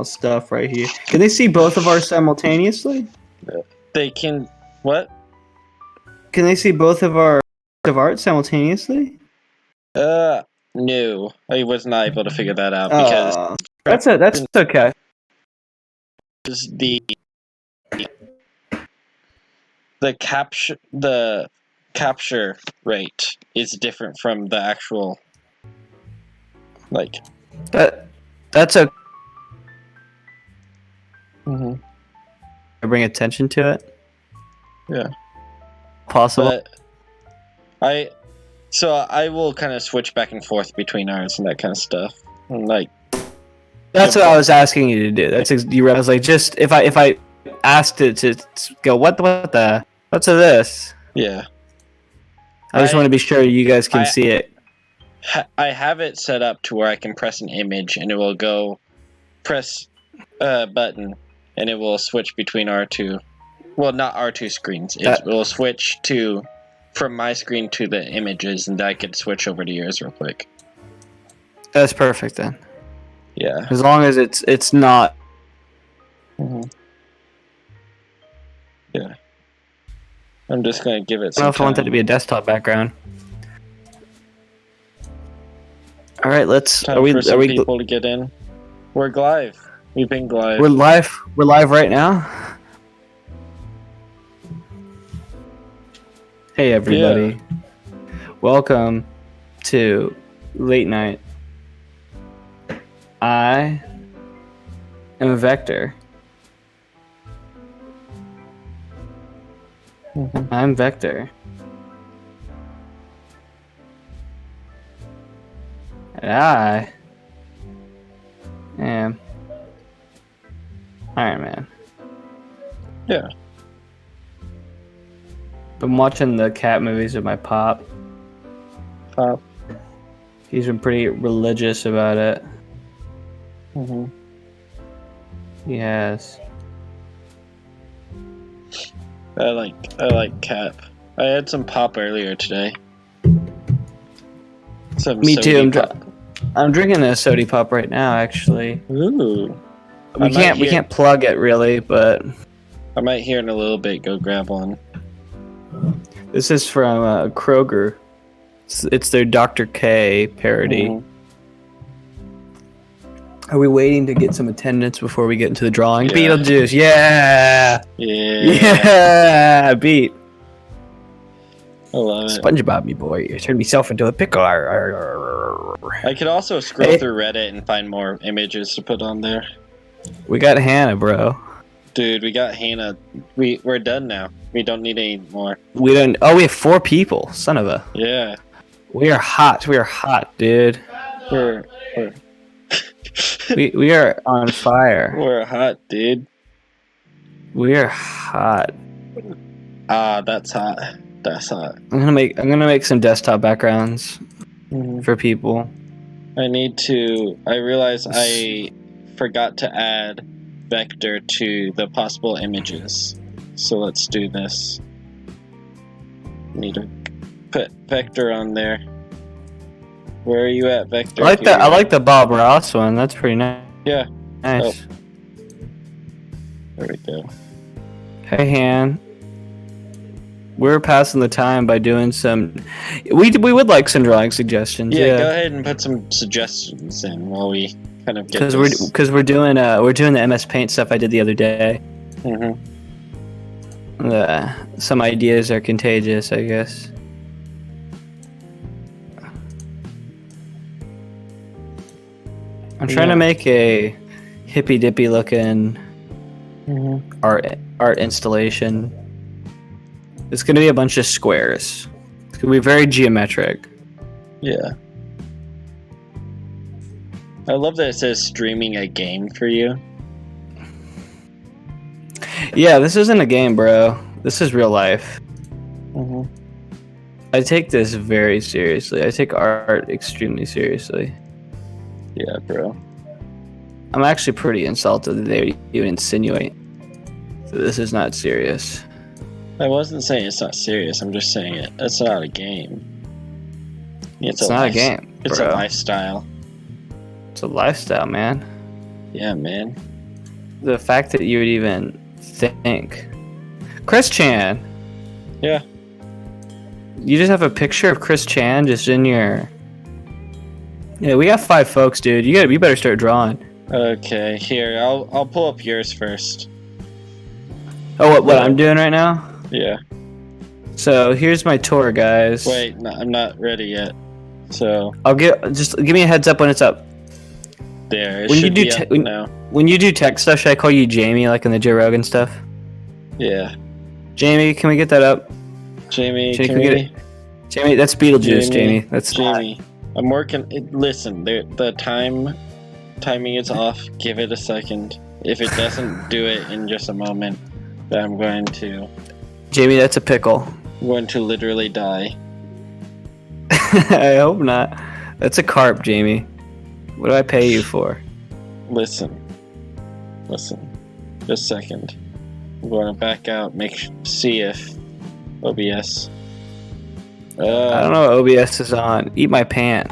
professional stuff right here. Can they see both of ours simultaneously? They can. What? Can they see both of our art simultaneously? No. I was not able to figure that out because that's okay. The capture rate is different from the actual, like. That's okay. Mm-hmm. I bring attention to it. Yeah. Possible. But I will kind of switch back and forth between ours and that kind of stuff. And like. That's what I was asking you to do. I was like, just if I asked it to go, what's this? Yeah. I just want to be sure you guys can see it. I have it set up to where I can press an image and it will go press a button and it will switch between our two. Well, not our two screens. It will switch from my screen to the images, and I could switch over to yours real quick. That's perfect then. Yeah. As long as it's not. Mm-hmm. Yeah. I'm just gonna give it some I don't know if I want that time. to be a desktop background. All right, let's. Time for some people to get in. We're live. We've been live. We're live. We're live right now. Hey everybody. Yeah. Welcome to Late Night. I am a Vector. Mm-hmm. I'm Vector. And I am Iron Man. Yeah. Been watching the cat movies with my pop. He's been pretty religious about it. Mm-hmm. He has. I like Cap. I had some pop earlier today. Me too. I'm drinking a sody pop right now, actually. Ooh. We can't plug it really, but I might hear in a little bit. Go grab one. This is from Kroger. It's their Dr. K parody. Mm-hmm. Are we waiting to get some attendance before we get into the drawing? Yeah. Beetlejuice, yeah! Yeah! Beat. I love it. SpongeBob, me boy. You turned myself into a pickle. I could also scroll through Reddit and find more images to put on there. We got Hannah, bro. Dude, we got Hannah. We're done now. We don't need any more. We don't. Oh, we have 4 people. Son of a. Yeah. We are hot. We are hot, dude. We are on fire. We're hot, dude. We are hot. That's hot. That's hot. I'm gonna make some desktop backgrounds for people. I realized I forgot to add Vector to the possible images. So let's do this. Need to put Vector on there. Where are you at, Vector? I like the Bob Ross one. That's pretty nice. Yeah. Nice. Oh. There we go. Hey, Han. We're passing the time by doing some. We would like some drawing suggestions. Yeah, go ahead and put some suggestions in while we kind of get because we're doing the MS Paint stuff I did the other day. Mm-hmm. Some ideas are contagious, I guess. I'm trying to make a hippy dippy looking art installation. It's going to be a bunch of squares. It's going to be very geometric. Yeah. I love that it says streaming a game for you. Yeah, this isn't a game, bro. This is real life. Mm-hmm. I take this very seriously. I take art extremely seriously. Yeah, bro. I'm actually pretty insulted that they even insinuate that this is not serious. I wasn't saying it's not serious. I'm just saying it's not a game. It's not a game, bro. It's a lifestyle. It's a lifestyle, man. Yeah, man. The fact that you would even think. Chris Chan. Yeah. You just have a picture of Chris Chan just in your... Yeah, we got 5 folks, dude. You better start drawing. Okay, here, I'll pull up yours first. Oh, what I'm doing right now? Yeah. So here's my tour, guys. Wait, no, I'm not ready yet. So Just give me a heads up when it's up. there. It When you should do be up now. when you do tech stuff, should I call you Jamie like in the Joe Rogan stuff? Yeah. Jamie, can we get that up? Jamie, Jamie, can we we? get it? Jamie, that's Beetlejuice, Jamie. That's Jamie. I'm working. Listen, the timing is off. Give it a second. If it doesn't do it in just a moment, then I'm going to Jamie, that's a pickle. literally die. I hope not. That's a carp, Jamie. What do I pay you for? Listen. Just a second. I'm going to back out. See if OBS. I don't know what OBS is on. Eat my pant.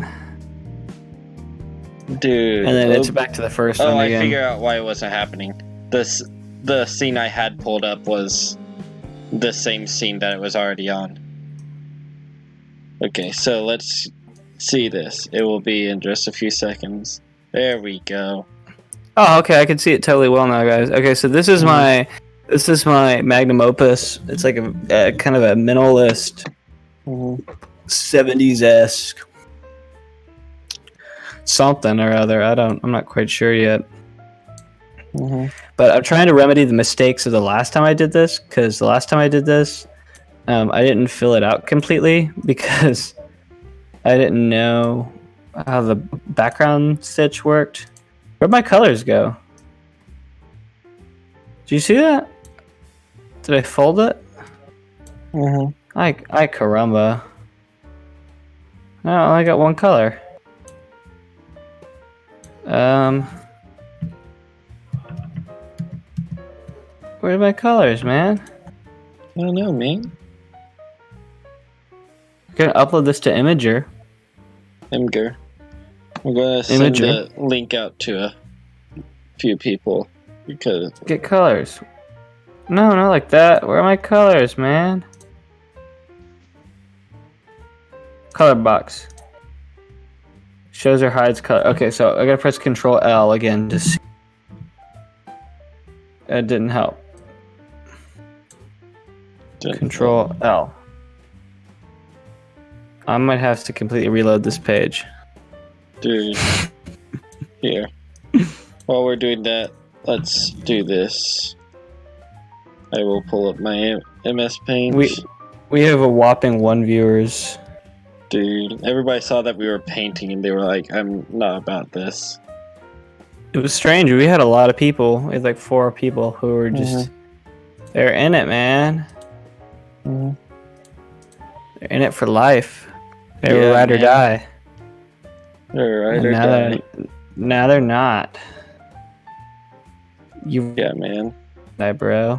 Dude. And then it's back to the first one again. I figure out why it wasn't happening. The scene I had pulled up was the same scene that it was already on. Okay, so let's see this. It will be in just a few seconds. There we go. Oh, okay. I can see it totally well now, guys. Okay, so this is my magnum opus. It's like a kind of a minimalist, 70s-esque something or other. I'm not quite sure yet. But I'm trying to remedy the mistakes of the last time I did this, because the last time I did this, I didn't fill it out completely because I didn't know how the background stitch worked. Where'd my colors go? Did you see that? Did I fold it? I caramba. No, I only got one color. Where are my colors, man? I don't know, man. I'm gonna upload this to Imager. Imgur. I'm gonna send the link out to a few people because get colors. No, not like that. Where are my colors, man? Color box. Shows or hides color. Okay, so I gotta press Control L again to see. That didn't help. Control L. I might have to completely reload this page. Dude. Here. While we're doing that, let's do this. I will pull up my MS Paint. We have a whopping 1 viewers. Dude, everybody saw that we were painting and they were like, I'm not about this. It was strange. We had a lot of people. We had like 4 people who were just... They're in it, man. They're in it for life. They were ride or die. They're ride or die. Now they're not. Yeah, man. Die, bro.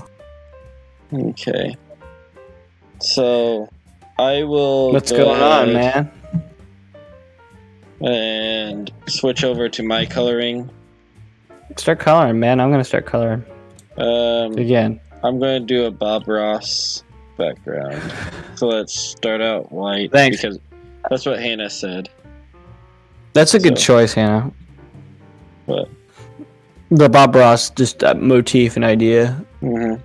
Okay. So, I will. What's going on, man? And switch over to my coloring. Start coloring, man. I'm gonna start coloring. Again. I'm gonna do a Bob Ross background. So let's start out white. Thanks. Because that's what Hannah said. That's a good choice, Hannah. What? The Bob Ross just motif and idea. I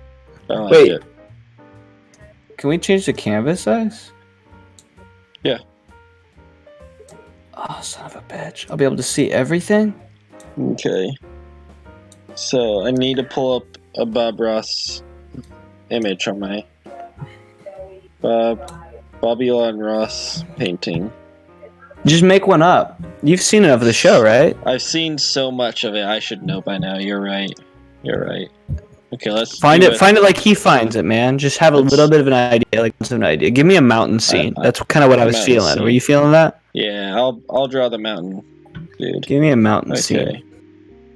like Wait. it. Can we change the canvas size? Yeah. Oh, son of a bitch. I'll be able to see everything? Okay. So I need to pull up a Bob Ross image on my Bobby Lon Ross painting. Just make one up. You've seen enough of the show, right? I've seen so much of it. I should know by now. You're right. Okay, let's find it. Find it like he finds it, man. Just have a little bit of an idea, like an idea. Give me a mountain scene. That's kind of what I was feeling. Scene. Were you feeling that? Yeah, I'll draw the mountain, dude. Give me a mountain scene.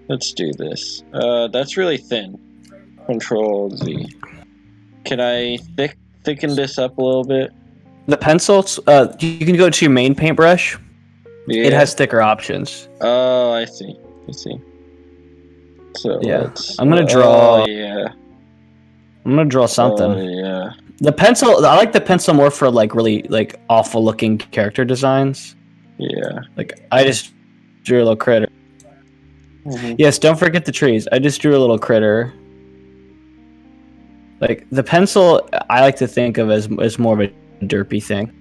Let's do this. That's really thin. Control Z. Can I thicken this up a little bit? The pencils. You can go to your main paintbrush. Yeah. It has thicker options. Oh, I see. So Yeah. let's. I'm gonna draw. Oh yeah. I'm gonna draw something. Oh yeah. The pencil. I like the pencil more for like really like awful looking character designs. Yeah. Like I just drew a little critter. Mm-hmm. Yes, don't forget the trees. I just drew a little critter. Like the pencil, I like to think of as more of a derpy thing.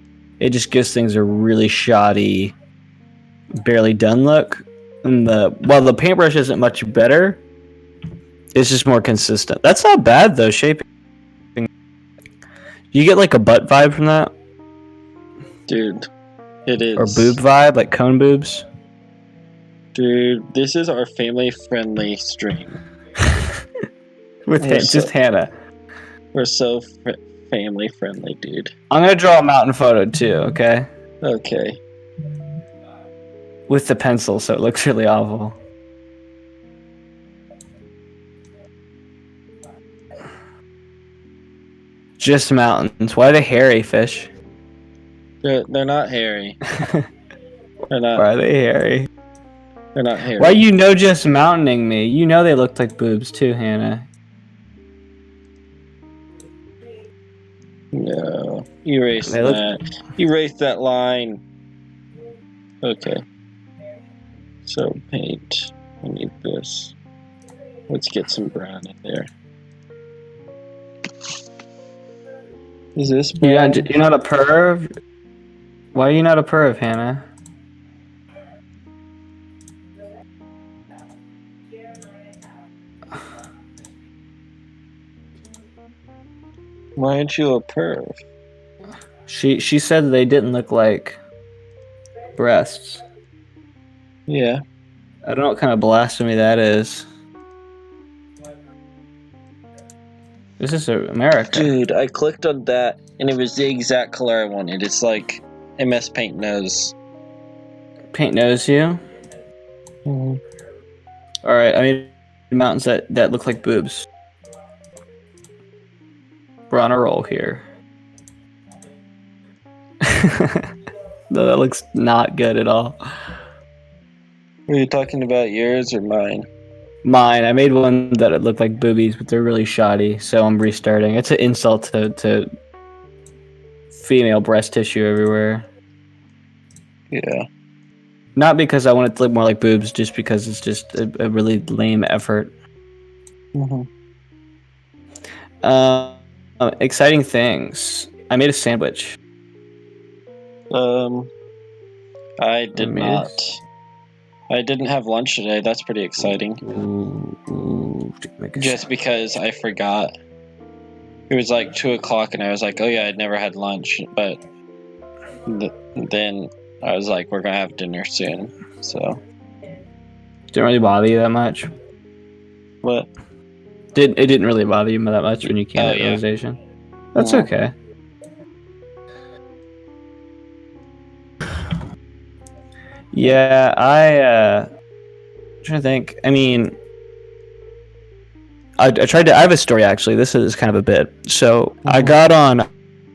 It just gives things a really shoddy, barely done look. And while the paintbrush isn't much better, it's just more consistent. That's not bad though. Shaping. You get like a butt vibe from that, Dude, it is. or boob vibe, like cone boobs. Dude, this is our family-friendly stream. With just Hannah. We're so family-friendly, dude. I'm gonna draw a mountain photo too. Okay. Okay. With the pencil, so it looks really awful. Just mountains. Why are they hairy, Fish? They're not hairy. They're not. Why are they hairy? They're not hairy. Why just mountaining me? You know they looked like boobs too, Hannah. No. Erase that. Erase that line. Okay. So paint. I need this. Let's get some brown in there. Is this brown? You're not a perv? Why are you not a perv, Hannah? Why aren't you a perv? She said they didn't look like breasts. Yeah. I don't know what kind of blasphemy that is. This is America. Dude, I clicked on that and it was the exact color I wanted. It's like MS Paint knows. Paint knows you? Mm-hmm. Alright, I made mountains that look like boobs. We're on a roll here. No, that looks not good at all. Are you talking about yours or mine? Mine. I made one that it looked like boobies, but they're really shoddy, so I'm restarting. It's an insult to female breast tissue everywhere. Yeah. Not because I want it to look more like boobs, just because it's just a really lame effort. Mm-hmm. Exciting things. I made a sandwich. I did not. I didn't have lunch today. That's pretty exciting. Just because I forgot. It was like 2 o'clock and I was like, oh yeah, I'd never had lunch. But then I was like, we're going to have dinner soon. So. Didn't really bother you that much? What? It didn't really bother you that much when you came to that realization? That's okay. Yeah, I'm trying to think. I mean, I tried to. I have a story actually. This is kind of a bit. So I got on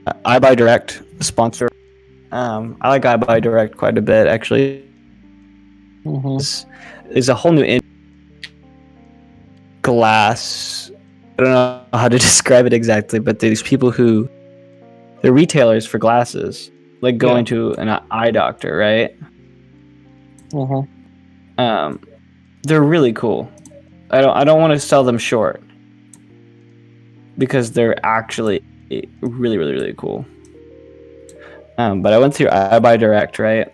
iBuyDirect, sponsor. I like iBuyDirect quite a bit actually. There's a whole new glass. I don't know how to describe it exactly, but these people who they're retailers for glasses, like going to an eye doctor, right? They're really cool. I don't want to sell them short because they're actually really, really, really cool. But I went through iBuyDirect, right?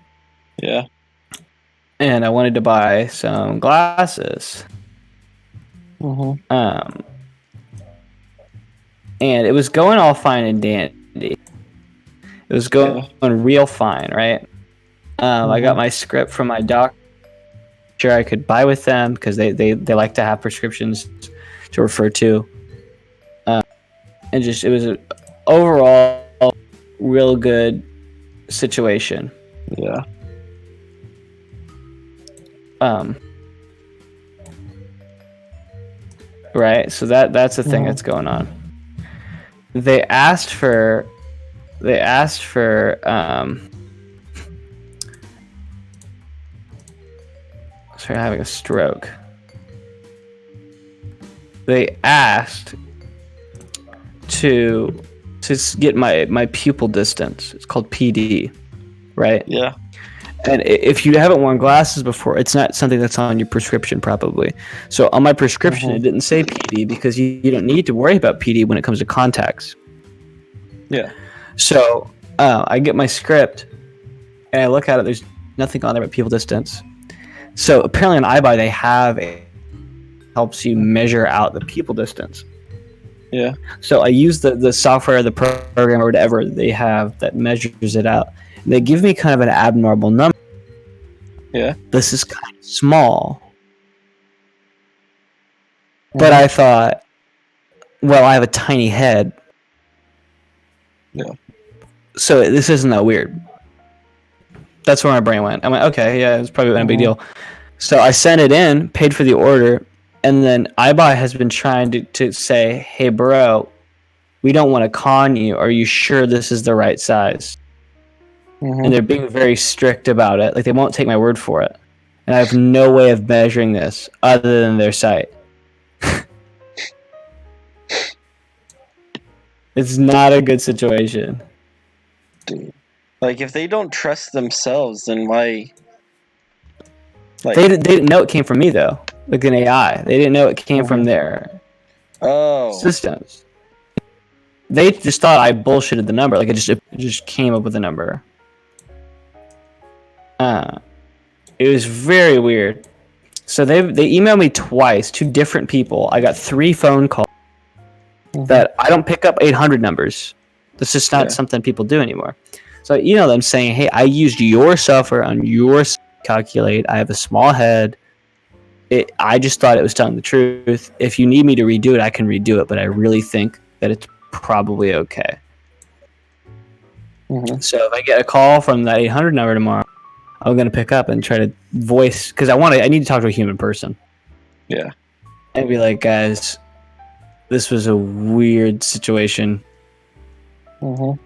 Yeah. And I wanted to buy some glasses. And it was going all fine and dandy. It was going real fine, right? I got my script from my doctor. I could buy with them because they like to have prescriptions to refer to. And just it was an overall real good situation. Yeah. Right, so that's the thing that's going on. They asked for sorry, having a stroke. they asked to get my pupil distance. It's called PD, right? Yeah. And if you haven't worn glasses before, it's not something that's on your prescription probably. So on my prescription, it didn't say PD because you don't need to worry about PD when it comes to contacts. Yeah. So I get my script and I look at it. There's nothing on there but pupil distance. So apparently on iBuy they have helps you measure out the pupil distance. Yeah. So I use the software, the program, or whatever they have that measures it out. They give me kind of an abnormal number. Yeah. This is kind of small. But I thought, well, I have a tiny head. Yeah. So this isn't that weird. That's where my brain went. I'm like, okay, yeah, it's probably not a big deal. So I sent it in, paid for the order, and then iBuy has been trying to say, hey, bro, we don't want to con you. Are you sure this is the right size? And they're being very strict about it. Like, they won't take my word for it. And I have no way of measuring this other than their site. It's not a good situation. Dude. Like, if they don't trust themselves, then why? Like, They didn't know it came from me, though. Like an AI. They didn't know it came from their systems. They just thought I bullshitted the number. Like, it just came up with a number. It was very weird. So they emailed me twice, 2 different people. I got 3 phone calls that I don't pick up 800 numbers. That's just not something people do anymore. So I emailed them saying, hey, I used your software on your calculate. I have a small head. I just thought it was telling the truth. If you need me to redo it, I can redo it, but I really think that it's probably okay. So if I get a call from that 800 number tomorrow, I'm going to pick up and try to voice, because I need to talk to a human person. Yeah. And be like, guys, this was a weird situation. I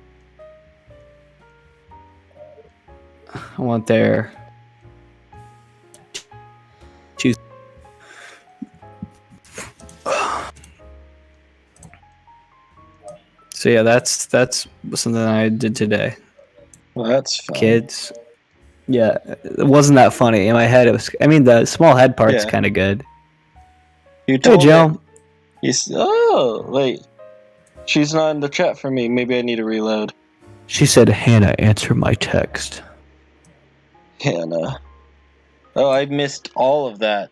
want their So yeah, that's something I did today. Well, that's fun. Kids. Yeah, it wasn't that funny. In my head, it was. I mean, the small head part's kind of good. You told Joe. Oh, wait. She's not in the chat for me. Maybe I need to reload. She said, Hannah, answer my text. Hannah. Oh, I missed all of that.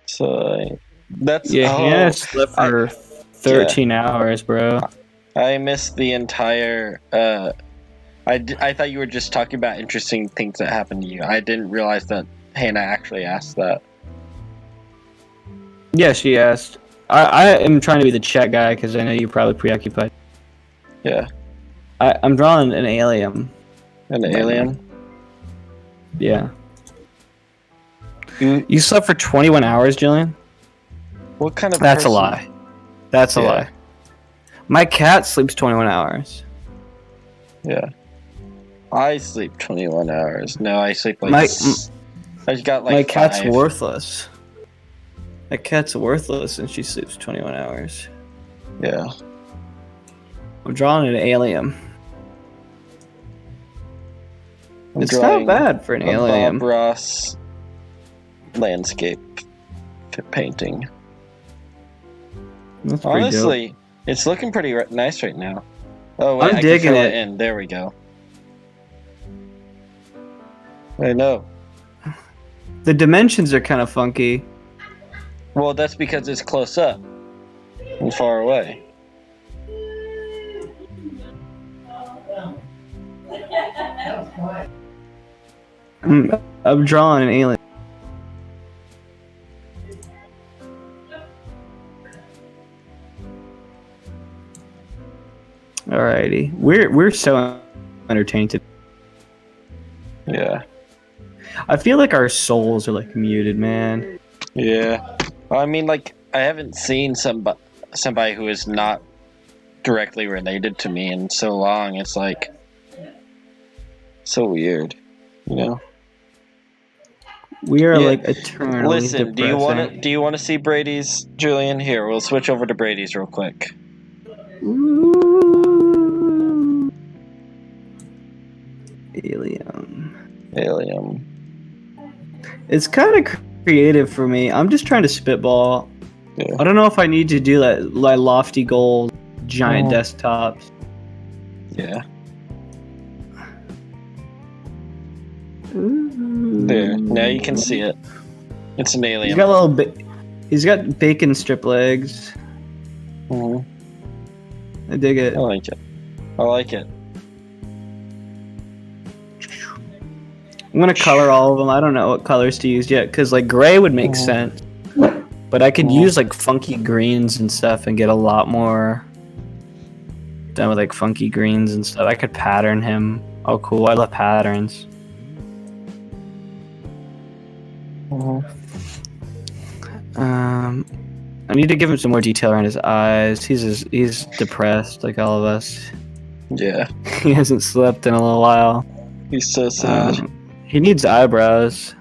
So, that's... Yeah, Hannah slept for 13 hours, bro. I missed the entire... I thought you were just talking about interesting things that happened to you. I didn't realize that Hannah actually asked that. Yeah, she asked. I am trying to be the chat guy because I know you're probably preoccupied. Yeah. I'm drawing an alien. An alien? Yeah. You slept for 21 hours, Jillian? What kind of That's a lie. That's a lie. My cat sleeps 21 hours. Yeah. I sleep 21 hours. No, I sleep like... I got like my cat's 5. worthless. My cat's worthless and she sleeps 21 hours. Yeah. I'm drawing an alien. It's not bad for an alien. Bob Ross landscape painting. That's pretty Honestly, dope. It's looking pretty nice right now. Oh, wait, I'm digging it. In. There we go. I know. The dimensions are kind of funky. Well, that's because it's close up and far away. I'm drawing an alien. Alrighty, we're so entertained today. Yeah. I feel like our souls are like muted, man. Yeah. I mean, like, I haven't seen somebody who is not directly related to me in so long. It's like so weird, you know? We are Yeah. like eternally Listen, depressing. do you want to see Brady's, Julian? Here, we'll switch over to Brady's real quick. Ooh. Alien. It's kind of creative for me. I'm just trying to spitball. Yeah. I don't know if I need to do that like lofty goals, giant desktops. Yeah. Ooh. There. Now you can see it. It's an alien. He's got bacon strip legs. Mhm. I dig it. I like it. I like it. I'm gonna color all of them. I don't know what colors to use yet, because like gray would make sense, but I could use like funky greens and stuff and get a lot more done with like funky greens and stuff. I could pattern him. Oh, cool! I love patterns. I need to give him some more detail around his eyes. He's depressed like all of us. Yeah. He hasn't slept in a little while. He's so sad. He needs eyebrows.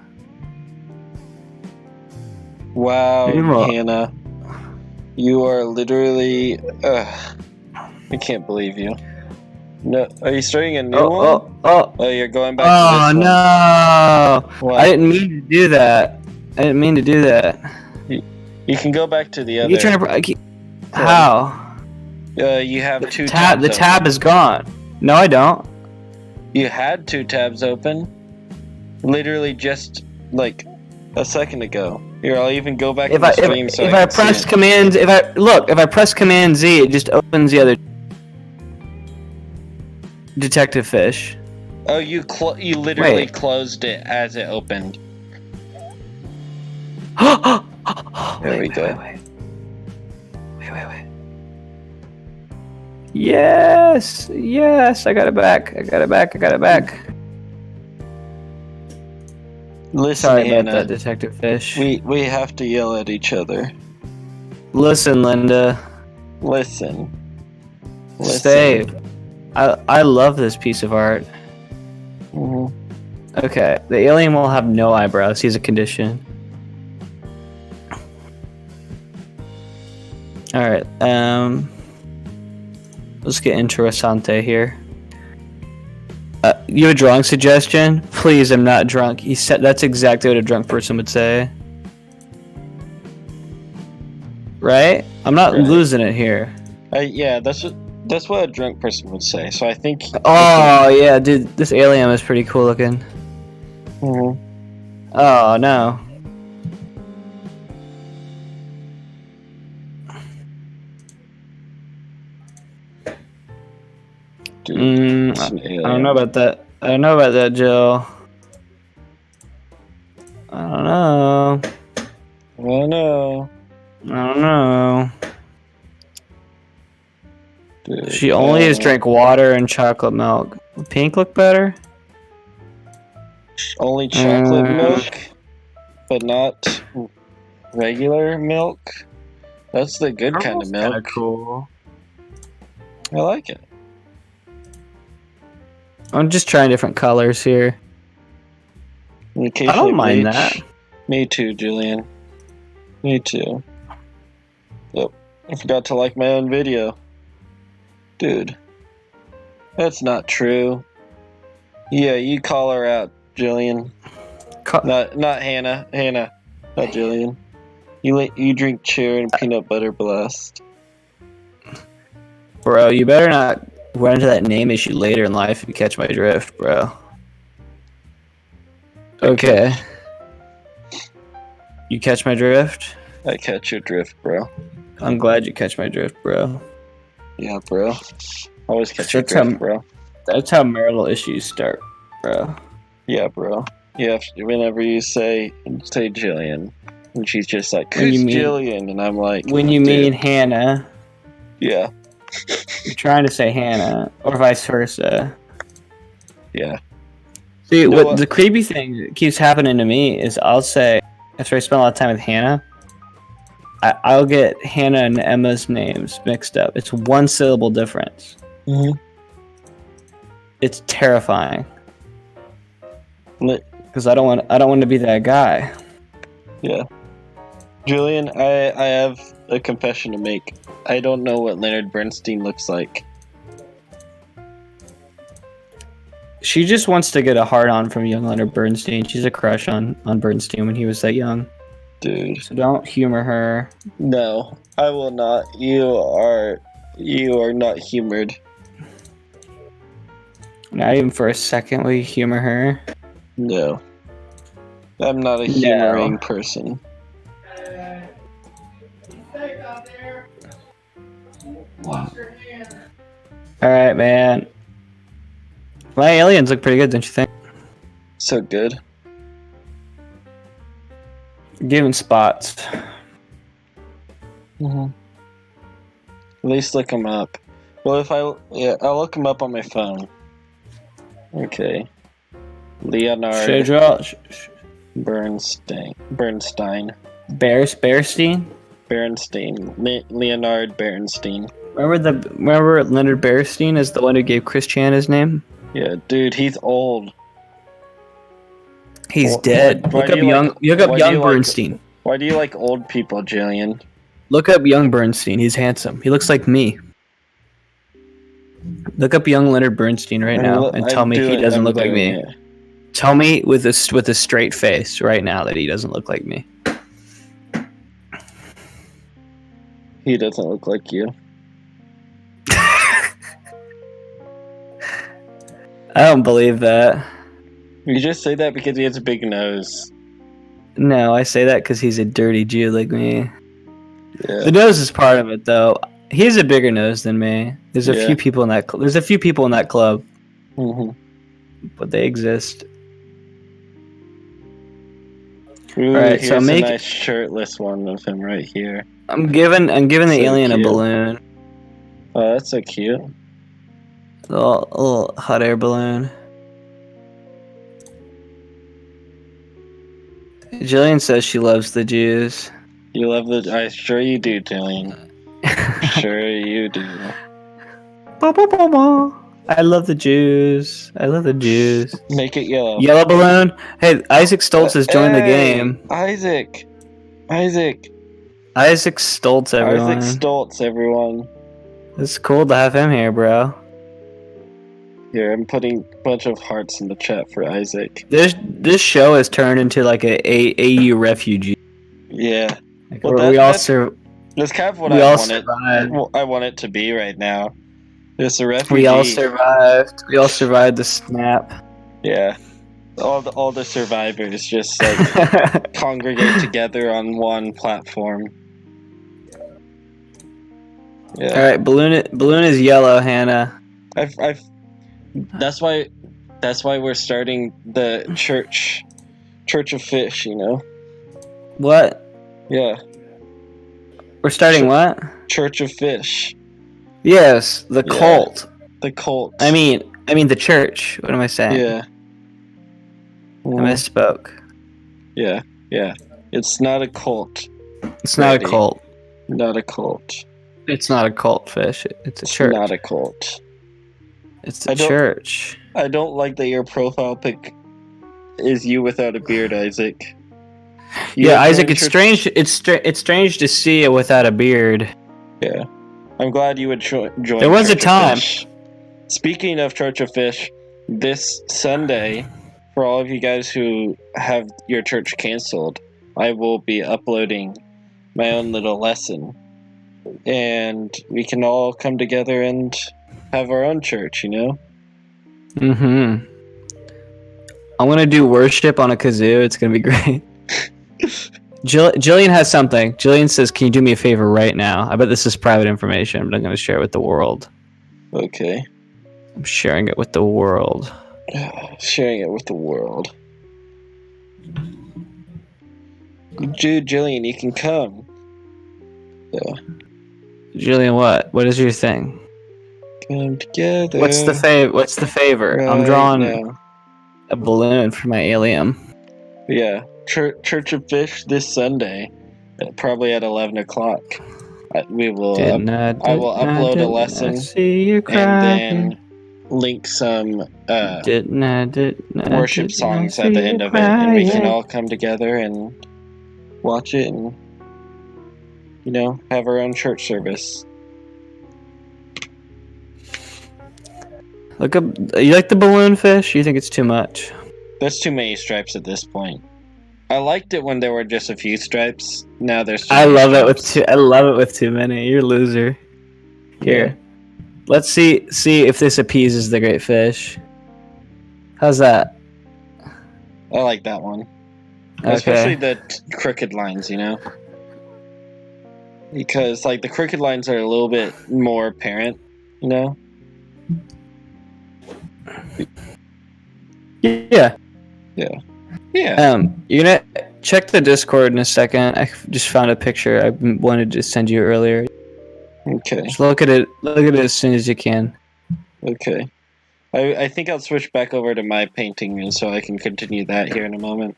Wow, Hannah. You are literally... I can't believe you. No, are you starting a new one? Oh, you're going back to this one. Oh, no! What? I didn't mean to do that. You can go back to the other... You trying to... How? You have two tabs The tab is gone. No, I don't. You had two tabs open. Literally just, like, a second ago. Here, I'll even go back to the stream so if I press Command... If I press Command Z, it just opens the other... Detective Fish. Oh, you literally closed it as it opened. There we go. Wait. Yes, I got it back. Listen, Sorry Hannah, about that, Detective Fish. We have to yell at each other. Listen, Linda. Listen. Stay. I love this piece of art. Okay, the alien will have no eyebrows. He's a condition. Alright, let's get interessante here. You have a drawing suggestion? Please, I'm not drunk. He said that's exactly what a drunk person would say. Right? I'm not losing it here. Yeah, that's what a drunk person would say. So I think. Oh yeah, dude, this alien is pretty cool looking. Oh no. Dude, I don't know about that. Jill. I don't know. Dude, She only has drank water and chocolate milk. Would pink look better? Only chocolate milk, but not regular milk. That's the good kind of milk. Cool. I like it. I'm just trying different colors here. I don't mind that. Me too, Julian. Me too. Yep. I forgot to like my own video. Dude. That's not true. Yeah, you call her out, Julian. Not Hannah. Hannah. Not Julian. You drink cheer and peanut butter blast. Bro, you better not run into that name issue later in life if you catch my drift, bro. Okay. You catch my drift? I catch your drift, bro. I'm glad you catch my drift, bro. Yeah, bro. Always catch your drift, bro. That's how marital issues start, bro. Yeah, bro. Yeah, whenever you say Jillian, and she's just like, who's Jillian? And I'm like, when you mean Hannah. Yeah. You're trying to say Hannah, or vice versa. Yeah. See, what the creepy thing that keeps happening to me is I'll say, after I spend a lot of time with Hannah, I'll get Hannah and Emma's names mixed up. It's one syllable difference. It's terrifying. Because I don't want to be that guy. Yeah. Julian, I have a confession to make. I don't know what Leonard Bernstein looks like. She just wants to get a hard-on from young Leonard Bernstein. She's a crush on Bernstein when he was that young. Dude. So don't humor her. No, I will not. You are not humored. Not even for a second will you humor her. No. I'm not a humoring person. Alright, man. My aliens look pretty good, don't you think? So good. Giving spots. At least look them up. Well, I'll look them up on my phone. Okay. Leonard Bernstein. Bernstein. Leonard Bernstein. Remember Leonard Bernstein is the one who gave Chris Chan his name? Yeah, dude, he's old. He's dead. Look up young Bernstein. Why do you like old people, Jillian? Look up young Bernstein. He's handsome. He looks like me. Look up young Leonard Bernstein right now and tell me he doesn't look like me. Tell me with a straight face right now that he doesn't look like me. He doesn't look like you. I don't believe that. You just say that because he has a big nose. No, I say that because he's a dirty Jew like me. Yeah. The nose is part of it, though. He has a bigger nose than me. There's a few people in that. There's a few people in that club, but they exist. Ooh, all right, here's so a nice shirtless one of him right here. I'm giving the alien a balloon. Oh, that's so cute. A little hot air balloon. Jillian says she loves the Jews. You love the... I'm sure you do, Jillian. Sure you do. I love the Jews. I love the Jews. Make it yellow. Yellow balloon. Hey, Isaac Stoltz has joined the game. Isaac Stoltz, everyone. Isaac Stoltz, everyone. It's cool to have him here, bro. Here, I'm putting a bunch of hearts in the chat for Isaac. This show has turned into like a AU refugee. Yeah. Like, well, that's kind of what I want it to be right now. It's a refugee. We all survived. We all survived the snap. Yeah. All the survivors just like congregate together on one platform. Yeah. All right, balloon is yellow, Hannah. That's why we're starting the church of fish, you know. What? Yeah. We're starting what? Church of Fish. Yes, the cult. The cult. I mean the church. What am I saying? Yeah. I misspoke. Yeah. It's not a cult. It's not a cult. Not a cult. It's not a cult, Fish. It's a church. Not a cult. It's a church. I don't like that your profile pic is you without a beard, Isaac. Isaac, it's strange. It's strange to see it without a beard. Yeah, I'm glad you would join. There was Church a time. Speaking of Church of Fish, this Sunday, for all of you guys who have your church canceled, I will be uploading my own little lesson, and we can all come together and have our own church. You know. I'm gonna do worship on a kazoo. It's gonna be great. Jillian has something. Jillian says, "Can you do me a favor right now?" I bet this is private information, but I'm going to share it with the world. Okay. I'm sharing it with the world. Sharing it with the world. Dude, Jillian, you can come. Yeah. Jillian, what? What is your thing? Come together. What's the favor? Right I'm drawing now. A balloon for my alien. Yeah. Church of Fish this Sunday, probably at 11 o'clock. I will upload a lesson, and then link some Didn't worship I songs at see the you end of it, and we can crying? all come together and watch it and, have our own church service. Look up. You like the balloon fish? You think it's too much? There's too many stripes at this point. I liked it when there were just a few stripes. Now there's too I many love stripes. I love it with too many. You're a loser. Here, let's see if this appeases the great fish. How's that? I like that one. Okay. Especially the crooked lines, Because, the crooked lines are a little bit more apparent, Yeah. Yeah. Yeah. You're gonna check the Discord in a second. I just found a picture I wanted to send you earlier. Okay. Just look at it. Look at it as soon as you can. Okay. I think I'll switch back over to my painting, and so I can continue that here in a moment.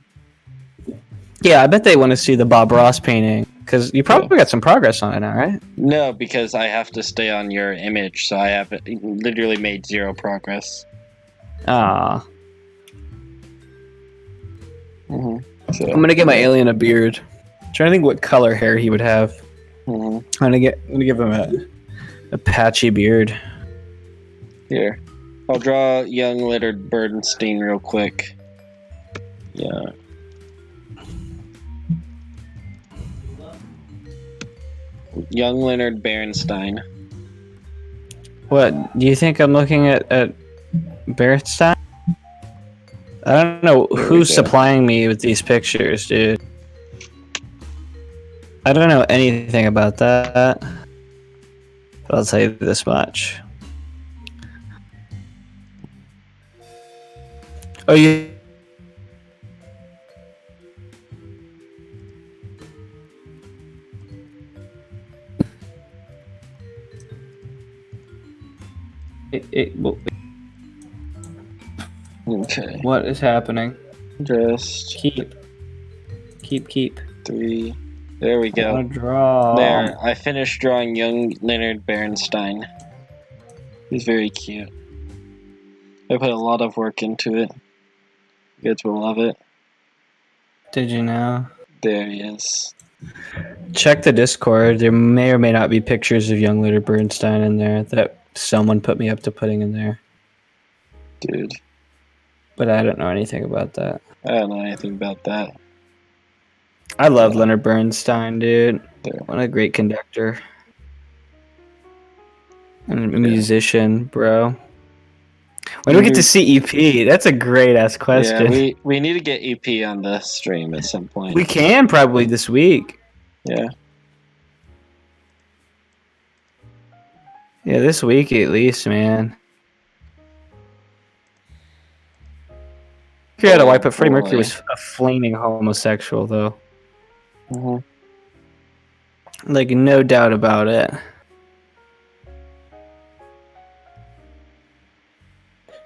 Yeah, I bet they want to see the Bob Ross painting because you probably got some progress on it now, right? No, because I have to stay on your image, so I have literally made 0 progress. Ah. So, I'm gonna get my alien a beard. I'm trying to think what color hair he would have. I'm gonna give him a patchy beard. Here, I'll draw young Leonard Bernstein real quick. Yeah. Young Leonard Bernstein. What do you think I'm looking at Bernstein? I don't know who's supplying me with these pictures, dude. I don't know anything about that. But I'll tell you this much. Oh, you. Okay. What is happening? Just keep. 3. There we go. Draw. There, I finished drawing young Leonard Bernstein. He's very cute. I put a lot of work into it. You guys will love it. Did you know? There he is. Check the Discord. There may or may not be pictures of young Leonard Bernstein in there that someone put me up to putting in there. Dude. But I don't know anything about that. I don't know anything about that. I love Leonard Bernstein, dude. There. What a great conductor. And a musician, bro. When do we get to see EP? That's a great ass question. Yeah, we need to get EP on the stream at some point. We can probably this week. Yeah. Yeah, this week at least, man. You had to wipe it. Freddie Mercury was a flaming homosexual, though. Like, no doubt about it.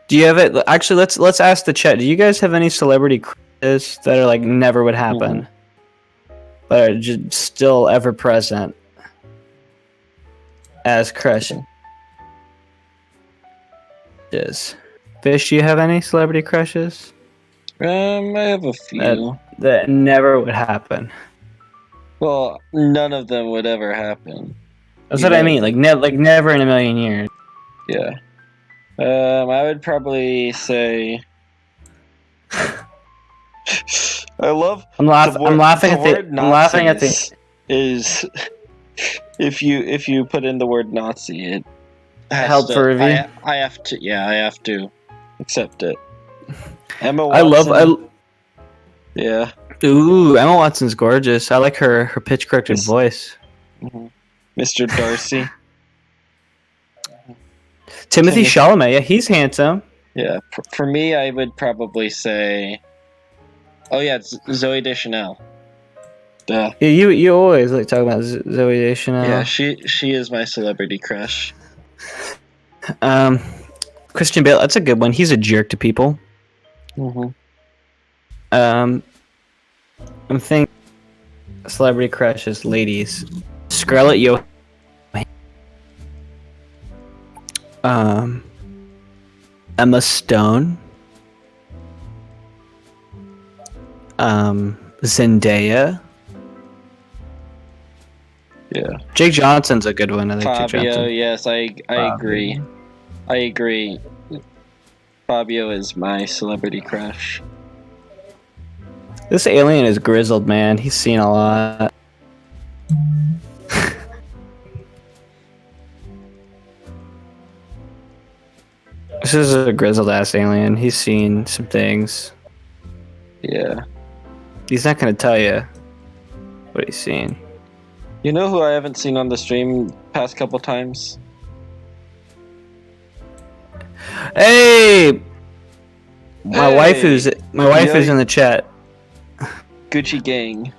Do you have it? Actually, let's ask the chat. Do you guys have any celebrity crushes that are like never would happen, but are just still ever present as crushes? Fish, do you have any celebrity crushes? I have a few that never would happen. Well, none of them would ever happen. That's what I mean. Like never in a million years. Yeah. I would probably say. I'm laughing at the. Is if you put in the word Nazi, it help for review. I have to accept it. Emma Watson. Yeah. Ooh, Emma Watson's gorgeous. I like her pitch corrected voice. Mr. Darcy. Timothy Chalamet, yeah, he's handsome. Yeah, for me, I would probably say, it's Zooey Deschanel. Duh. Yeah, you always like talking about Zooey Deschanel. Yeah, she is my celebrity crush. Christian Bale, that's a good one. He's a jerk to people. I'm thinking celebrity crushes, ladies. Scarlett Johansson. Emma Stone, Zendaya. Yeah. Jake Johnson's a good one. I think Jake Fabio, Johnson. yes, I agree. I agree. Fabio is my celebrity crush. This alien is grizzled, man. He's seen a lot. This is a grizzled ass alien. He's seen some things. Yeah. He's not gonna tell you what he's seen. You know who I haven't seen on the stream past couple times? Hey, my wife is in the chat. Gucci gang.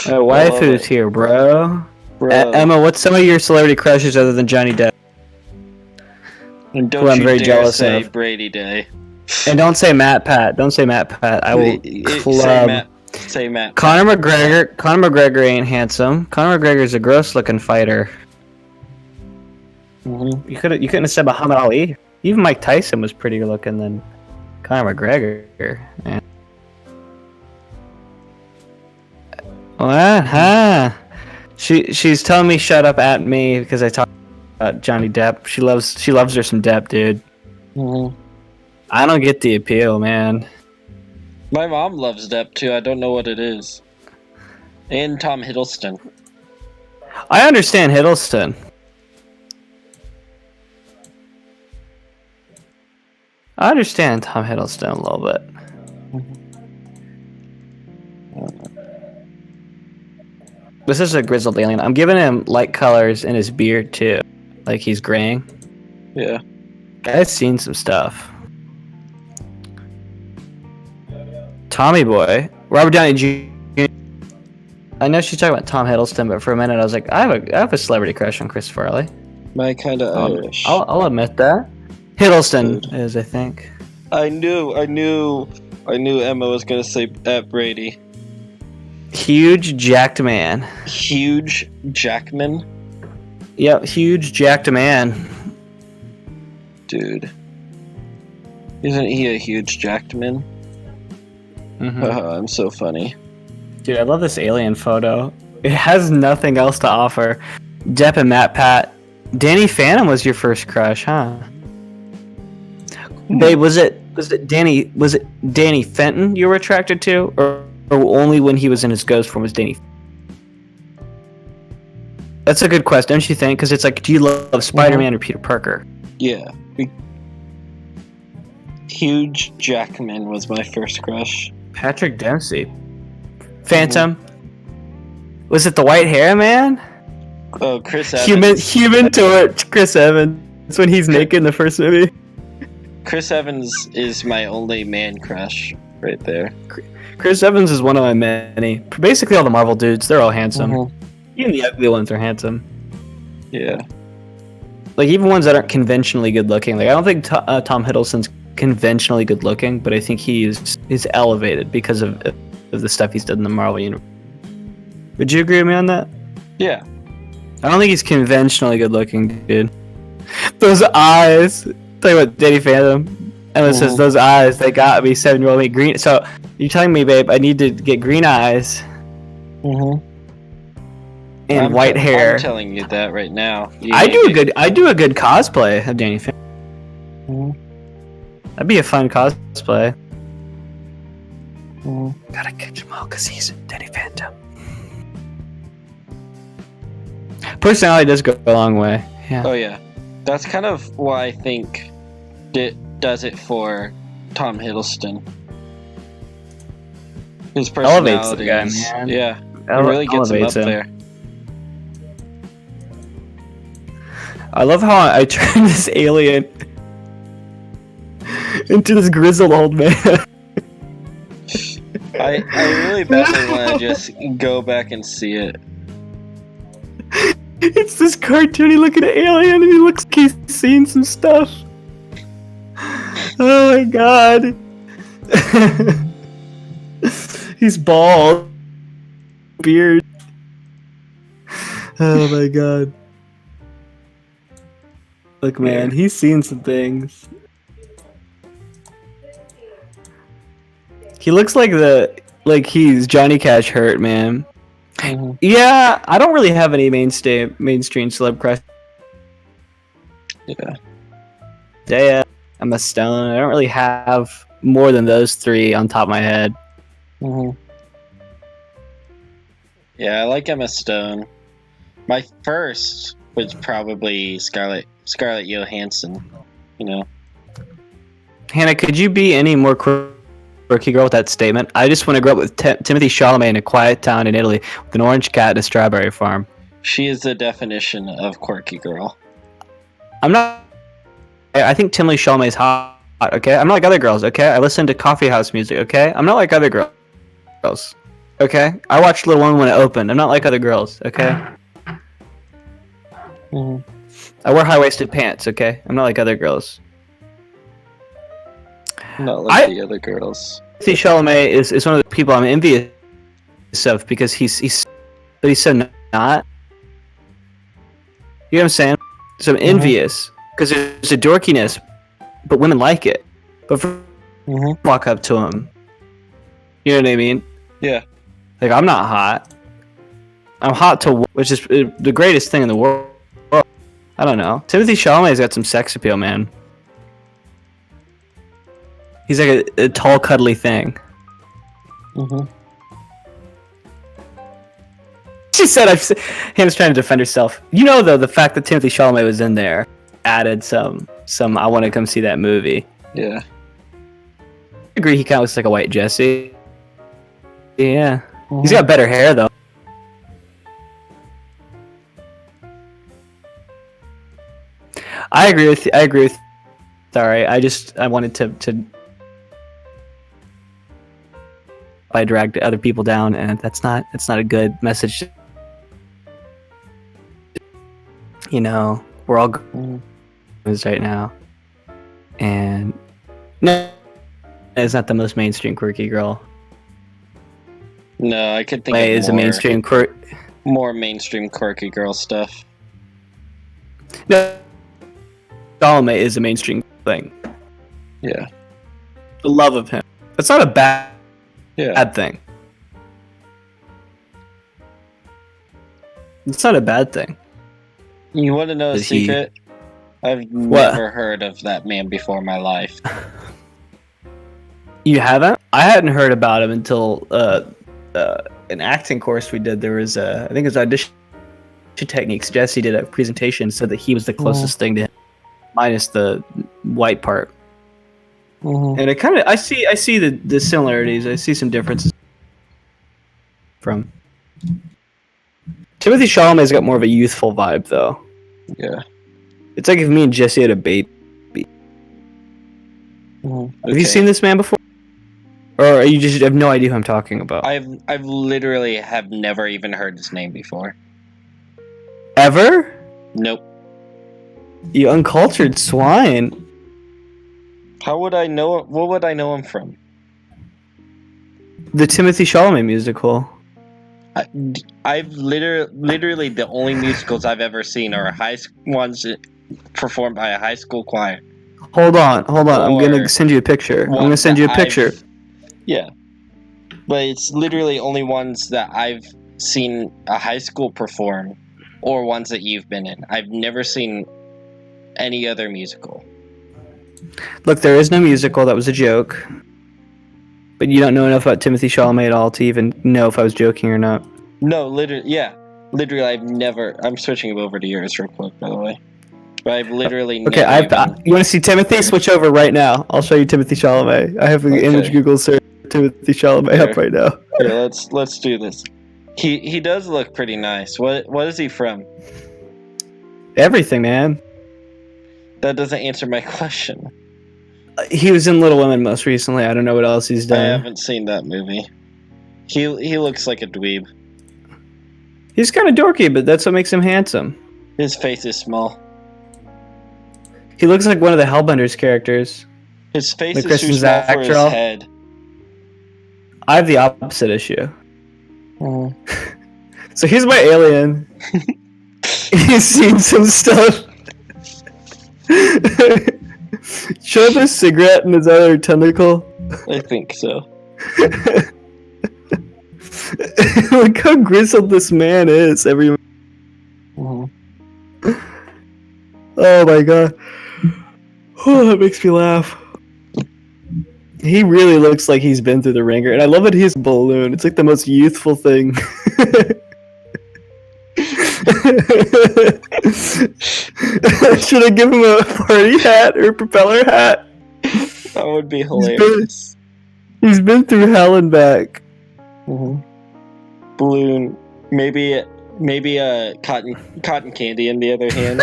My wife is here, bro. Emma, what's some of your celebrity crushes other than Johnny Depp? And don't I'm you very dare jealous say of. Brady Day. And don't say Matt Pat. Don't say Matt Pat. I will club. Say Matt. Conor McGregor ain't handsome. Conor McGregor's a gross looking fighter. Mm-hmm. You couldn't have said Muhammad Ali. Even Mike Tyson was prettier looking than Conor McGregor. Man. What? Huh? She's telling me shut up at me because I talk about Johnny Depp. She loves her some Depp, dude. Mm-hmm. I don't get the appeal, man. My mom loves Depp too. I don't know what it is. And Tom Hiddleston. I understand Hiddleston. I understand Tom Hiddleston a little bit. This is a grizzled alien. I'm giving him light colors in his beard too. Like he's graying. Yeah. Guy's seen some stuff. Tommy Boy. Robert Downey Jr. I know she's talking about Tom Hiddleston, but for a minute I was like, I have a celebrity crush on Christopher Lee. My kind of Irish. I'll admit that. Hiddleston is, I think. I knew Emma was gonna say at Brady. Huge jacked man. Huge Jackman? Yep, huge jacked man. Dude. Isn't he a huge jacked man? Mm-hmm. I'm so funny. Dude, I love this alien photo. It has nothing else to offer. Depp and Matt Pat. Danny Phantom was your first crush, huh? Babe, was it Danny Fenton you were attracted to, or only when he was in his ghost form was Danny? That's a good question, don't you think? Because it's like, do you love Spider-Man or Peter Parker? Yeah. Huge Jackman was my first crush. Patrick Dempsey. Phantom. Was it the white hair, man? Oh, Chris Evans. Human Torch, Chris Evans. That's when he's naked in the first movie. Chris Evans is my only man crush right there. Chris Evans is one of my many. Basically all the Marvel dudes, they're all handsome. Even the ugly ones are handsome. Yeah. Like, even ones that aren't conventionally good looking. Like, I don't think Tom Hiddleston's conventionally good looking, but I think he's elevated because of the stuff he's done in the Marvel universe. Would you agree with me on that? Yeah. I don't think he's conventionally good looking, dude. Those eyes. Tell you what, Danny Phantom. Emma says those eyes, they got me 7-year-old me green. So you're telling me, babe, I need to get green eyes. And white hair. I'm telling you that right now. I do a good cosplay of Danny Phantom. That'd be a fun cosplay. Gotta catch him all because he's Danny Phantom. Personality does go a long way. Yeah. Oh yeah, that's kind of why I think it does it for Tom Hiddleston. His personality elevates the guy, man. Yeah, it really gets him up there. I love how I turned this alien into this grizzled old man. I really badly want to just go back and see it. It's this cartoony looking alien and he looks like he's seen some stuff. Oh my god. He's bald. Beard. Oh my god. Look, man, he's seen some things. He looks like he's Johnny Cash hurt, man. Mhm. Yeah, I don't really have any mainstream celeb crush. Yeah. Zendaya, Emma Stone. I don't really have more than those three on top of my head. Mhm. Yeah, I like Emma Stone. My first was probably Scarlett Johansson. You know. Hannah, could you be any more quirky girl with that statement? I just want to grow up with Timothy Chalamet in a quiet town in Italy with an orange cat and a strawberry farm. She is the definition of quirky girl. I'm not. I think Timothy Chalamet is hot. Okay, I'm not like other girls. Okay, I listen to coffee house music. Okay, I'm not like other girls. Okay, I watched Little Women when it opened. I'm not like other girls. Okay. Mm-hmm. I wear high-waisted pants. Okay, I'm not like other girls. Not like the other girls. Timothy Chalamet is one of the people I'm envious of because he's so not. You know what I'm saying? So I'm envious because there's a dorkiness, but women like it. But for walk up to him, you know what I mean? Yeah. Like I'm not hot. I'm hot to which is the greatest thing in the world. I don't know. Timothy Chalamet's got some sex appeal, man. He's like a tall, cuddly thing. She said, Hannah's trying to defend herself. You know, though, the fact that Timothy Chalamet was in there added some I want to come see that movie. Yeah. I agree, he kind of looks like a white Jesse. Yeah. He's got better hair, though. I agree with. Sorry, I wanted to. I dragged other people down, and that's not a good message. You know, we're all right now, and no, it's not the most mainstream quirky girl. No, I could think Way of is a mainstream more mainstream quirky girl stuff. No, Chalamet is a mainstream thing. Yeah. The love of him. That's not a bad thing. It's not a bad thing. You want to know a secret? I've never heard of that man before in my life. You haven't? I hadn't heard about him until an acting course we did. There was I think it was audition techniques. Jesse did a presentation, said that he was the closest thing to him, minus the white part. And it kind of I see the similarities. I see some differences from Timothy Chalamet's got more of a youthful vibe, though. Yeah. It's like if me and Jesse had a baby. Have you seen this man before? Or you just have no idea who I'm talking about? I've literally have never even heard his name before. Ever? Nope. You uncultured swine. How would I know? What would I know him from? The Timothy Chalamet musical. I've literally the only musicals I've ever seen are ones performed by a high school choir. Hold on. I'm gonna send you a picture. Yeah, but it's literally only ones that I've seen a high school perform, or ones that you've been in. I've never seen any other musical. Look, there is no musical. That was a joke. But you don't know enough about Timothy Chalamet at all to even know if I was joking or not. No, literally, I've never. I'm switching over to yours real quick, by the way. But I've literally. Okay, you want to see Timothy? Switch over right now. I'll show you Timothy Chalamet. I have an image Google search Timothy Chalamet up right now. Here, let's do this. He does look pretty nice. What is he from? Everything, man. That doesn't answer my question. He was in Little Women most recently. I don't know what else he's done. I haven't seen that movie. He looks like a dweeb. He's kind of dorky, but that's what makes him handsome. His face is small. He looks like one of the Hellbenders characters. His face is too small for his head. I have the opposite issue. So here's my alien. He's seen some stuff. Show him a cigarette and his other tentacle. I think so. Look how grizzled this man is. Oh my god. Oh, that makes me laugh. He really looks like he's been through the ringer, and I love that he's a balloon. It's like the most youthful thing. Should I give him a party hat or a propeller hat? That would be hilarious. He's been through hell and back. Balloon, maybe a cotton candy in the other hand.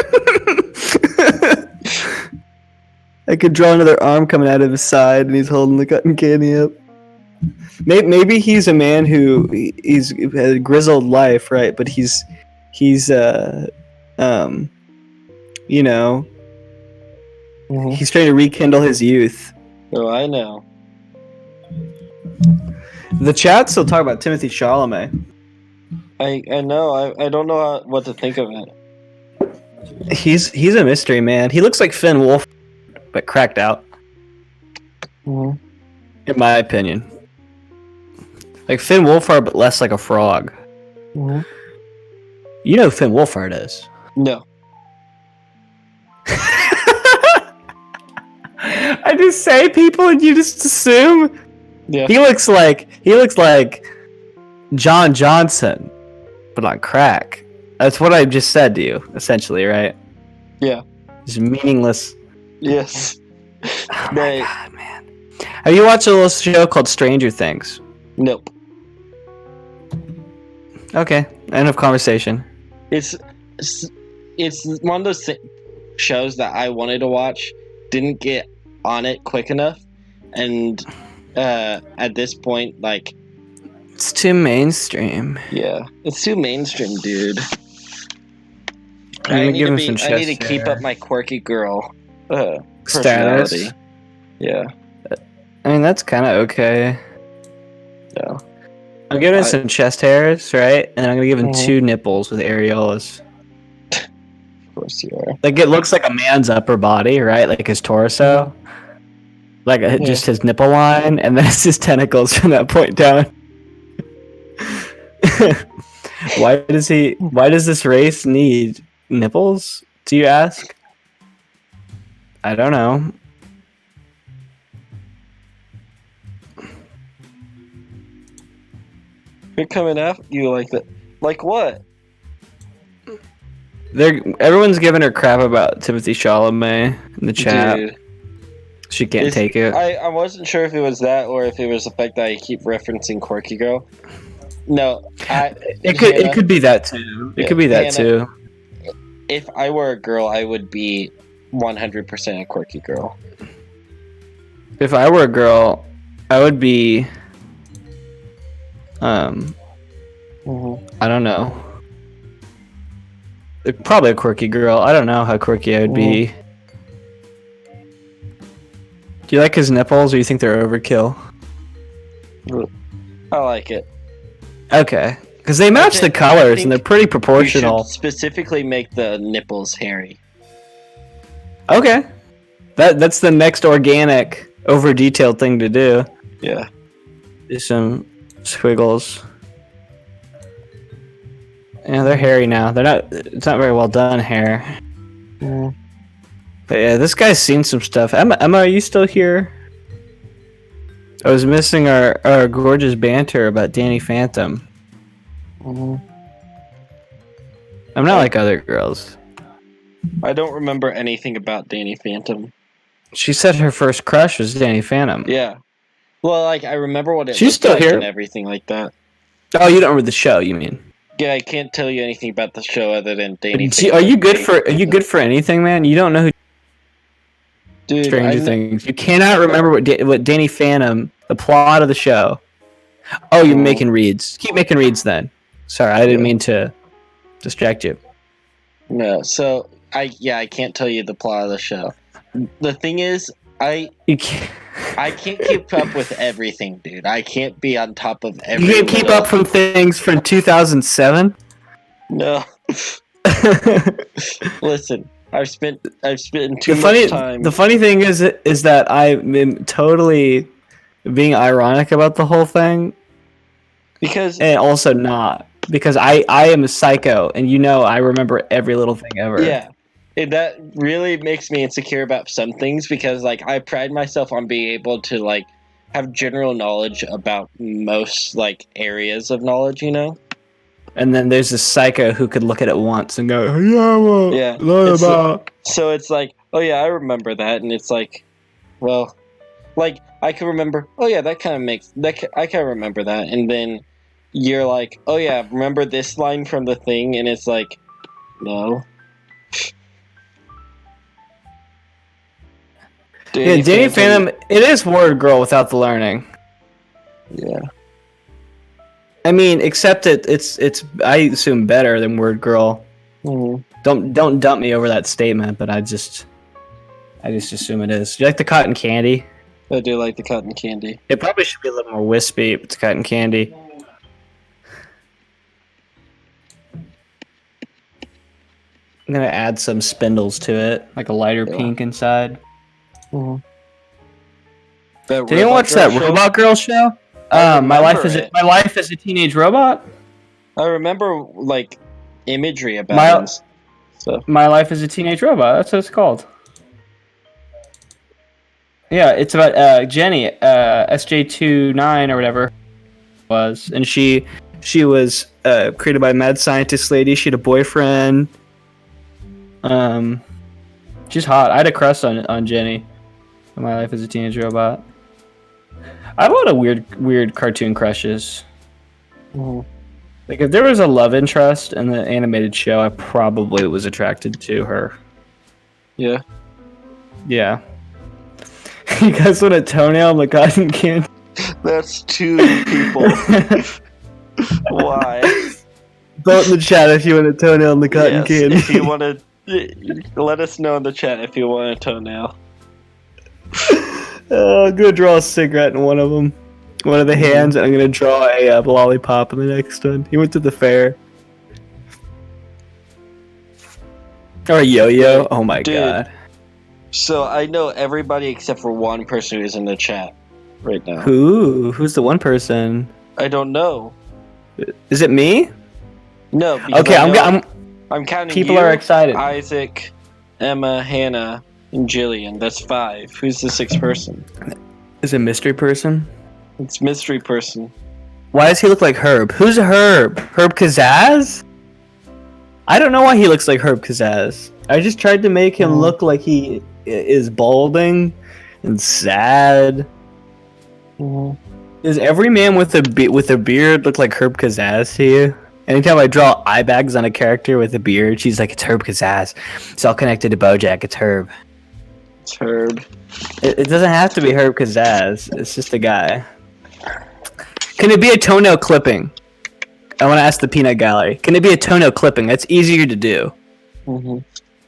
I could draw another arm coming out of his side, and he's holding the cotton candy up. Maybe he's a man who he's had a grizzled life, right? But he's he's trying to rekindle his youth. Oh, I know. The chat still talk about Timothy Chalamet. I know. I don't know what to think of it. He's a mystery man. He looks like Finn Wolf, but cracked out. In my opinion, like Finn Wolfhard, but less like a frog. You know who Finn Wolfhard is? No. I just say people, and you just assume. Yeah. He looks like John Johnson, but on crack. That's what I just said to you, essentially, right? Yeah. Just meaningless. Yes. Oh my god, man! Have you watched a little show called Stranger Things? Nope. Okay, end of conversation. It's one of those shows that I wanted to watch, didn't get on it quick enough, and at this point, like, it's too mainstream. Yeah, it's too mainstream, dude. I need to keep up my quirky girl status. Personality. Yeah. I mean, that's kind of okay. Yeah. I'm giving him some chest hairs, right? And I'm gonna give him 2 nipples with areolas. Of course you are. Like, it looks like a man's upper body, right? Like his torso. Like just his nipple line, and then it's his tentacles from that point down. Why does this race need nipples, do you ask? I don't know. You're coming after you like that. Like what? Everyone's giving her crap about Timothy Chalamet in the chat. Dude. She can't take it. I wasn't sure if it was that or if it was the fact that I keep referencing Quirky Girl. No, it could be that too. It could be that too. If I were a girl, I would be 100% a Quirky Girl. If I were a girl, I would be I don't know. Probably a quirky girl. I don't know how quirky I would be. Do you like his nipples, or you think they're overkill? I like it. Okay, because they match the colors and they're pretty proportional. You should specifically make the nipples hairy. Okay, that's the next organic, over-detailed thing to do. Yeah. Do some squiggles. Yeah, they're hairy now. It's not very well done hair. But yeah, this guy's seen some stuff. Emma, are you still here? I was missing our gorgeous banter about Danny Phantom. I'm not like other girls. I don't remember anything about Danny Phantom. She said her first crush was Danny Phantom. Yeah. Well, like, I remember what it She's still like here and everything like that. Oh, you don't remember the show, you mean? Yeah, I can't tell you anything about the show other than Danny Phantom. Are you good for anything, man? You don't know who Dude, Stranger Things. You cannot remember what Danny Phantom, the plot of the show. Oh, you're making reads. Keep making reads then. Sorry, I didn't mean to distract you. No, so I can't tell you the plot of the show. The thing is, I can't keep up with everything, dude. I can't be on top of everything. You can't keep up from things from 2007? No. Listen, I've spent too much time. The funny thing is that I'm totally being ironic about the whole thing, and also not because I am a psycho, and I remember every little thing ever. Yeah, that really makes me insecure about some things because like I pride myself on being able to like have general knowledge about most like areas of knowledge, And then there's this psycho who could look at it once and go, "Yeah, well, Yeah. So it's like, oh yeah, I remember that, and it's like, well, like I can remember. Oh yeah, that kind of makes that. I can remember that, and then you're like, oh yeah, remember this line from the thing, and it's like, no. Danny Phantom. It is Word Girl without the learning. Yeah. I mean, except it's I assume better than Word Girl. Mm-hmm. Don't dump me over that statement, but I just assume it is. Do you like the cotton candy? I do like the cotton candy. It probably should be a little more wispy, but it's cotton candy. I'm gonna add some spindles to it, like a lighter pink inside. Mm-hmm. Did anyone watch that Robot Girl show? My life is a teenage robot. I remember like imagery about it. So. My Life is a Teenage Robot. That's what it's called. Yeah, it's about Jenny, SJ29 or whatever it was, and she was created by a mad scientist lady. She had a boyfriend. She's hot. I had a crush on Jenny. My Life is a Teenage Robot. I have a lot of weird cartoon crushes. Mm-hmm. Like if there was a love interest in the animated show, I probably was attracted to her. Yeah. Yeah. You guys want a toenail in the cotton candy? That's two people. Why? Vote in the chat if you want a toenail in the cotton candy. If you want to, let us know in the chat if you want a toenail. I'm gonna draw a cigarette in one of them. One of the hands, and I'm gonna draw a lollipop in the next one. He went to the fair. Or a yo-yo. Oh my god. So I know everybody except for one person who's in the chat right now. Who's the one person? I don't know. Is it me? No. Okay, I'm counting. People are excited. Isaac, Emma, Hannah, and Jillian. That's 5. Who's the 6th person? Is it mystery person? It's mystery person. Why does he look like Herb? Who's Herb? Herb Kazaz? I don't know why he looks like Herb Kazaz. I just tried to make him look like he is balding and sad. Does every man with a beard look like Herb Kazaz to you? Anytime I draw eye bags on a character with a beard, she's like, it's Herb Kazaz. It's all connected to Bojack. It's Herb. It's Herb. It doesn't have to be Herb Kazaz. It's just a guy. Can it be a toenail clipping? I want to ask the Peanut Gallery. Can it be a toenail clipping? That's easier to do.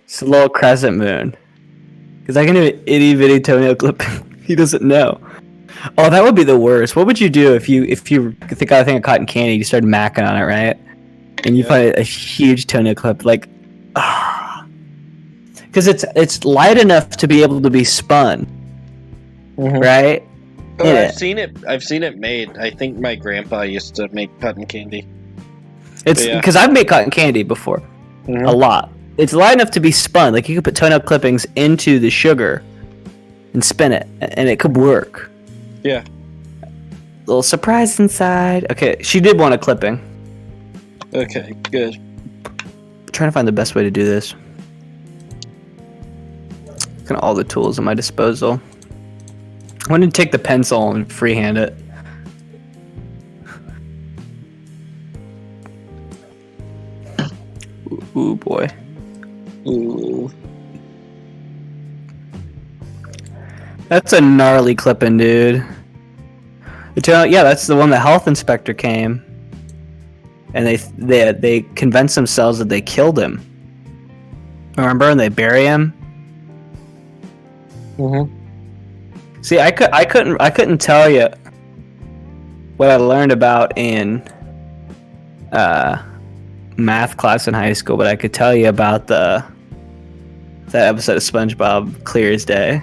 It's a little crescent moon. Because I can do an itty bitty toenail clipping. He doesn't know. Oh, that would be the worst. What would you do if you got a thing of cotton candy, you started macking on it, right? And you find a huge toenail clip, like, because it's light enough to be able to be spun, right? Oh, I've seen it made. I think my grandpa used to make cotton candy. It's because I've made cotton candy before, a lot. It's light enough to be spun. Like you could put toenail clippings into the sugar and spin it, and it could work. Yeah. Little surprise inside. Okay, she did want a clipping. Okay, good. I'm trying to find the best way to do this. Look at all the tools at my disposal. I want to take the pencil and freehand it. Ooh boy. Ooh. That's a gnarly clipping, dude. Yeah, that's the one the health inspector came, and they convinced themselves that they killed him. Remember, and they bury him. See, I couldn't tell you what I learned about in math class in high school, but I could tell you about that episode of SpongeBob Clear as Day.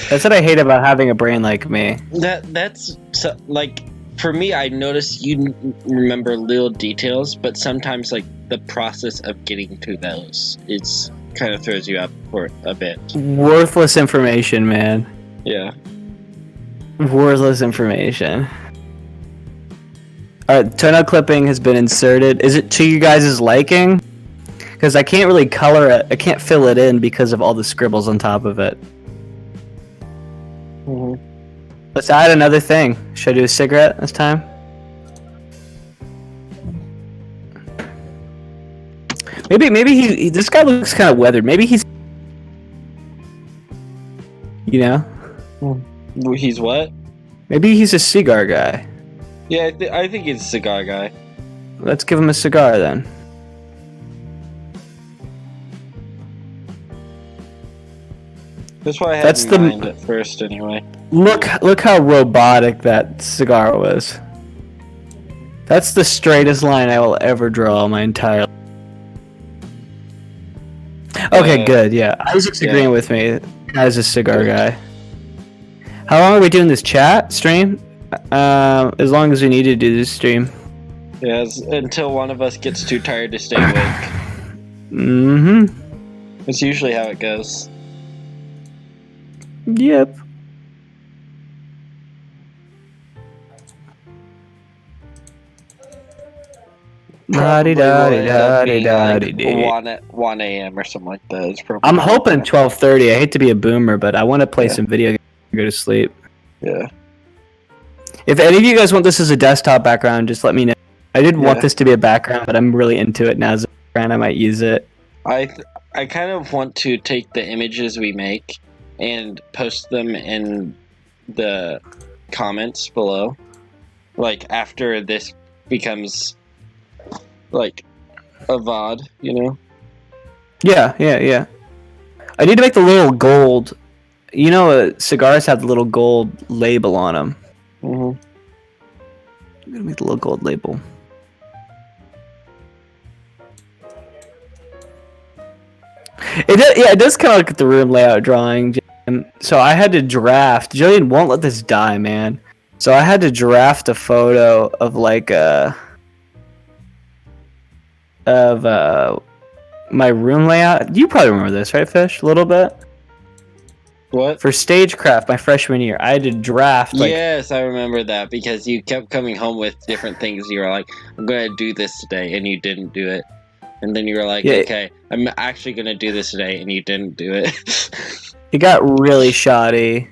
That's what I hate about having a brain like me. That's so, like, for me, I notice you remember little details, but sometimes like the process of getting to those is kind of throws you up for a bit. Worthless information, man. Yeah. Worthless information. Alright, turnout clipping has been inserted. Is it to you guys' liking? Because I can't really color it. I can't fill it in because of all the scribbles on top of it. Mm-hmm. Let's add another thing. Should I do a cigarette this time? Maybe he this guy looks kind of weathered. Maybe he's, you know, He's what? maybe he's a cigar guy. Yeah, I think he's a cigar guy. Let's give him a cigar then. That's why I had in mind at first, anyway. Look how robotic that cigar was. That's the straightest line I will ever draw my entire. Okay, good. Yeah, Isaac's agreeing with me. As a cigar guy. How long are we doing this chat stream? As long as we need to do this stream. Yeah, until one of us gets too tired to stay awake. Mm-hmm. That's usually how it goes. Yep. Probably will end up being like 1 a.m. or something like that. It's probably I'm hoping 12:30. I hate to be a boomer, but I want to play some video games and go to sleep. Yeah. If any of you guys want this as a desktop background, just let me know. I did want this to be a background, but I'm really into it now as a background. I might use it. I kind of want to take the images we make and post them in the comments below. Like, after this becomes like a VOD, you know? Yeah. I need to make the little gold. You know, cigars have the little gold label on them. Mm-hmm. I'm gonna make the little gold label. It does kind of look at the room layout drawing. So I had to draft. Jillian won't let this die, man. So I had to draft a photo of like my room layout. You probably remember this, right, Fish? A little bit. What? For Stagecraft, my freshman year, I had to draft. Yes, I remember that because you kept coming home with different things. You were like, "I'm gonna do this today," and you didn't do it. And then you were like, "Okay, I'm actually gonna do this today," and you didn't do it. It got really shoddy.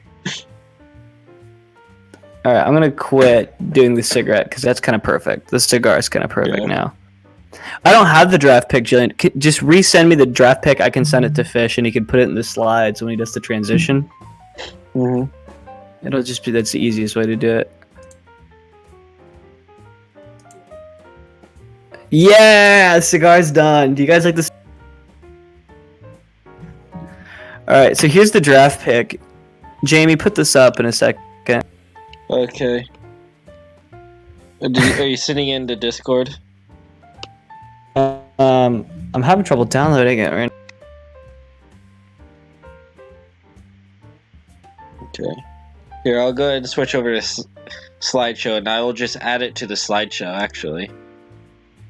All right, I'm gonna quit doing the cigarette because that's kind of perfect. The cigar is kind of perfect now. I don't have the draft pick, Jillian. Just resend me the draft pick. I can send it to Fish, and he can put it in the slides when he does the transition. Mm-hmm. It'll just be that's the easiest way to do it. Yeah, the cigar's done. Do you guys like this? All right, so here's the draft pick. Jamie, put this up in a second. Okay. Are you sitting into Discord? I'm having trouble downloading it right now. Okay. Here, I'll go ahead and switch over to slideshow, and I will just add it to the slideshow, actually.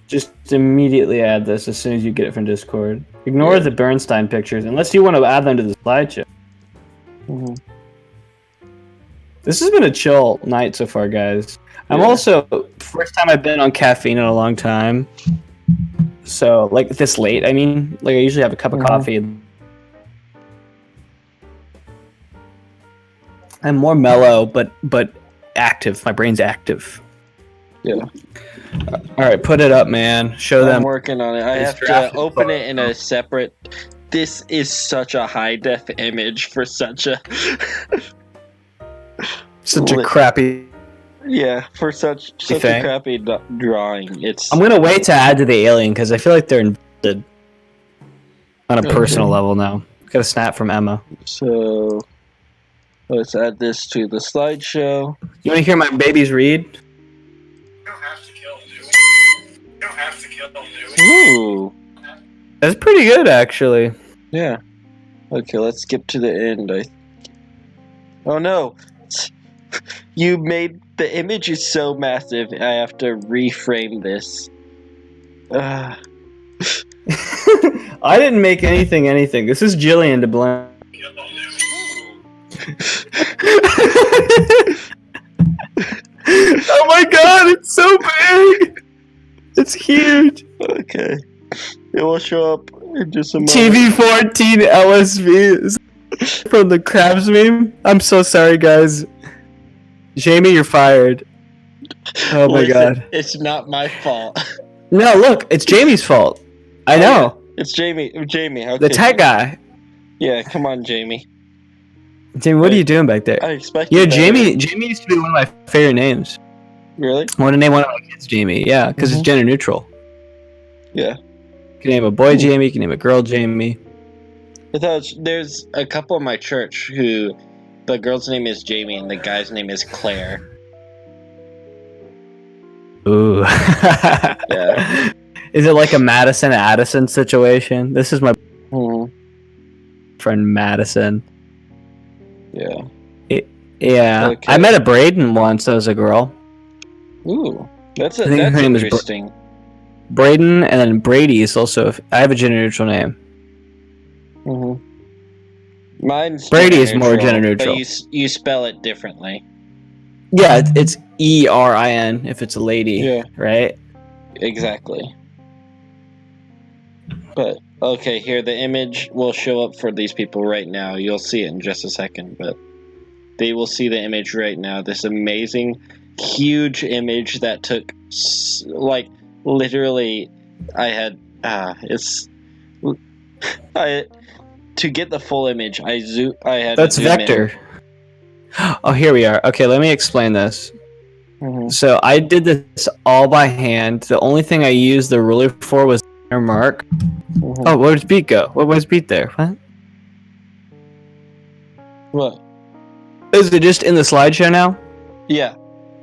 Just immediately add this as soon as you get it from Discord. Ignore the Bernstein pictures, unless you want to add them to the slideshow. Mm-hmm. This has been a chill night so far, guys. I'm also, first time I've been on caffeine in a long time. So, like, this late, I mean, like, I usually have a cup of coffee. I'm more mellow, but active. My brain's active. Yeah. All right, put it up, man. Show them. I'm working on it. I have to open it in a separate... This is such a high-def image for such a... such a crappy... Yeah, for such a crappy drawing. I'm gonna wait to add to the alien because I feel like they're invested on a personal level now. Got a snap from Emma. So let's add this to the slideshow. You want to hear my babies read? You don't have to kill him, do you don't have to kill him, do Ooh, that's pretty good actually. Yeah. Okay, let's skip to the end. Oh no! You made the image is so massive. I have to reframe this. I didn't make anything. This is Jillian to blame. Oh my god, it's so big! It's huge! Okay. It will show up in just a moment. TV14 LSV from the Crabs meme. I'm so sorry, guys. Jamie, you're fired. Oh my god. It's not my fault. No, look, it's Jamie's fault. I know. Yeah. It's Jamie. Okay. The tech guy. Yeah, come on, Jamie. Jamie, what are you doing back there? I expect. Yeah, Jamie used to be one of my favorite names. Really? I want to name one of my kids Jamie. Yeah, because it's gender neutral. Yeah. You can name a boy Jamie. You can name a girl Jamie. There's a couple in my church who the girl's name is Jamie and the guy's name is Claire. Ooh. Yeah. Is it like a Madison Addison situation? This is my friend Madison. Yeah. Yeah. Okay. I met a Braden once as a girl. Ooh. That's her name is interesting. Braden, and then Brady is also. I have a gender neutral name. Mine's Brady is more gender neutral. But you spell it differently. Yeah, it's ERIN if it's a lady. Yeah. Right? Exactly. But, okay, here, the image will show up for these people right now. You'll see it in just a second, but they will see the image right now. This amazing, huge image that took, like, literally, to get the full image, That's vector. Oh, here we are. Okay, let me explain this. So I did this all by hand. The only thing I used the ruler for was the mark. Oh, where does Beat go? What was Beat there? What? Is it just in the slideshow now? Yeah.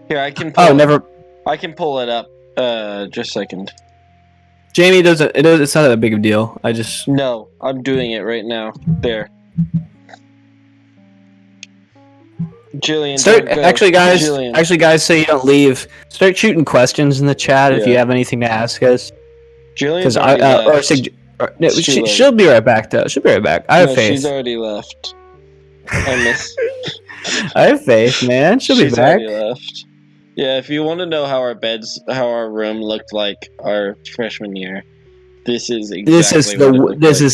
Here, I can pull I can pull it up. Just a second. Jamie doesn't. It's not that big of a deal. No, I'm doing it right now. There. Jillian. Actually, guys, so you don't leave. Start shooting questions in the chat if you have anything to ask us. Jillian's she'll be right back though. She'll be right back. I have faith. She's already left. I have faith, man. She'll be back. Already left. Yeah, if you want to know how our room looked like our freshman year, this is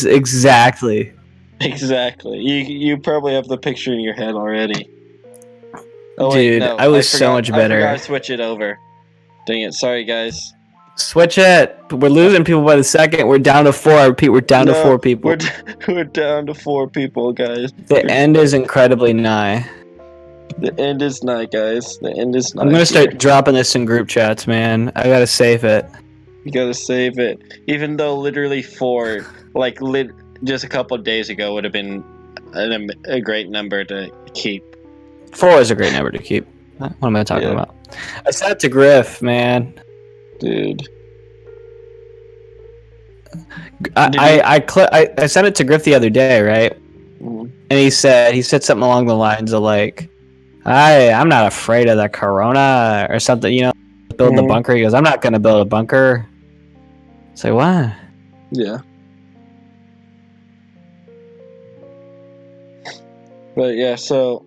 exactly. Exactly. You probably have the picture in your head already. Oh, dude, wait, no, I was so much better. I forgot to switch it over. Dang it. Sorry, guys. Switch it. We're losing people by the second. We're down to 4. I repeat, we're down to 4 people. We're down to 4 people, guys. The end is incredibly nigh. The end is nigh, guys. The end is nigh. I'm gonna start dropping this in group chats, man. I gotta save it. You gotta save it. Even though literally 4, just a couple of days ago would have been a great number to keep. 4 is a great number to keep. What am I talking about? I sent it to Griff, man. Dude. I sent it to Griff the other day, right? And he said something along the lines of like, I'm not afraid of the corona or something, build the bunker. He goes, I'm not gonna build a bunker. It's like, what? Yeah. But yeah, so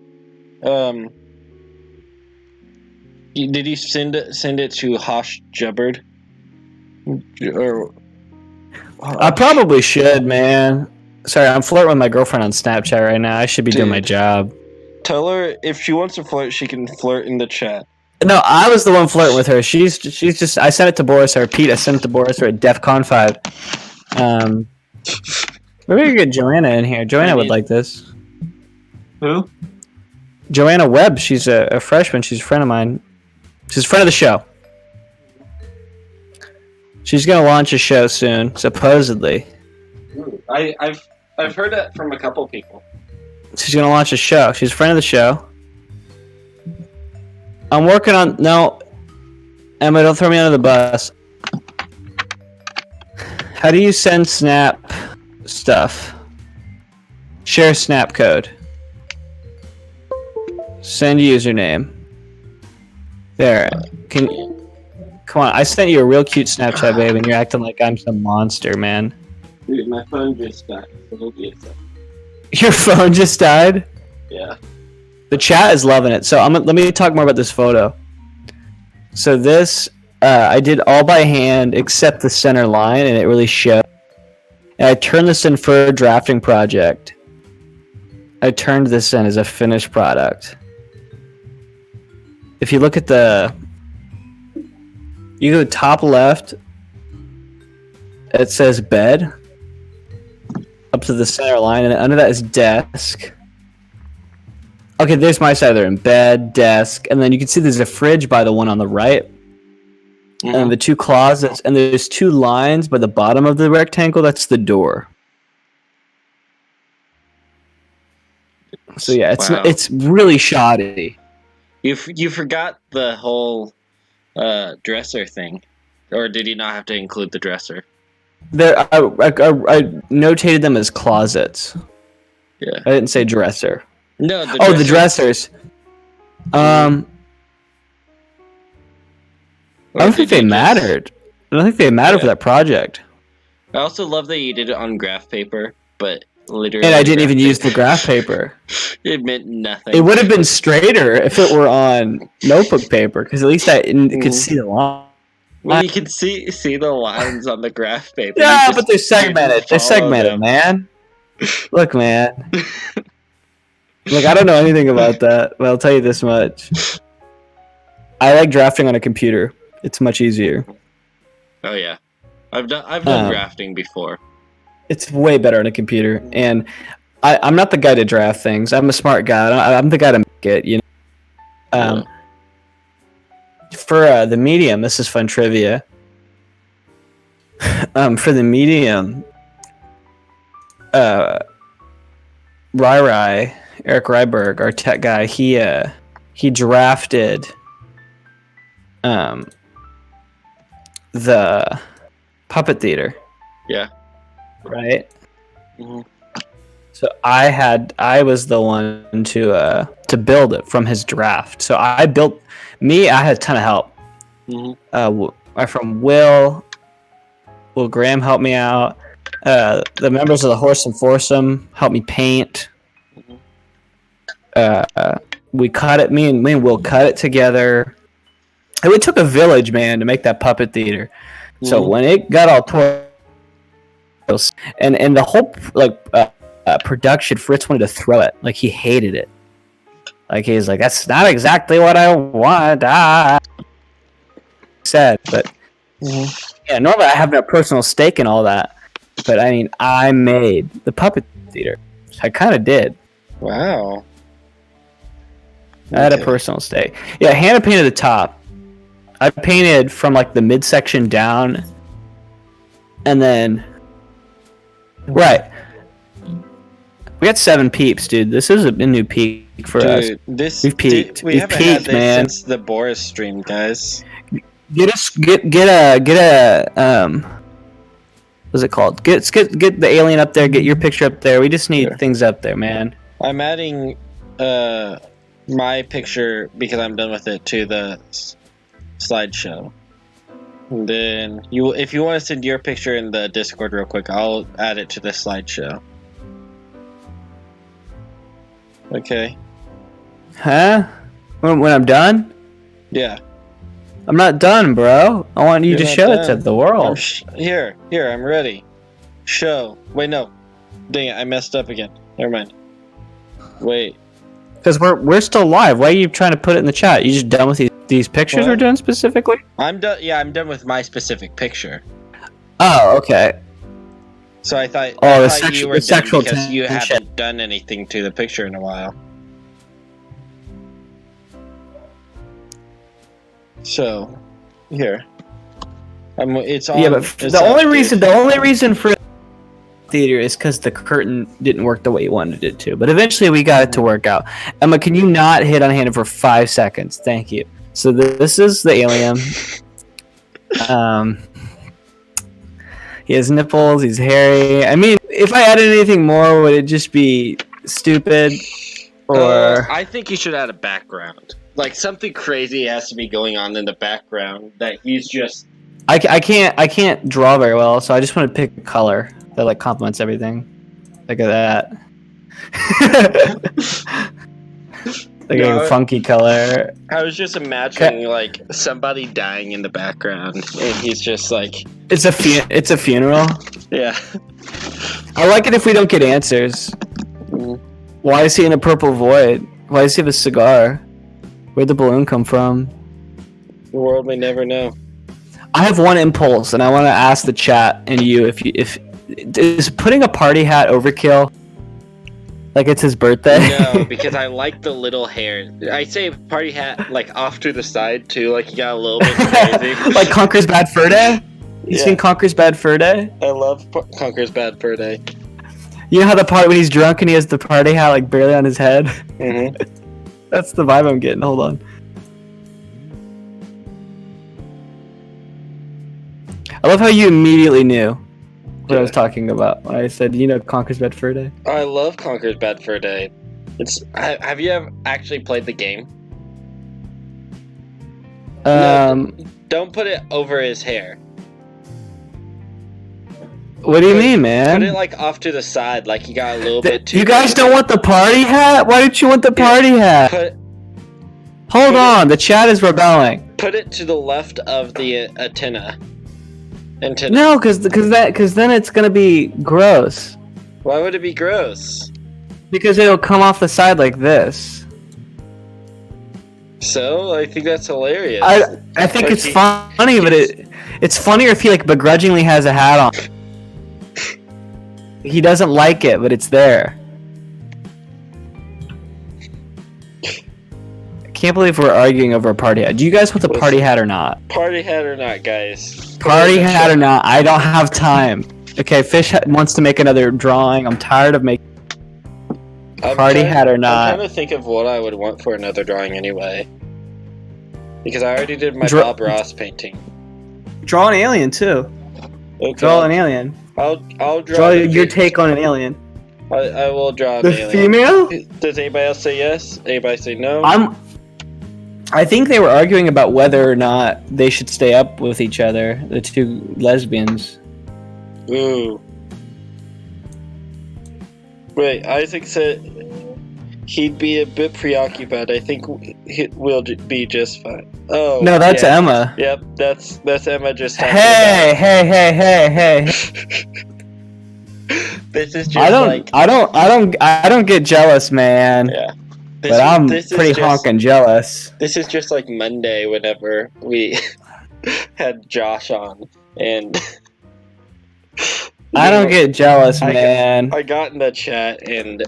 did you send it to Hosh Jubbard? Or I probably should, man. Sorry, I'm flirting with my girlfriend on Snapchat right now. I should be doing my job. Tell her if she wants to flirt, she can flirt in the chat. No, I was the one flirting with her. She's just. I sent it to Boris. I repeat, I sent it to Boris. We're at DEF CON 5. Maybe we could get Joanna in here. Joanna would like this. Who? Joanna Webb. She's a freshman. She's a friend of mine. She's a friend of the show. She's gonna launch a show soon, supposedly. I've heard that from a couple people. She's gonna launch a show. She's a friend of the show. I'm working on... No. Emma, don't throw me under the bus. How do you send Snap stuff? Share Snap code. Send username. There. Come on, I sent you a real cute Snapchat, babe, and you're acting like I'm some monster, man. Dude, my phone just died. So it'll be a second. Your phone just died? Yeah. The chat is loving it. So let me talk more about this photo. So this, I did all by hand except the center line, and it really showed. And I turned this in for a drafting project. I turned this in as a finished product. If you look at you go top left, it says bed. Up to the center line, and under that is desk. Okay, there's my side of the room. Bed, desk, and then you can see there's a fridge by the one on the right. And the two closets, and there's two lines by the bottom of the rectangle. That's the door. So yeah, it's really shoddy. You forgot the whole dresser thing, or did you not have to include the dresser? There, I notated them as closets. Yeah, I didn't say dresser. No. The dressers. I don't think they mattered. I don't think they mattered for that project. I also love that you did it on graph paper, but literally. And I didn't even use the graph paper. It meant nothing. It would have been straighter if it were on notebook paper, because at least I could see the line. Well, you can see the lines on the graph paper. Yeah, but they're segmented. They're segmented, man. Look, man. Look, I don't know anything about that, but I'll tell you this much. I like drafting on a computer. It's much easier. Oh yeah, I've done drafting before. It's way better on a computer, and I'm not the guy to draft things. I'm a smart guy. I'm the guy to make it. You know. For the medium, this is fun trivia. For the medium, Eric Ryberg, our tech guy, he drafted the puppet theater. Yeah. Right. Mm-hmm. So I was the one to build it from his draft. So I had a ton of help. Mm-hmm. From Will Graham helped me out. The members of the Horse and Foursome helped me paint. We cut it. Me and Will cut it together. And it took a village, man, to make that puppet theater. Mm-hmm. So when it got all torn, and the whole production, Fritz wanted to throw it. Like, he hated it. Like, he's like, that's not exactly what I want. Said, but yeah, normally I have no personal stake in all that. But I mean, I made the puppet theater. I kind of did. Wow. I had a personal stake. Yeah, Hannah painted the top. I painted from like the midsection down, and then right. We got 7 peeps, dude. This is a new peak for us. We've peaked. We haven't peaked, had this man. Since the Boris stream, guys. Get a what's it called? Get the alien up there. Get your picture up there. We just need things up there, man. I'm adding my picture because I'm done with it to the slideshow. And then if you want to send your picture in the Discord real quick, I'll add it to the slideshow. Okay. Huh? When I'm done? Yeah. I'm not done, bro. I want you to show it to the world. Here, I'm ready. Show. Wait, no. Dang it, I messed up again. Never mind. Wait. Because we're still live. Why are you trying to put it in the chat? You just done with these pictures we're doing specifically? I'm done. Yeah, I'm done with my specific picture. Oh, okay. So I thought, you were done because you haven't done anything to the picture in a while. So, here. It's on. Yeah, but the only reason for theater is because the curtain didn't work the way you wanted it to. But eventually we got it to work out. Emma, can you not hit on Hannah for 5 seconds? Thank you. So this is the alien. He has nipples. He's hairy. I mean, if I added anything more, would it just be stupid? Or I think you should add a background. Like something crazy has to be going on in the background that he's just. I can't draw very well, so I just want to pick a color that like complements everything. Look at that. Like a funky color. I was just imagining like somebody dying in the background, and he's just like. It's a funeral. Yeah. I like it if we don't get answers. Why is he in a purple void? Why does he have a cigar? Where'd the balloon come from? The world may never know. I have one impulse, and I want to ask the chat and you if is putting a party hat overkill? Like it's his birthday? No, because I like the little hair. I say party hat like off to the side too, like you got a little bit crazy. Like Conker's Bad Fur Day? You seen Conker's Bad Fur Day? I love Conker's Bad Fur Day. You know how the part when he's drunk and he has the party hat like barely on his head? Mm-hmm. That's the vibe I'm getting. Hold on. I love how you immediately knew what I was talking about when I said, you know, Conker's Bad Fur Day. I love Conker's Bad Fur Day. Have you ever actually played the game? No, don't put it over his hair. What do you mean, man? Put it like off to the side, like you got a little bit too. You guys don't want the party hat? Why don't you want the party hat? Hold on, the chat is rebelling. Put it to the left of the antenna. No, because then it's gonna be gross. Why would it be gross? Because it'll come off the side like this. So I think that's hilarious. I think it's funny, but it's funnier if he like begrudgingly has a hat on. He doesn't like it, but it's there. I can't believe we're arguing over a party hat. Do you guys want the party hat or not? Party hat or not, guys? Party hat or not? I don't have time. Okay, Fish wants to make another drawing. I'm tired of making party hat or not. I'm trying to think of what I would want for another drawing anyway. Because I already did my Bob Ross painting. Draw an alien too. Okay. Draw an alien. I'll draw your take on an alien. I will draw an alien. The female? Does anybody else say yes? Anybody say no? I think they were arguing about whether or not they should stay up with each other, the two lesbians. Ooh. Wait, Isaac said he'd be a bit preoccupied. I think we'll be just fine. Oh. No, that's Emma. Yep, that's Emma just talking Hey. This is just I don't get jealous, man. Yeah. But I'm pretty honking jealous. This is just like Monday whenever we had Josh on, and I don't get jealous, man. I got in the chat, and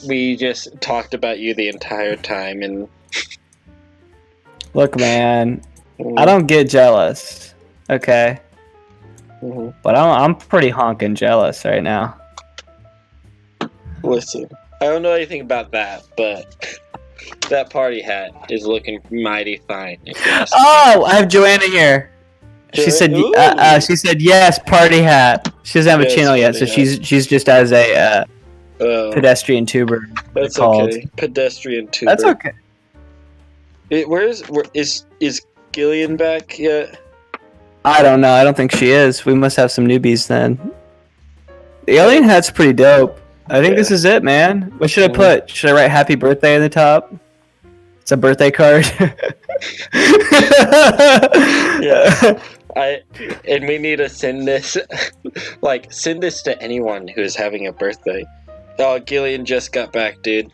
we just talked about you the entire time. And look, man, I don't get jealous. Okay, but I'm pretty honking jealous right now. Listen. I don't know anything about that, but that party hat is looking mighty fine. Oh, I have Joanna here. She said yes, party hat. She doesn't have a channel yet, so she's just as a pedestrian tuber. That's okay. Pedestrian tuber. That's okay. Is Gillian back yet? I don't know. I don't think she is. We must have some newbies then. The alien hat's pretty dope. I think this is it, man. What should I put? Should I write happy birthday at the top? It's a birthday card. Yeah. And we need to send this to anyone who is having a birthday. Oh, Gillian just got back, dude.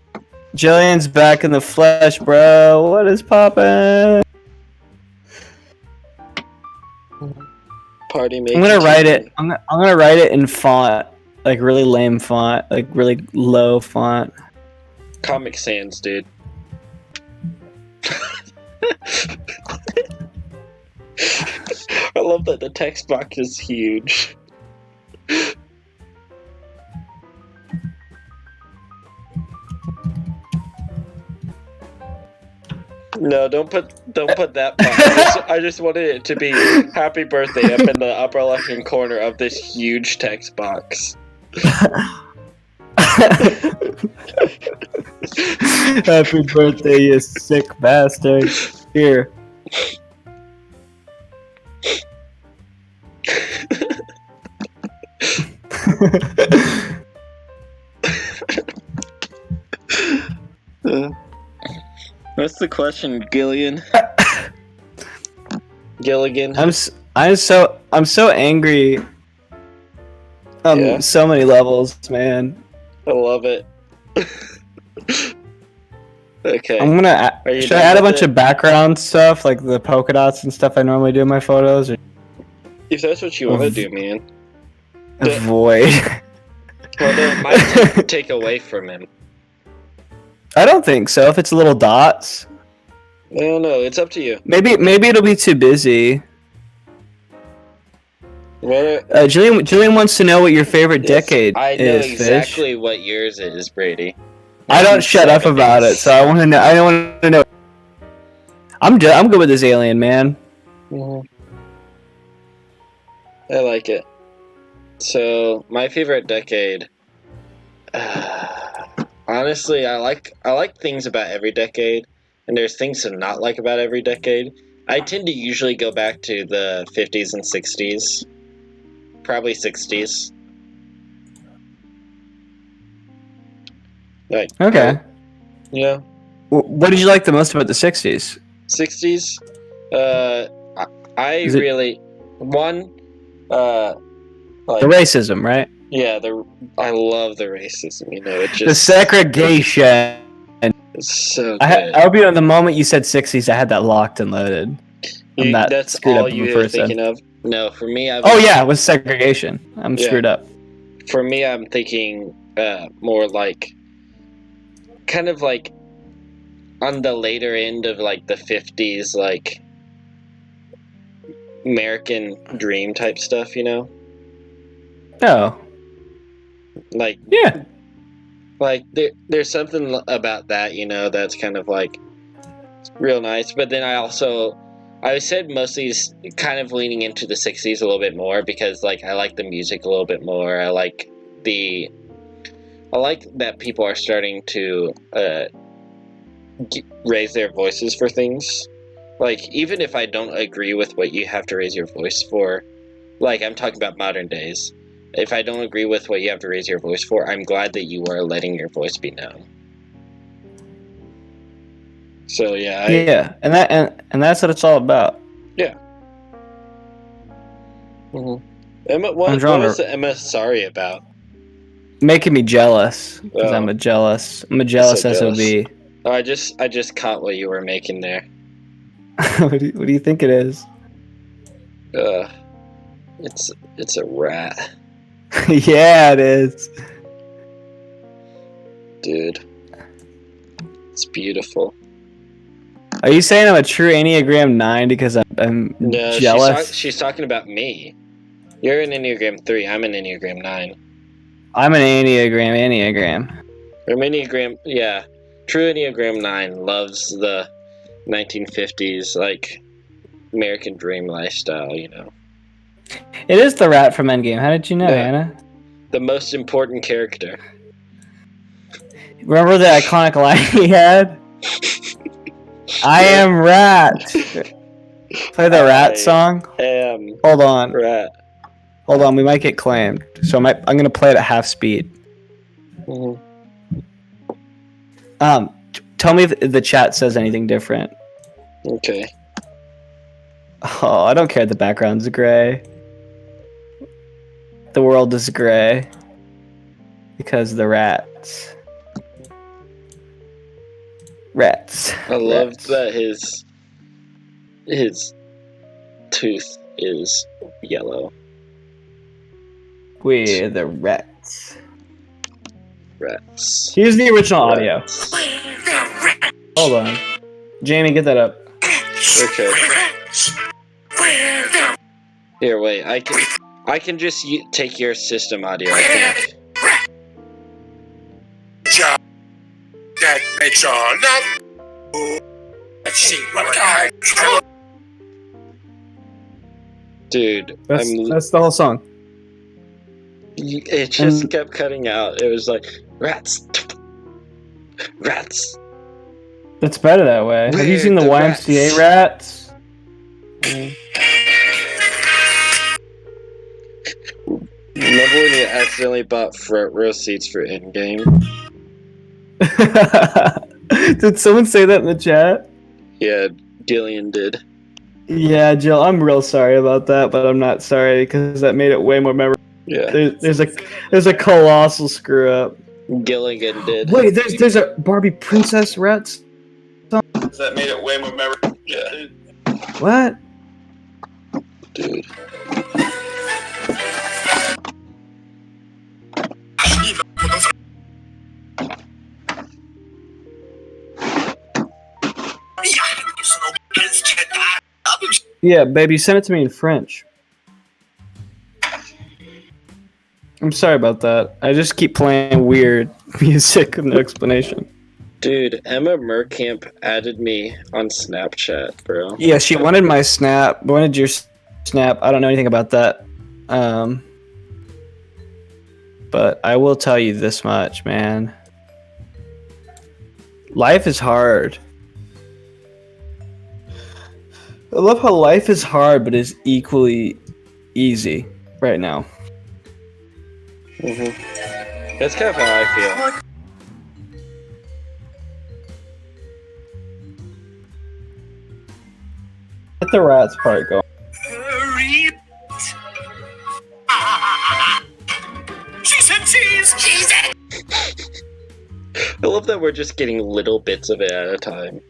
Jillian's back in the flesh, bro. What is poppin'? Party making. I'm gonna write it. I'm gonna write it in font. Like really lame font, like really low font. Comic Sans, dude. I love that the text box is huge. No, don't put that part. I just wanted it to be happy birthday up in the upper left hand corner of this huge text box. Happy birthday, you sick bastard. Here. What's the question, Gillian? Gilligan? I'm so angry on Yeah. so many levels, man. I love it. Okay. I'm gonna. Are you Should I done add a with bunch it? of background stuff like the polka dots and stuff I normally do in my photos? Or If that's what you want to do, man. avoid. Well, then it might take away from him. I don't think so. If it's little dots, I don't know. It's up to you. maybe it'll be too busy. What? Julian wants to know what your favorite decade I know is. exactly what yours is, Brady. I don't shut up about it, so I want to know. I don't want to know. I'm good with this alien, man. Mm-hmm. I like it. So my favorite decade. Honestly, I like things about every decade, and there's things to not like about every decade. I tend to usually go back to the 50s and 60s. Probably 60s. Like, Okay. yeah. What did you like the most about the 60s? 60s. I Is it- really one. Like, The racism, right? yeah, I love the racism. You know, it just The segregation. it's so good. I hope you know the moment you said 60s, I had that locked and loaded. I'm that That's screwed all up of a you were person. thinking of. No, for me, Oh yeah, with segregation. I'm screwed up. For me, I'm thinking more like, kind of like, on the later end of like the 50s, like American Dream type stuff. You know, Oh. like Yeah. like there's something about that. You know, that's kind of like real nice. But then I said mostly kind of leaning into the 60s a little bit more because like I like the music a little bit more. I like that people are starting to raise their voices for things. Like, even if I don't agree with what you have to raise your voice for, like, I'm talking about modern days. If I don't agree with what you have to raise your voice for, I'm glad that you are letting your voice be known. So yeah, Yeah, and that's what it's all about. Yeah. Mm-hmm. Emma, what was the Emma sorry about? Making me jealous because Oh. I'm a jealous So SOB. Oh, I just caught what you were making there. What do you think it is? It's a rat, Yeah, it is. dude. It's beautiful. Are you saying I'm a true Enneagram 9 because I'm No, jealous? she's talking about me. You're an Enneagram 3. I'm an Enneagram 9. I'm an Enneagram. Or Enneagram, yeah. True Enneagram 9 loves the 1950s, like, American dream lifestyle, you know. It is the rat from Endgame. How did you know, Yeah. Hannah? The most important character. Remember the iconic line he had? I am rat. Play the rat song. Hold on. Rat. Hold on. We might get claimed. So I'm gonna play it at half speed. Mm-hmm. Tell me if the chat says anything different. Okay. Oh, I don't care. The background's gray. The world is gray because the rats. I love that his tooth is yellow. We're the rats. Rats. Here's the original audio. Rats. Hold on. Jamie, get that up. Okay. Here, wait. I can just take your system audio, I think. That makes all up. Let's see what I can. Dude, That's the whole song. It just kept cutting out. It was like rats, rats. It's better that way. Have you We're seen the the YMCA rats? Remember when you accidentally bought front row seats for Endgame? Did someone say that in the chat? Yeah, Gillian did. Yeah, Jill, I'm real sorry about that, but I'm not sorry because that made it way more memorable. Yeah, There's a colossal screw up. Gilligan did. Wait, there's a Barbie Princess Rats. That made it way more memorable. Yeah. What? Dude. Yeah, baby, send it to me in French. I'm sorry about that. I just keep playing weird music with no explanation. Dude, Emma Merkamp added me on Snapchat, bro. Yeah, she wanted my snap. Wanted your snap. I don't know anything about that. But I will tell you this much, man. Life is hard. I love how life is hard, but is equally easy right now. That's kind of how I feel. Let the rats part go. She said cheese. She said. I love that we're just getting little bits of it at a time.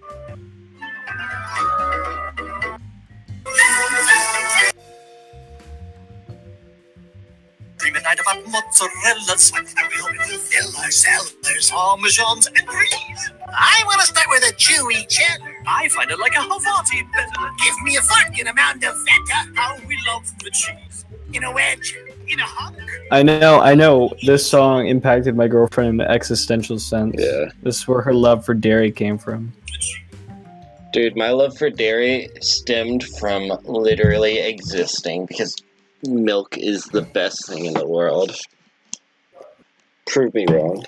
Dream at night about mozzarellas. And we hope it will fill our cellars, parmesans and bries. I want to start with a chewy cheddar. I find it like a Havarti better. Give me a fucking amount of feta. How we love the cheese. In a wedge. In a hunk. I know. This song impacted my girlfriend in an existential sense. Yeah. This is where her love for dairy came from. Dude, my love for dairy stemmed from literally existing because milk is the best thing in the world. Prove me wrong.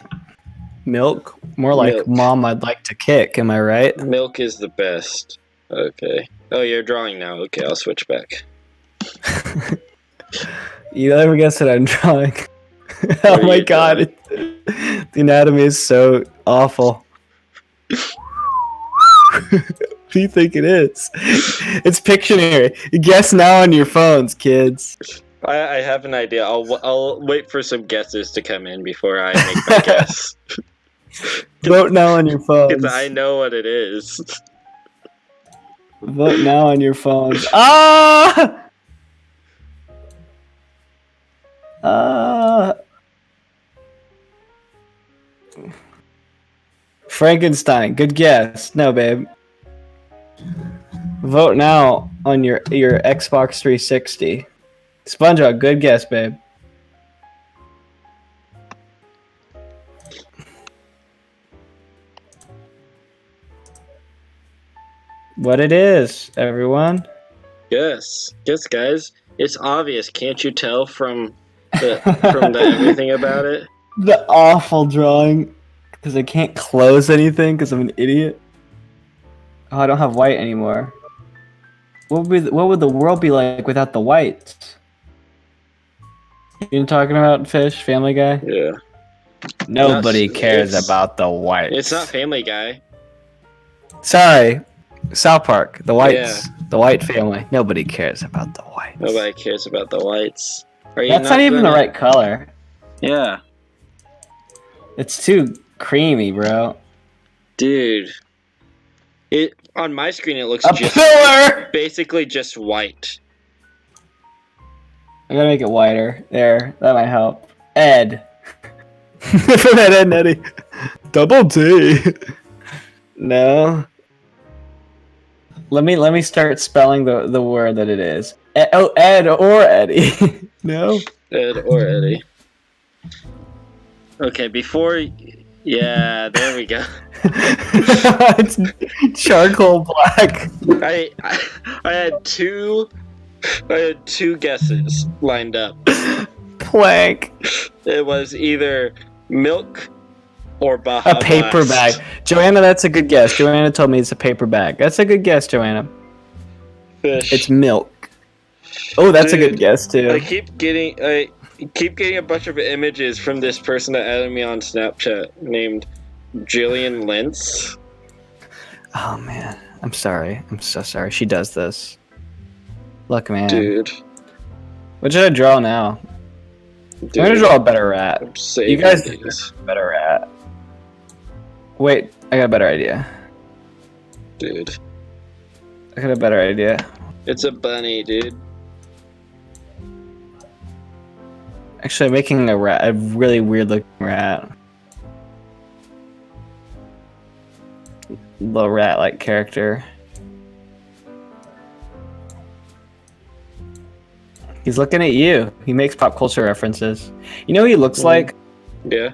Milk? More like Milk. Mom I'd like to kick, am I right? Milk is the best. Okay. Oh, you're drawing now. Okay, I'll switch back. You never guess what I'm drawing. What Oh are my you god. The anatomy is so awful. What do you think it is? It's Pictionary. Guess now on your phones, kids. I have an idea. I'll wait for some guesses to come in before I make my guess. Vote now on your phones. Because I know what it is. Vote now on your phones. Ah! Frankenstein. Good guess. No, babe. Vote now on your Xbox 360. SpongeBob. Good guess, babe. What it is, everyone. Yes, guys. It's obvious. Can't you tell from the everything about it? The awful drawing. Because I can't close anything because I'm an idiot. Oh, I don't have white anymore. What would the world be like without the whites? You know talking about Fish, Family Guy? Yeah. Nobody It's- cares it's- about the whites. It's not Family Guy. Sorry, South Park. The whites, the white family. Nobody cares about the whites. Nobody cares about the whites. Are you That's not even the gonna- right color. Yeah. It's too creamy, bro. Dude. It on my screen it looks A just pillar. basically just white. I gotta make it whiter. There, that might help. Ed. From Ed, Ed and Eddie. Double T. No. Let me start spelling the word that it is. Ed or Eddie. No. Ed or Eddie. Okay, before yeah, there we go. It's charcoal black. I had two guesses lined up. plank. It was either milk or Baja A paper Blast. bag. Joanna, that's a good guess. Joanna told me it's a paper bag. That's a good guess, Joanna. Fish. It's milk. Oh, that's a Dude, good guess too. I keep getting a bunch of images from this person that added me on Snapchat named Jillian Lentz. Oh man, I'm sorry. I'm so sorry. She does this. Look, man. Dude. What should I draw now? I'm gonna draw a better rat. You guys deserve a better rat. Wait, I got a better idea. Dude. I got a better idea. It's a bunny, dude. Actually, I'm making a really weird looking rat. Little rat-like character. He's looking at you. He makes pop culture references. You know who he looks like? Yeah.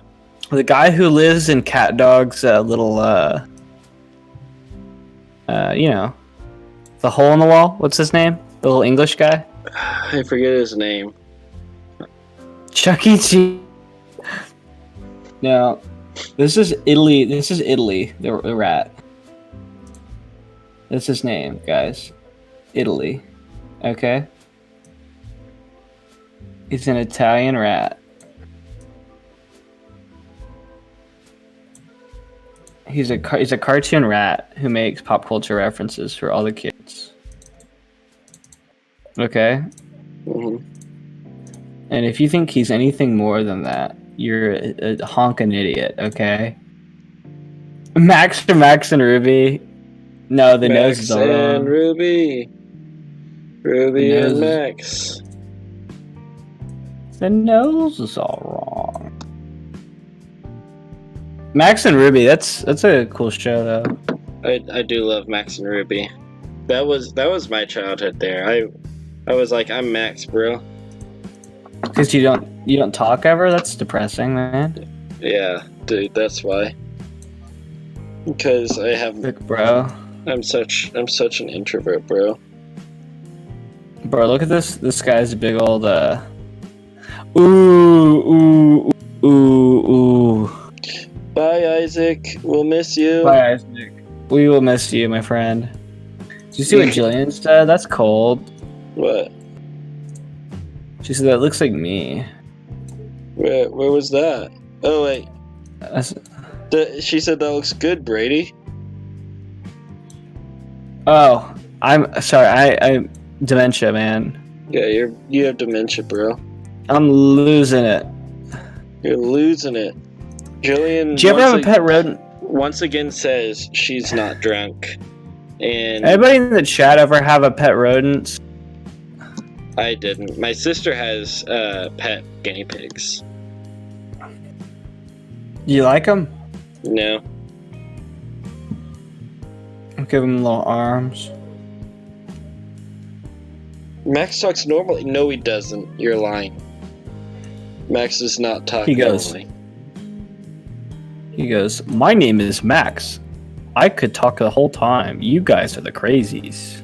The guy who lives in Cat Dog's little, you know, the hole in the wall. What's his name? The little English guy? I forget his name. Chuck E. Cheese. No, this is Italy. This is Italy. The rat. That's his name, guys. Italy. Okay. He's an Italian rat. He's a cartoon rat who makes pop culture references for all the kids. Okay. Mm-hmm. And if you think he's anything more than that, you're a honking idiot, okay? Max and Ruby. No, the nose is all Max wrong. and Ruby. Ruby The and nose- Max. The nose is all wrong. Max and Ruby, that's a cool show though. I do love Max and Ruby. That was my childhood there. I was like, I'm Max, bro. Because you don't talk ever? That's depressing, man. Yeah, dude, that's why. Because Look, bro. I'm such an introvert, bro. Bro, look at this. This guy's a big old ooh. Bye, Isaac. We'll miss you. Bye, Isaac. We will miss you, my friend. Did you see what Jillian said? That's cold. What? She said that looks like me. Where was that? Oh wait. That's- She said that looks good, Brady. Oh, I'm sorry. I dementia, man. Yeah, you have dementia, bro. I'm losing it. You're losing it. Jillian. Do you ever have a pet rodent? Once again, says she's not drunk, and Anybody in the chat ever have a pet rodent? I didn't. My sister has pet guinea pigs. You like them? No. Give them little arms. Max talks normally. No, he doesn't. You're lying. Max does not talk He goes. normally. He goes, "My name is Max. I could talk the whole time. You guys are the crazies."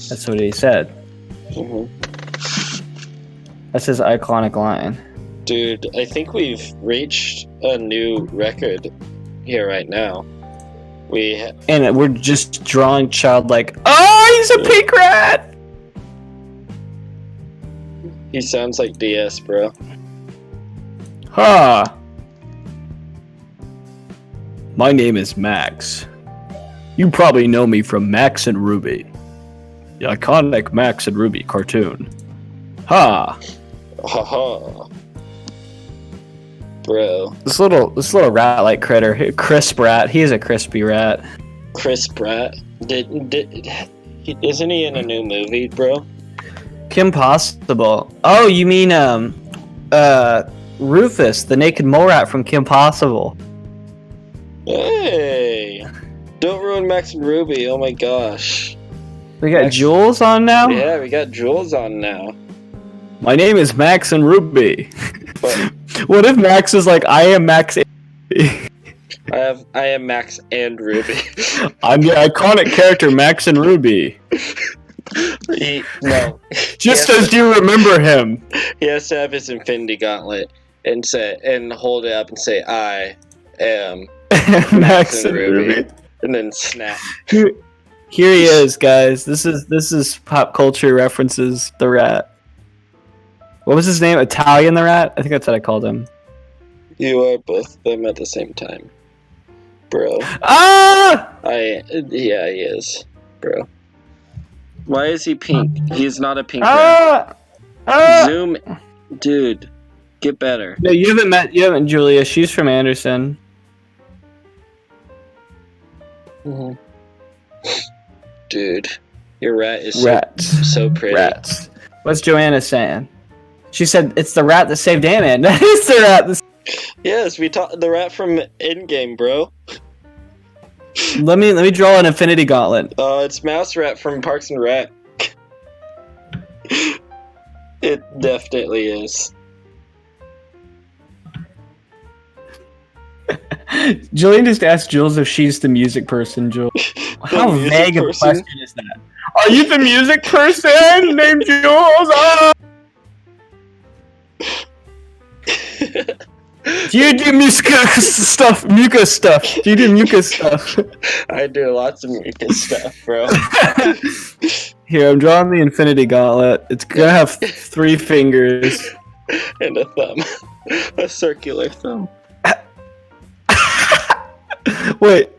That's what he said. Mhm. That's his iconic line. Dude, I think we've reached a new record here right now. And we're just drawing childlike. Oh, he's a pink rat! He sounds like DS, bro. Ha! My name is Max. You probably know me from Max and Ruby. The iconic Max and Ruby cartoon. Ha! Haha. Bro. This little rat-like critter, crisp rat. He is a crispy rat. Chris Pratt. Isn't he in a new movie, bro? Kim Possible. Oh, you mean Rufus, the naked mole rat from Kim Possible. Hey! Don't ruin Max and Ruby, oh my gosh. We got Max- Jules on now? Yeah, we got Jules on now. My name is Max and Ruby. But What if Max is like, I am Max and Ruby? I am Max and Ruby. I'm the iconic character Max and Ruby. No. Just as you remember him. He has to have his Infinity Gauntlet and hold it up and say, "I am Max and Ruby. and then snap. Here he is, guys. This is pop culture references. The rat. What was his name? Italian the rat? I think that's what I called him. You are both of them at the same time, bro. Ah! Yeah, he is, bro. Why is he pink? He's not a pink rat. Zoom, dude. Get better. No, you haven't Julia. She's from Anderson. Mm-hmm. Dude, your rat is so pretty. Rats. What's Joanna saying? She said it's the rat that saved Ant-Man. It's the rat. Yes, we talked the rat from Endgame, bro. Let me draw an Infinity Gauntlet. It's Mouse Rat from Parks and Rec. It definitely is. Julian just asked Jules if she's the music person, Jules. How vague a question is that? Are you the music person named Jules? Oh! Do you do mucus stuff? Do you do mucus stuff? I do lots of mucus stuff, bro. Here, I'm drawing the Infinity Gauntlet. It's gonna have 3 fingers. And a thumb. A circular thumb. Wait.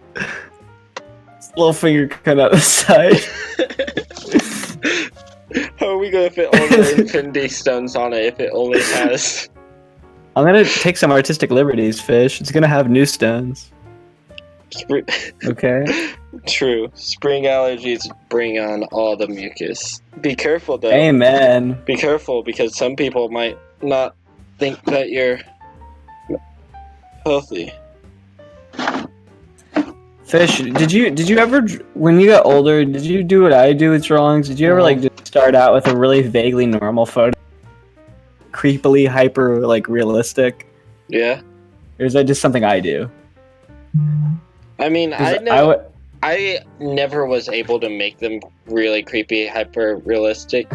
Little finger cut out the side. How are we gonna fit all the Infinity Stones on it if it only has... I'm gonna take some artistic liberties, Fish. It's gonna have new stones. Okay? True. Spring allergies bring on all the mucus. Be careful, though. Amen. Be careful, because some people might not think that you're healthy. Fish, did you ever, when you got older, did you do what I do with drawings? Did you ever like just start out with a really vaguely normal photo, creepily hyper like realistic? Yeah. Or is that just something I do? I mean, I never was able to make them really creepy, hyper realistic.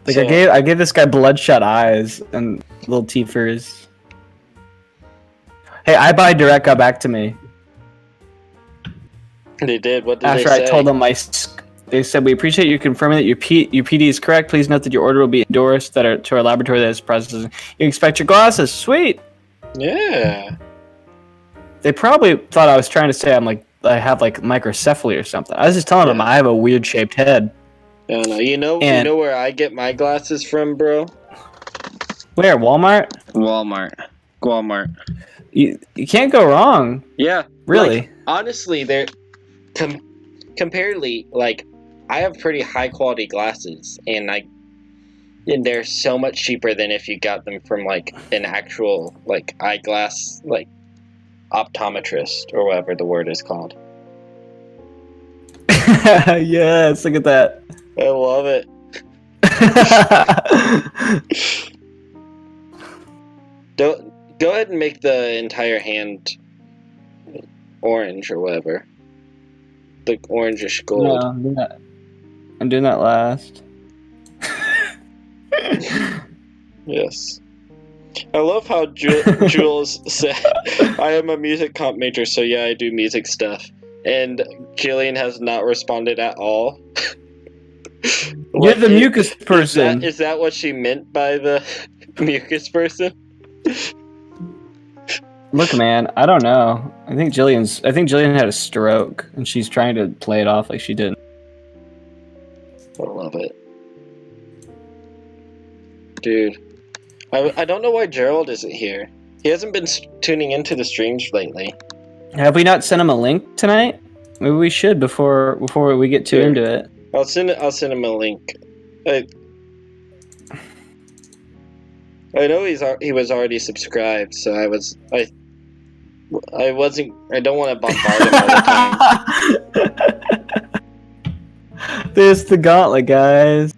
Like so, I gave this guy bloodshot eyes and little teethers. Hey, I buy direct got back to me. They did. What did After they say? I told them they said, we appreciate you confirming that your PD is correct. Please note that your order will be endorsed to our laboratory that is processing. You expect your glasses. Sweet. Yeah. They probably thought I was trying to say I have like microcephaly or something. I was just telling them I have a weird shaped head. No. You know where I get my glasses from, bro? Where? Walmart? Walmart. You can't go wrong. Yeah. Really? Like, honestly, they're comparatively, like, I have pretty high quality glasses, and they're so much cheaper than if you got them from like an actual like eyeglass like optometrist or whatever the word is called. Yes, look at that. I love it. Go ahead and make the entire hand orange or whatever. The orangish gold. No, I'm doing that last. Yes. I love how Jules said, I am a music comp major, so yeah, I do music stuff. And Jillian has not responded at all. You're the mucus person. Is that what she meant by the mucus person? Look, man, I don't know. I think Jillian had a stroke, and she's trying to play it off like she didn't. I love it. Dude. I don't know why Gerald isn't here. He hasn't been tuning into the streams lately. Have we not sent him a link tonight? Maybe we should before we get too into it. I'll send him a link. I know he was already subscribed, so I don't want to bombard him all the time. There's the gauntlet, guys.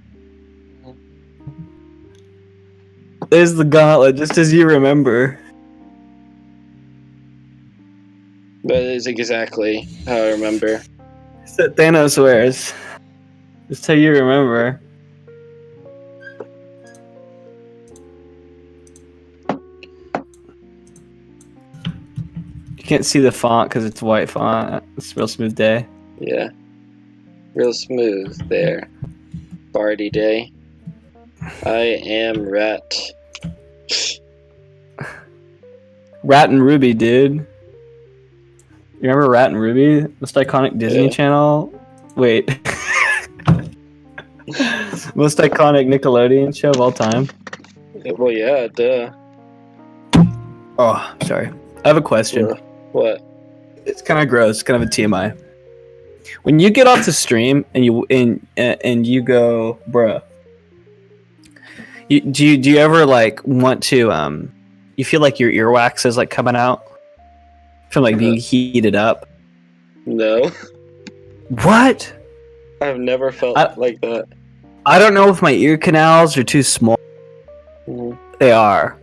There's the gauntlet, just as you remember. That is exactly how I remember. That Thanos wears. That's how you remember. You can't see the font because it's white font. It's a real smooth day. Yeah. Real smooth there. Barty day. I am Rat. Rat and Ruby, dude. You remember Rat and Ruby? Most iconic Disney Yeah. Channel? Wait. Most iconic Nickelodeon show of all time? Well, yeah, duh. Oh, sorry. I have a question. What? It's kind of gross. Kind of a TMI. When you get off the stream and you you go, bruh. Do you ever like want to you feel like your earwax is like coming out from like being heated up? No. What? I've never felt like that. I don't know if my ear canals are too small. Mm-hmm. They are.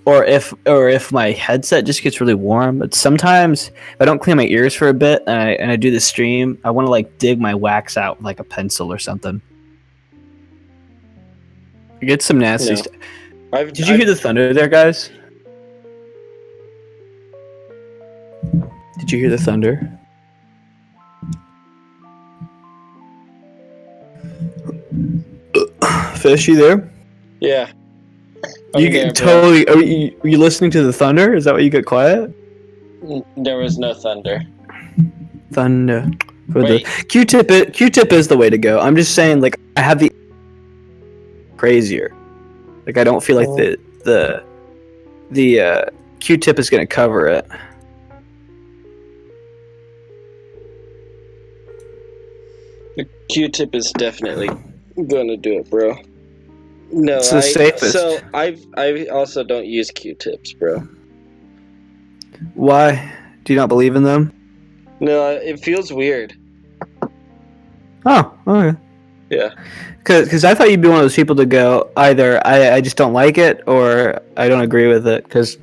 Or if my headset just gets really warm. But sometimes if I don't clean my ears for a bit and I do the stream, I want to like dig my wax out with like a pencil or something. Get some nasty stuff. Did you hear the thunder there, guys? Did you hear the thunder? Fish, you there? Yeah. You get totally. Are you listening to the thunder? Is that why you got quiet? There was no thunder. Thunder. For the Q-tip is the way to go. I'm just saying, like, I have the crazier. Like, I don't feel like the Q-tip is gonna cover it. The Q-tip is definitely gonna do it, bro. No, it's the safest. So I also don't use Q-tips, bro. Why? Do you not believe in them? No, it feels weird. Oh, okay. Yeah. Because I thought you'd be one of those people to go either I just don't like it or I don't agree with it. Because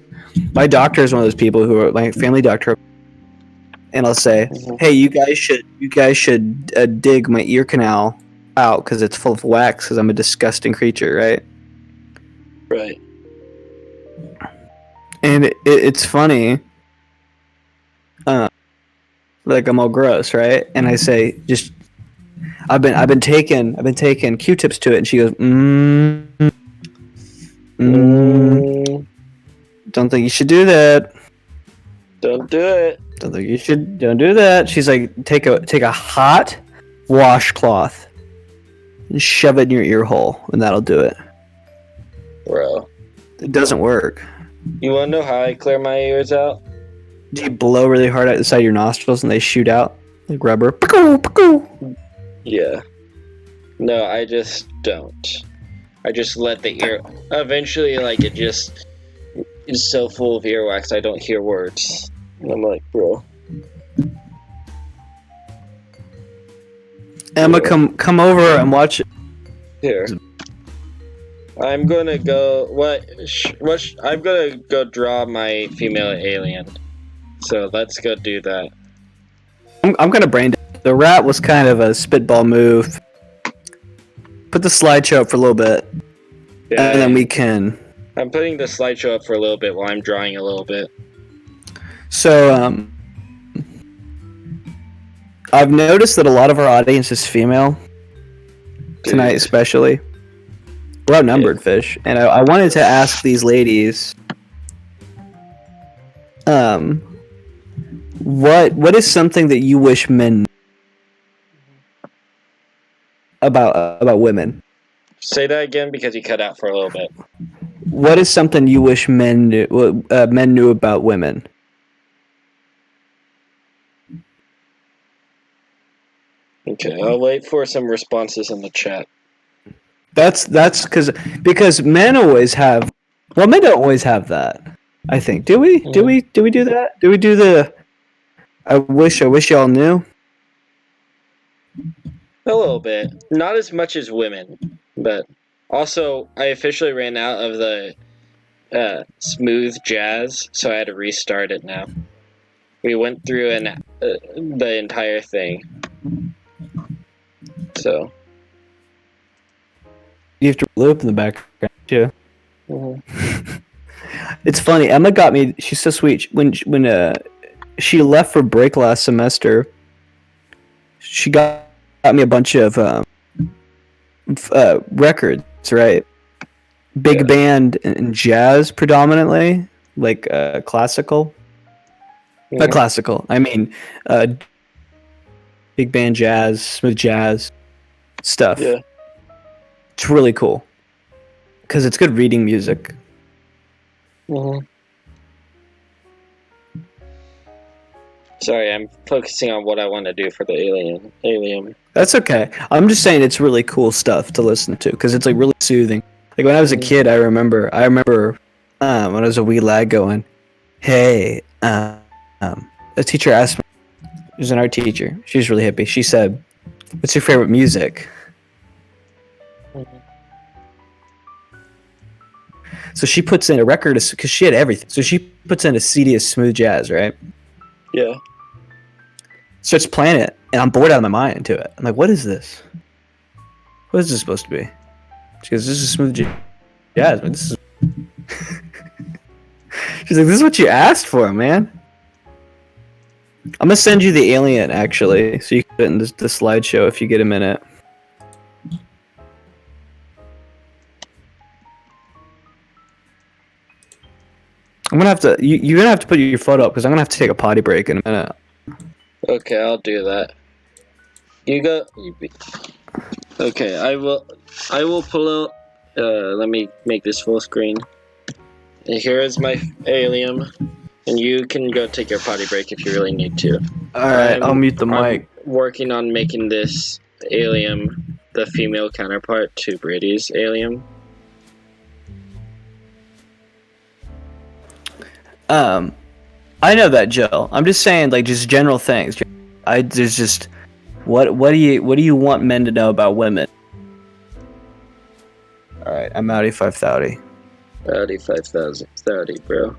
my doctor is one of those people who are my family doctor, and I'll say, "Hey, you guys should dig my ear canal out because it's full of wax because I'm a disgusting creature, right?" Right. And it's funny. Like I'm all gross, right? And I say, just I've been taking Q-tips to it, and she goes, don't think you should do that. Don't do it. Don't think you should. Don't do that. She's like, take a hot washcloth and shove it in your ear hole, and that'll do it. Bro, it doesn't work. You want to know how I clear my ears out? Do you blow really hard out the side of your nostrils and they shoot out like rubber? Yeah. No, I just don't. I just let the ear. Eventually, like, it just is so full of earwax I don't hear words. And I'm like, bro. Emma, come over and watch it. Here. I'm gonna go. I'm gonna go draw my female alien. So let's go do that. I'm gonna brain dead. The rat was kind of a spitball move. Put the slideshow up for a little bit, and then we can. I'm putting the slideshow up for a little bit while I'm drawing a little bit. So, I've noticed that a lot of our audience is female. Tonight, especially. We're outnumbered, Fish. And I wanted to ask these ladies, what is something that you wish men about women? Say that again because you cut out for a little bit. What is something you wish men knew about women? Okay, I'll wait for some responses in the chat. That's because men always have. Well, men don't always have that. I think. Do we? Do we do that? Do we do the? I wish y'all knew. A little bit, not as much as women, but also I officially ran out of the smooth jazz, so I had to restart it now. We went through the entire thing. So You have to loop in the background too. mhm. It's funny. Emma got me. She's so sweet. When she left for break last semester, she got me a bunch of records. Right, big Yeah. band and jazz predominantly, like classical. Not Mhm. classical. I mean, uh, big band jazz, smooth jazz stuff. Yeah. It's really cool because it's good reading music. Mhm. Sorry, I'm focusing on what I want to do for the alien. That's okay. I'm just saying it's really cool stuff to listen to because it's like really soothing. Like when I was a Mhm. kid, I remember when I was a wee lad going, "Hey, a teacher asked me." She was an art teacher. She was really hippie. She said, "What's your favorite music?" Mhm. So she puts in a record because she had everything. So she puts in a CD of smooth jazz, right? Yeah. Starts playing it, and I'm bored out of my mind to it. I'm like, "What is this? What is this supposed to be?" She goes, "This is smooth jazz." Man. This is. She's like, "This is what you asked for, man." I'm gonna send you the alien actually, so you can put it in the slideshow if you get a minute. I'm gonna have to. You're gonna have to put your photo up because I'm gonna have to take a potty break in a minute. Okay, I'll do that. You go. Okay, I will. I will pull out. Let me make this full screen. And here is my alien, and you can go take your potty break if you really need to. All right, I'll mute the mic. I'm working on making this alien the female counterpart to Brady's alien. I know that, Jill. I'm just saying, like, just general things. There's just what do you want men to know about women? All right, I'm out 5,000. 5,000. 30, bro.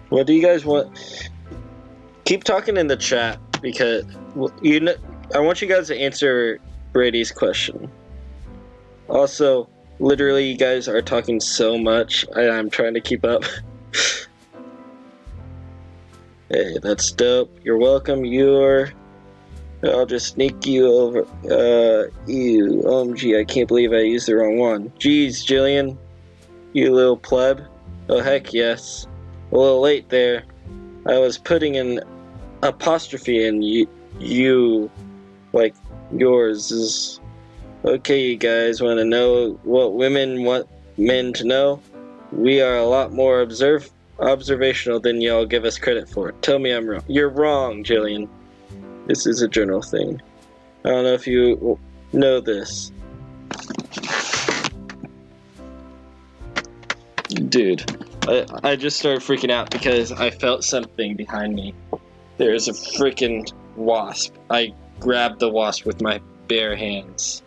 What do you guys want? Keep talking in the chat because I want you guys to answer Brady's question. Also, literally, you guys are talking so much, I'm trying to keep up. Hey, that's dope. You're welcome. I'll just sneak you over. Ew. OMG, I can't believe I used the wrong one. Jeez, Jillian. You little pleb. Oh, heck yes. A little late there. I was putting an apostrophe in you like yours is. Okay, you guys want to know what women want men to know? We are a lot more observational than y'all give us credit for. Tell me I'm wrong. You're wrong, Jillian. This is a general thing. I don't know if you know this. Dude, I just started freaking out because I felt something behind me. There's a freaking wasp. I grabbed the wasp with my bare hands.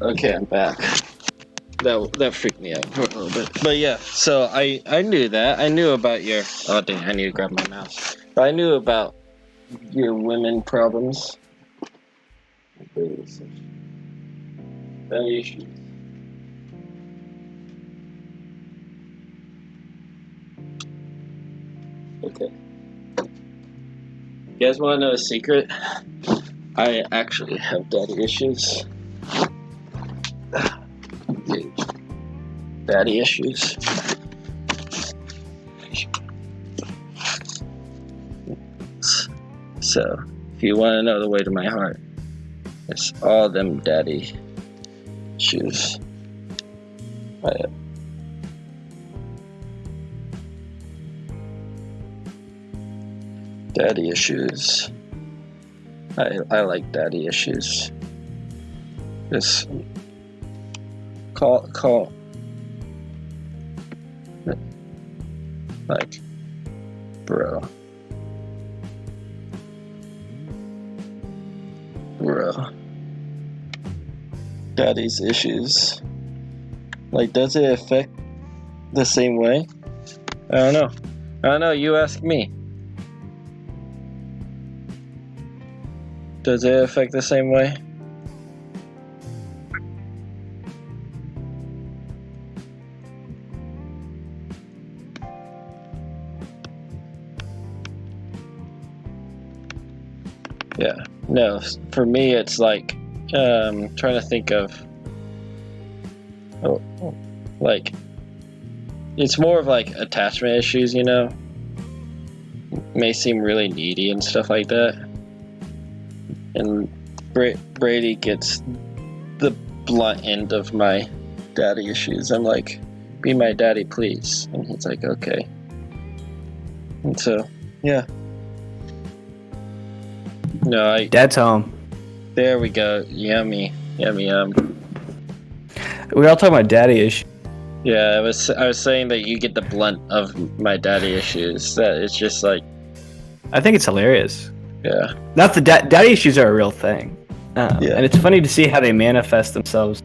Okay, I'm back. That freaked me out for a little bit. But yeah, so I knew that. I knew about your... Oh, dang, I need to grab my mouse. But I knew about your women problems. Issues. Okay. You guys want to know a secret? I actually have daddy issues. Daddy issues. So, if you want to know the way to my heart, it's all them daddy issues. Daddy issues. I like daddy issues. Just call like bro. daddy's issues. Like, does it affect the same way? I don't know. You ask me. Does it affect the same way? Yeah. No, for me it's like trying to think of like it's more of like attachment issues, you know? May seem really needy and stuff like that. And Brady gets the blunt end of my daddy issues. I'm like, be my daddy, please. And he's like, okay. And so, yeah. No, Dad's home. There we go. Yummy. Yummy, yum. We were all talking about daddy issues. Yeah, I was saying that you get the blunt of my daddy issues. That it's just like, I think it's hilarious. yeah. Not the daddy issues are a real thing. Yeah. And it's funny to see how they manifest themselves.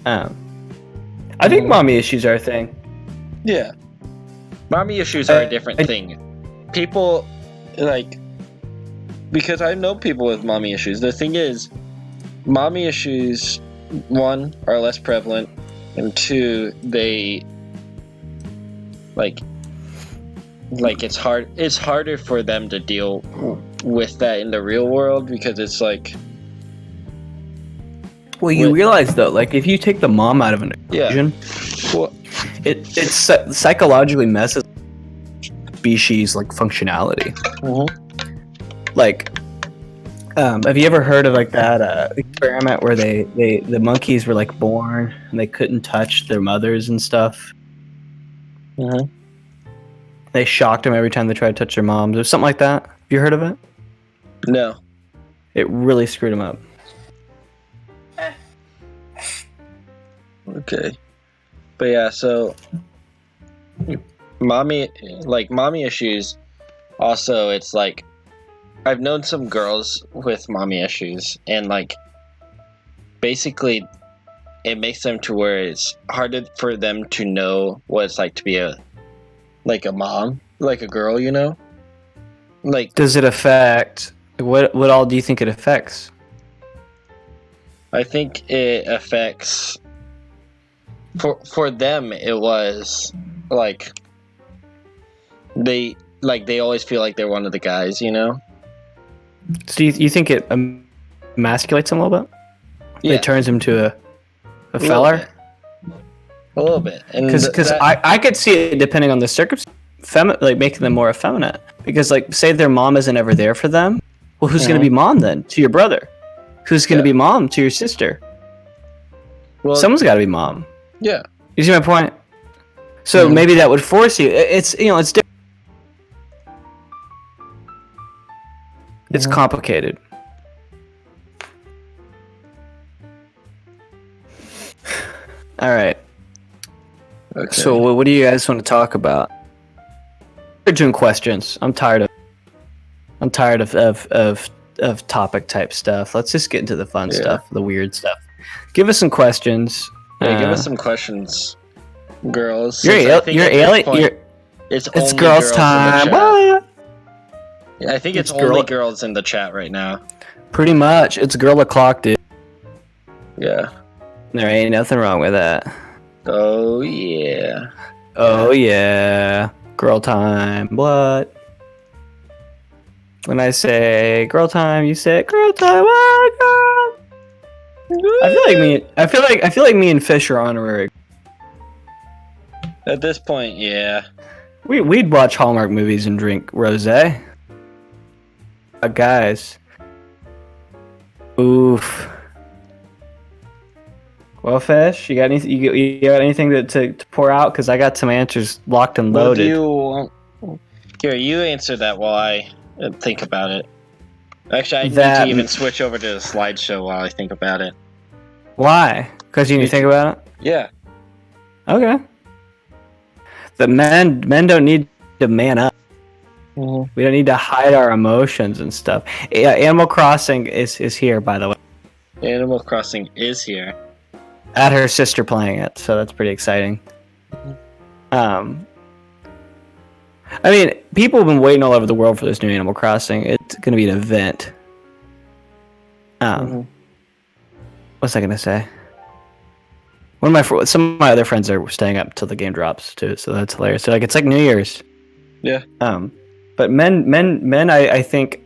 I think mommy issues are a thing. Yeah. Mommy issues are a different thing. People, like, because I know people with mommy issues. The thing is, mommy issues, one, are less prevalent, and two, they, like it's harder for them to deal with that in the real world because it's like, well, you realize though, like if you take the mom out of an equation, well, it psychologically messes species like functionality. Like, have you ever heard of like that experiment where the monkeys were like born and they couldn't touch their mothers and stuff? They shocked them every time they tried to touch their moms or something like that. Have you heard of it? No. It really screwed them up. Okay. But yeah, so mommy issues, also it's like I've known some girls with mommy issues, and like basically it makes them to where it's harder for them to know what it's like to be a mom, like a girl, you know? Like, does it affect what all do you think it affects? I think it affects for them it was like they always feel like they're one of the guys, you know? So you think it emasculates him a little bit? Yeah. It turns him to a feller? A little bit. Because I could see it depending on the circumstance, like making them more effeminate. Because like say their mom isn't ever there for them, well who's going to be mom then? To your brother? Who's going to be mom to your sister? Well, someone's got to be mom. Yeah. You see my point? So maybe that would force you. It's it's different. It's complicated. All right. Okay. So what do you guys want to talk about? We're doing questions. I'm tired of topic type stuff. Let's just get into the fun stuff, the weird stuff. Give us some questions. Yeah, give us some questions, girls. It's girls' time. I think it's only girls in the chat right now. Pretty much. It's girl o'clock, dude. Yeah. There ain't nothing wrong with that. Oh, yeah. Oh, yeah. Girl time. What? When I say girl time, you say girl time. What, girl? I feel like me and Fish are honorary. At this point, yeah. We'd watch Hallmark movies and drink rosé. Guys. Oof. Well, Fish, you got anything? You got anything to pour out? Because I got some answers locked and loaded. Here, you answer that while I think about it. Actually, I need to even switch over to the slideshow while I think about it. Why? Because you need to think about it? Yeah. Okay. The men don't need to man up. Mm-hmm. We don't need to hide our emotions and stuff. Yeah, Animal Crossing is here, by the way. Animal Crossing is here. At her sister playing it, so that's pretty exciting. I mean, people have been waiting all over the world for this new Animal Crossing. It's going to be an event. What's I going to say? Some of my other friends are staying up till the game drops too, so that's hilarious. So it's like New Year's. Yeah. But men, I think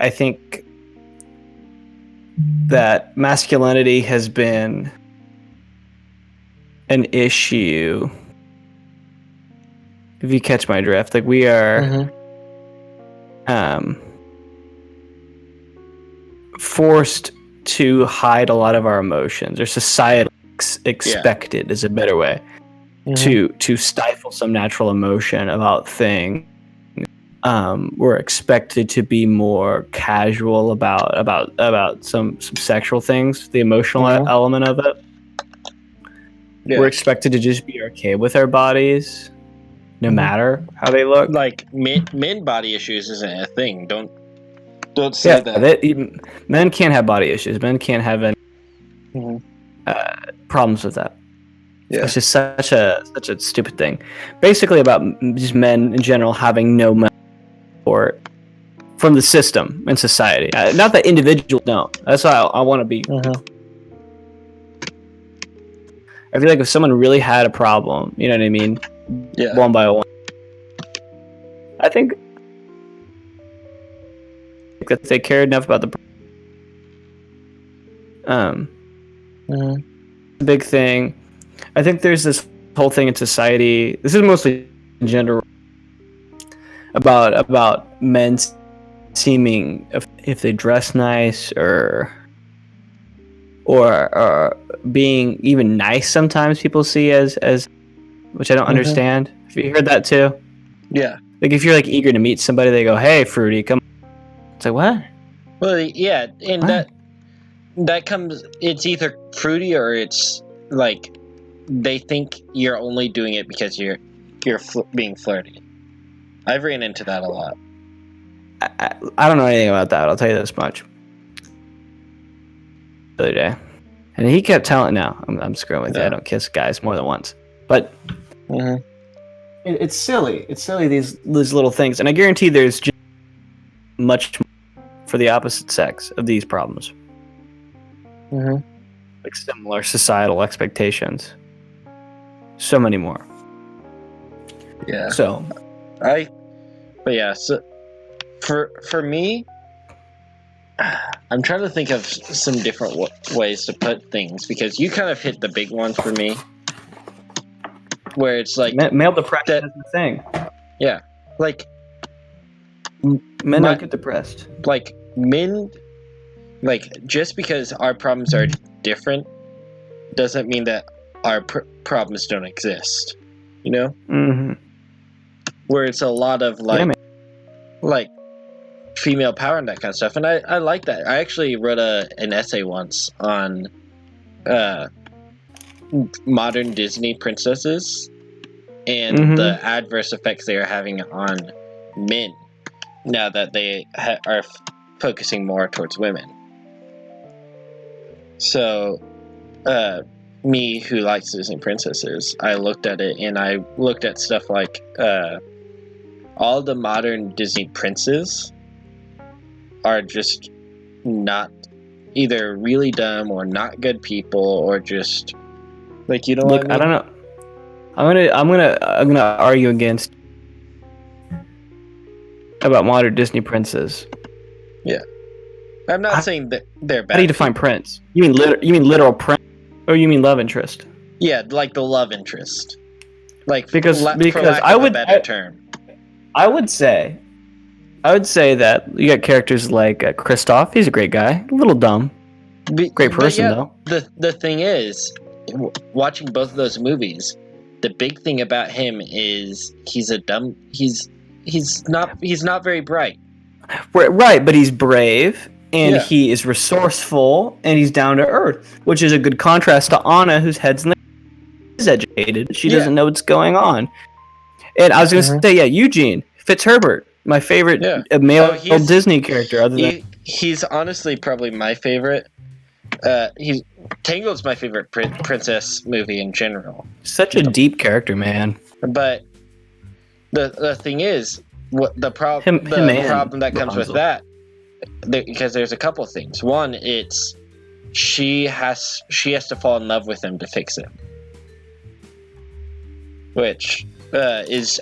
that masculinity has been an issue. If you catch my drift, like we are, forced to hide a lot of our emotions, or society expected is a better way to stifle some natural emotion about things. We're expected to be more casual about some sexual things, the emotional element of it. Yeah. We're expected to just be okay with our bodies, no matter how they look. Like men body issues isn't a thing. Don't say that. Men can't have body issues. Men can't have any problems with that. Yeah. It's just such a stupid thing. Basically about just men in general having no support from the system and society. Not that individuals don't. That's why I want to be. I feel like if someone really had a problem, you know what I mean? Yeah. One by one. I think that they cared enough about the big thing. I think there's this whole thing in society. This is mostly gender about men seeming if they dress nice or being even nice. Sometimes people see as which I don't understand. Have you heard that too? Yeah. Like if you're like eager to meet somebody, they go, "Hey, fruity, come." It's like what? Well, yeah, and what? that comes. It's either fruity or it's like they think you're only doing it because you're being flirty. I've ran into that a lot. I don't know anything about that. I'll tell you this much. The other day, and he kept telling. No, I'm screwing with you. I don't kiss guys more than once, but. It's silly. It's silly, these little things. And I guarantee there's just much for the opposite sex of these problems. Like similar societal expectations. So many more. Yeah. So. So for me, I'm trying to think of some different ways to put things, because you kind of hit the big one for me. Where it's like male depression is the thing. Yeah, like men don't get depressed. Like men, like just because our problems are different doesn't mean that our problems don't exist. You know, where it's a lot of like female power and that kind of stuff, and I like that. I actually wrote an essay once on modern Disney princesses and the adverse effects they are having on men now that they are focusing more towards women. So, me who likes Disney princesses, I looked at it and I looked at stuff like all the modern Disney princes are just not either really dumb or not good people or just. Like, you know what I mean? I don't know. I'm gonna argue against about modern Disney princes. Yeah, I'm not saying that they're bad. How do you define prince? You mean literal prince, or you mean love interest? Yeah, like the love interest. Like because for lack of a better term. I would say that you got characters like Kristoff. He's a great guy, a little dumb, great person though. The thing is, watching both of those movies, the big thing about him is he's not very bright. Right, but he's brave and he is resourceful and he's down to earth, which is a good contrast to Anna, whose head's is educated. She doesn't know what's going on. And I was going to say, Eugene Fitzherbert, my favorite male Disney character. He's honestly probably my favorite. Tangled's my favorite princess movie in general. Such a deep character, man. But the thing is, what the problem that comes with that, because there's a couple things. One, it's she has to fall in love with him to fix him, which is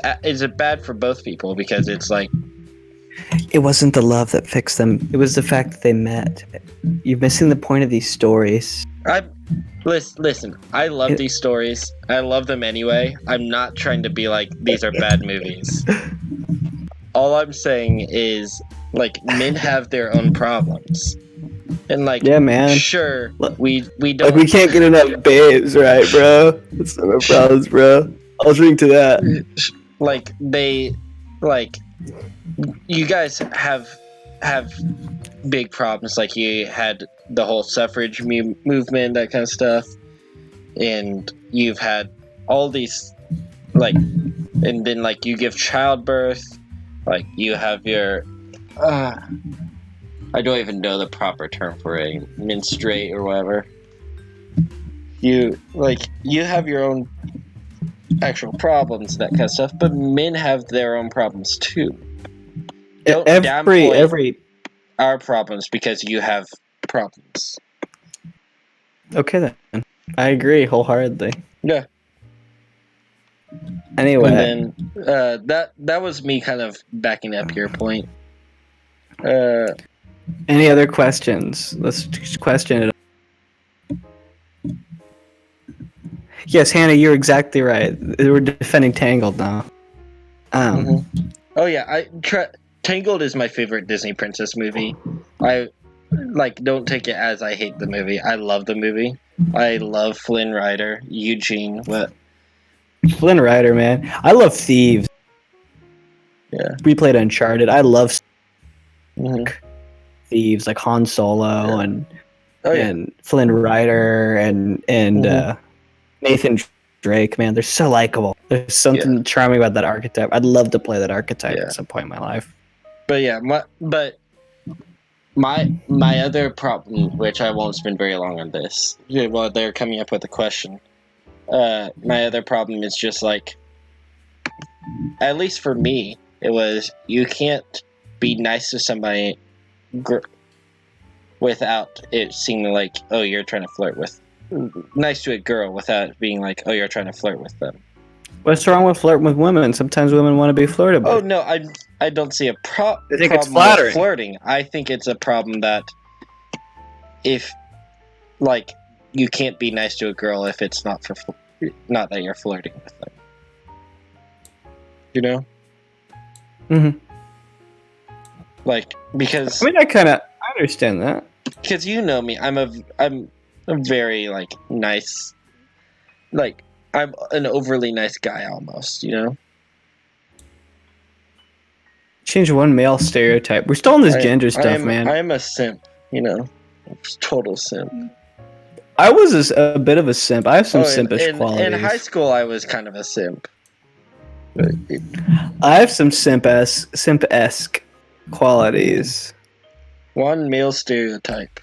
bad for both people because it's like it wasn't the love that fixed them. It was the fact that they met. You're missing the point of these stories. Listen, I love these stories. I love them anyway. I'm not trying to be like these are bad movies. All I'm saying is like men have their own problems. And like yeah, man. Sure, we don't like we can't get enough babes, right, bro? That's not my problems, bro. I'll drink to that. Like you guys have big problems. Like you had the whole suffrage movement, that kind of stuff, and you've had all these like, and then like you give childbirth, like you have your I don't even know the proper term for it, menstruate or whatever. You have your own actual problems, that kind of stuff, but men have their own problems too. Don't downplay our problems because you have problems. Okay then, I agree wholeheartedly. Yeah. Anyway, and then that was me kind of backing up your point. Any other questions? Let's question it. Yes, Hannah, you're exactly right. We're defending Tangled now. Oh yeah, Tangled is my favorite Disney princess movie. I don't take it as I hate the movie. I love the movie. I love Flynn Rider, Eugene. What? Flynn Rider, man. I love Thieves. Yeah. We played Uncharted. I love Thieves, like Han Solo and Flynn Rider and Nathan Drake. Man, they're so likable. There's something charming about that archetype. I'd love to play that archetype at some point in my life. But yeah, my other problem, which I won't spend very long on this, while they're coming up with a question. My other problem is just like, at least for me, it was you can't be nice to somebody without it seeming like, oh, you're trying to flirt with. Nice to a girl without being like, oh, you're trying to flirt with them. What's wrong with flirting with women? Sometimes women want to be flirted with. Oh no, I don't see a problem it's flattering. With flirting. I think it's a problem that if like you can't be nice to a girl if it's not that you're flirting with them. You know? Mm-hmm. Like because I mean, I understand that. Because you know me, I'm a very like nice, like I'm an overly nice guy almost, you know. Change one male stereotype. We're still on this gender stuff, man. I'm a simp, you know, total simp. I was a bit of a simp. I have some simpish qualities. In high school, I was kind of a simp. I have some simp-esque qualities. One male stereotype.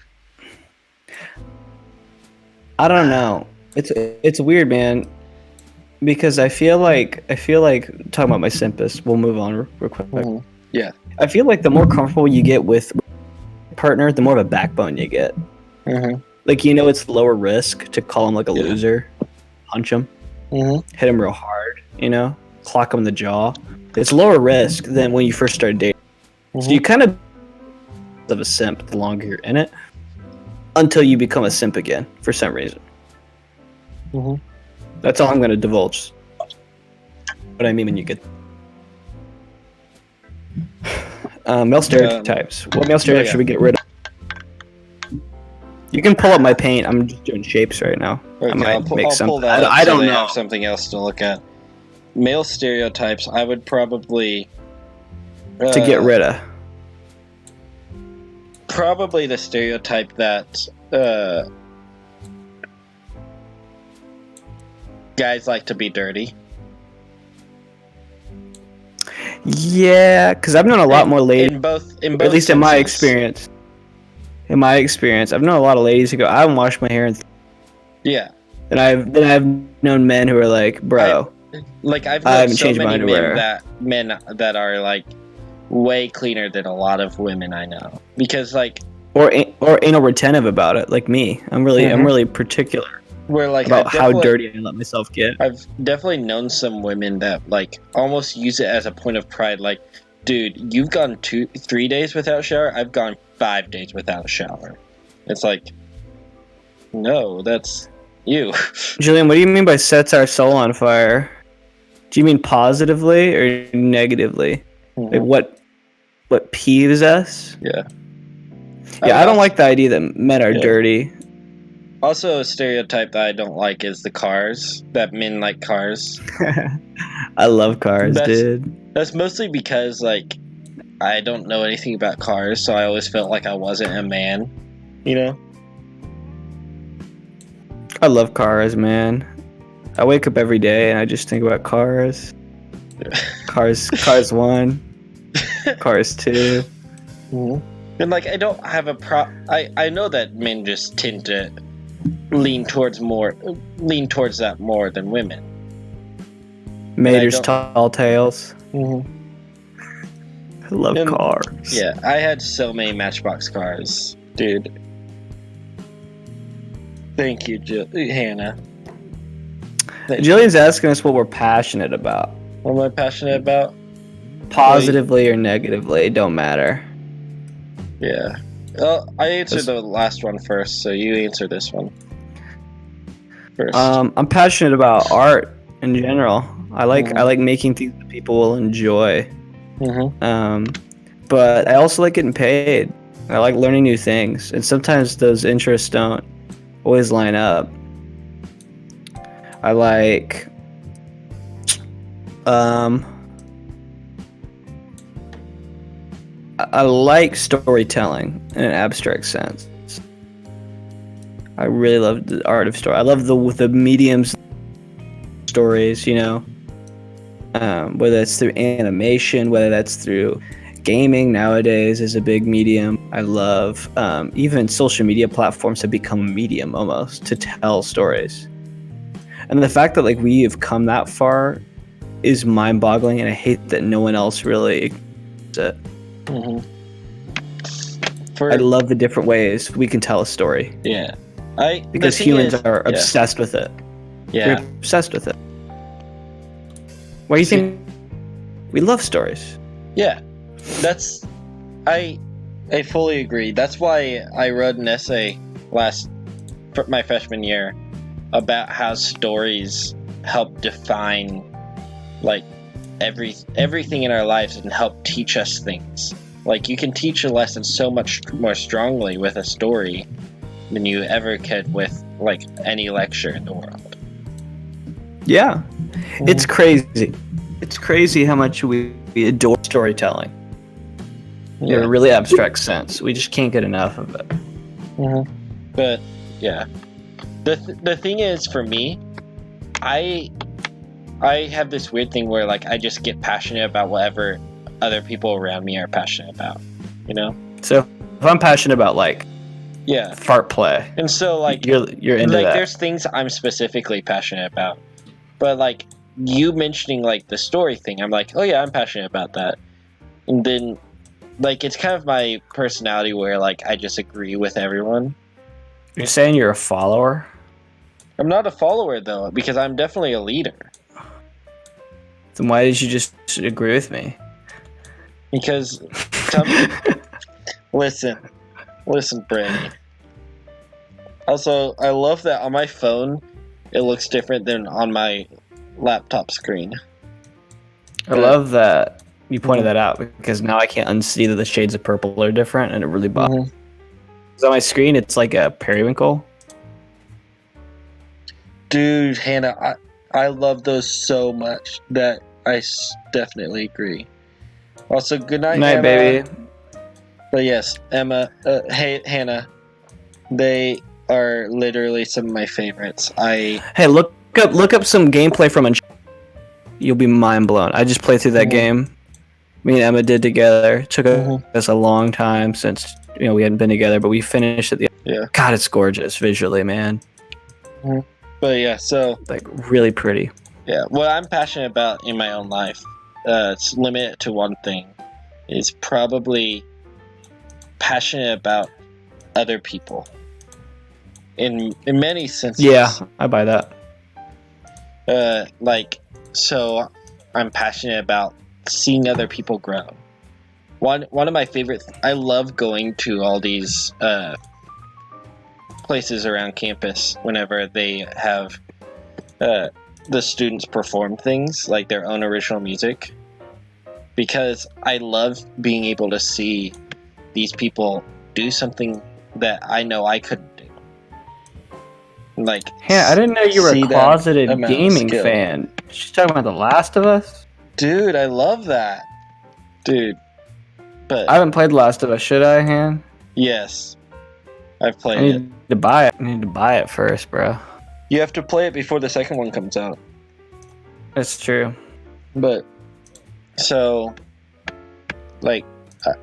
I don't know. It's weird, man. Because I feel like talking about my simpest. We'll move on real quick. Mm-hmm. Yeah. I feel like the more comfortable you get with a partner, the more of a backbone you get. Mm-hmm. Like, you know, it's lower risk to call him like a loser, punch him, hit him real hard, you know, clock him in the jaw. It's lower risk than when you first start dating. So you kind of a simp the longer you're in it, until you become a simp again for some reason. That's all I'm going to divulge. What I mean when you get male stereotypes. What male stereotypes should we get rid of? You can pull up my paint. I'm just doing shapes right now. Okay, I might make some. Pull that up I don't know. Have something else to look at. Male stereotypes. I would probably to get rid of. Probably the stereotype that guys like to be dirty. Yeah, because I've known a lot more ladies. In both at least in my experience. in my experience, I've known a lot of ladies who go, I haven't washed my hair in Yeah. and I've known men who are like, bro, I've I known haven't so changed my many underwear. men that are like way cleaner than a lot of women I know, because like or anal retentive about it, like me. I'm really particular where like about how dirty I let myself get. I've definitely known some women that like almost use it as a point of pride. Like, dude, you've gone 3 days without a shower. I've gone 5 days without a shower. It's like, no, that's you. Julian, what do you mean by sets our soul on fire? Do you mean positively or negatively? Like what peeves us? Yeah. Yeah, I don't like the idea that men are dirty. Also, a stereotype that I don't like is the cars. That men like cars. I love cars, dude. That's mostly because, like, I don't know anything about cars, so I always felt like I wasn't a man. You know? I love cars, man. I wake up every day and I just think about cars. Cars 1. Cars 2. And, like, I don't have I know that men just tend to lean towards that more than women. Mater's tall tales. I love cars. Yeah, I had so many Matchbox cars, dude. Thank you, Hannah. Jillian's asking us what we're passionate about. What am I passionate about? Positively or negatively, don't matter. Yeah. Well, I answered the last one first, so you answer this one first. I'm passionate about art in general. I like making things that people will enjoy. But I also like getting paid. I like learning new things, and sometimes those interests don't always line up. I like I like storytelling in an abstract sense. I really love the art of story. I love the mediums stories, you know, whether that's through animation, whether that's through gaming nowadays is a big medium. I love even social media platforms have become a medium almost to tell stories. And the fact that like we have come that far is mind-boggling, and I hate that no one else really does it. I love the different ways we can tell a story. Yeah. Because humans are obsessed with it. Yeah. We're obsessed with it. Why do you think we love stories? Yeah. I fully agree. That's why I wrote an essay my freshman year about how stories help define like everything in our lives and help teach us things. Like, you can teach a lesson so much more strongly with a story than you ever could with like any lecture in the world. Yeah. It's crazy. It's crazy how much we adore storytelling. In a really abstract sense. We just can't get enough of it. But yeah. The thing is, for me, I have this weird thing where like I just get passionate about whatever other people around me are passionate about, you know? So if I'm passionate about like fart play, and so like you're into like that. There's things I'm specifically passionate about, but like you mentioning like the story thing, I'm like, oh yeah, I'm passionate about that. And then like it's kind of my personality where like I just agree with everyone. You're saying you're a follower? I'm not a follower though, because I'm definitely a leader. Then why did you just agree with me? Because listen, Brady. Also, I love that on my phone it looks different than on my laptop screen. I love that you pointed that out, because now I can't unsee that the shades of purple are different, and it really bothers me. On my screen, it's like a periwinkle. Dude, Hannah, I love those so much that I definitely agree. Also, good night, Emma. Baby. But yes, Emma, hey, Hannah, they are literally some of my favorites. Hey, look up some gameplay from Uncharted. You'll be mind blown. I just played through that game. Me and Emma did together. It took us a long time since we hadn't been together, but we finished it. God, it's gorgeous visually, man. Mm-hmm. But yeah, so like really pretty. Yeah, what I'm passionate about in my own life, it's limited to one thing, is probably passionate about other people. In many senses. Yeah, I buy that. So I'm passionate about seeing other people grow. One of my favorite, I love going to all these places around campus whenever they have the students perform things like their own original music, because I love being able to see these people do something that I know I couldn't do. Like, I didn't know you were a closeted gaming fan. She's talking about The Last of Us? Dude, I love that. Dude. But I haven't played The Last of Us, should I, Han? Yes. I've played it. I need to buy it. I need to buy it first, bro. You have to play it before the second one comes out. That's true. But, so, like,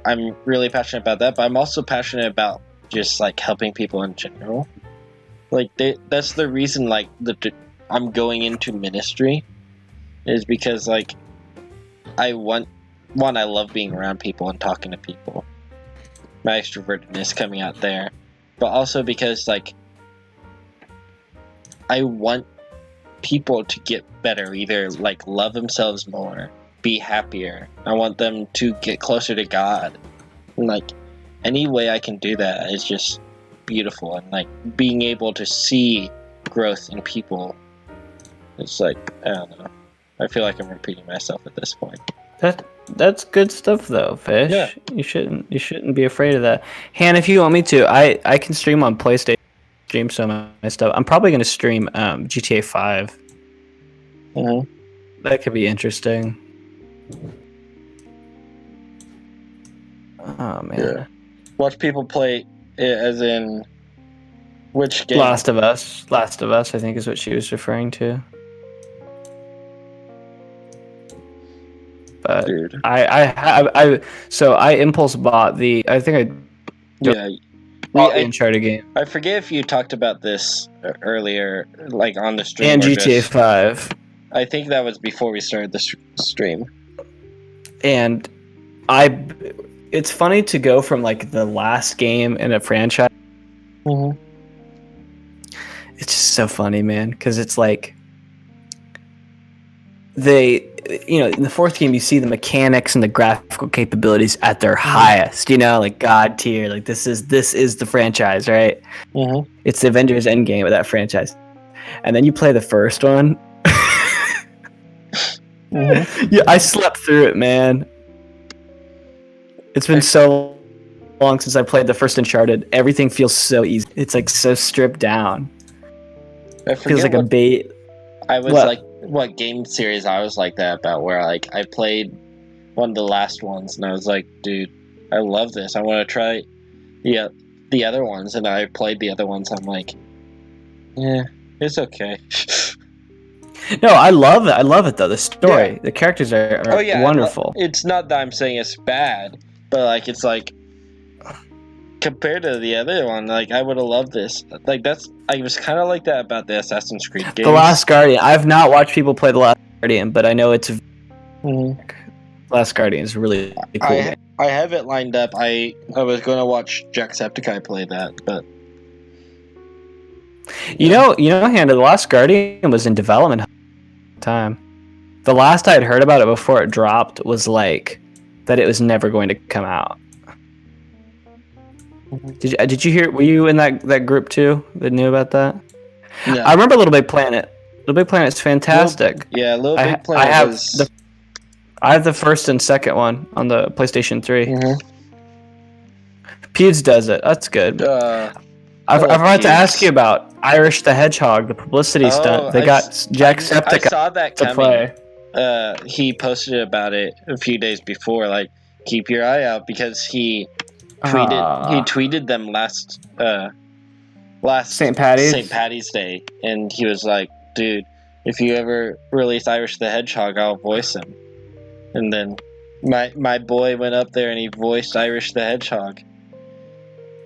I'm really passionate about that, but I'm also passionate about just, like, helping people in general. Like, that's the reason, like, I'm going into ministry, is because, like, I love being around people and talking to people. My extrovertedness coming out there. But also because, like, I want people to get better, either, like, love themselves more, be happier. I want them to get closer to God. And, like, any way I can do that is just beautiful. And, like, being able to see growth in people, it's like, I don't know. I feel like I'm repeating myself at this point. That's good stuff though, Fish. Yeah. You shouldn't be afraid of that. Han, if you want me to, I can stream on PlayStation, stream some of my stuff. I'm probably gonna stream GTA 5. Mm-hmm. That could be interesting. Oh man. Yeah. Watch people play it, as in which game? Last of Us, I think is what she was referring to. But Dude. I impulse bought the the Uncharted game I forget if you talked about this earlier, like on the stream. and GTA 5. I think that was before we started the stream. And it's funny to go from like the last game in a franchise. Mm-hmm. It's just so funny, man, because it's like in the fourth game you see the mechanics and the graphical capabilities at their highest, like God tier. Like this is the franchise, right? Mm-hmm. It's the Avengers Endgame of that franchise. And then you play the first one. Mm-hmm. Yeah, I slept through it, man. It's been so long since I played the first Uncharted. Everything feels so easy. It's like so stripped down. It feels like a bait. I was like, what game series I was like that about, where like I played one of the last ones and I was like, dude, I love this. I want to try the other ones, and I played the other ones. I'm like, yeah, it's okay. No, I love it. I love it though. The story, the characters are wonderful. It's not that I'm saying it's bad, but like it's like compared to the other one, like I would have loved this. Like I was kind of like that about the Assassin's Creed games. The Last Guardian. I've not watched people play The Last Guardian, but I know it's. Last Guardian is really cool. I have it lined up. I was going to watch Jacksepticeye play that, but Hannah, The Last Guardian was in development time. The last I had heard about it before it dropped was like that it was never going to come out. Did you hear? Were you in that group too that knew about that? No. I remember Little Big Planet. Little Big Planet's fantastic. Little Big Planet. I have the first and second one on the PlayStation 3. Mm-hmm. Pewds does it. That's good. I forgot to ask you about Irish the Hedgehog, the publicity stunt. They got Jacksepticeye. I saw that to play. He posted about it a few days before. Like, keep your eye out, because he tweeted them last St. Patty's Day, and he was like, dude, if you ever release Irish the Hedgehog, I'll voice him. And then my boy went up there and he voiced Irish the Hedgehog.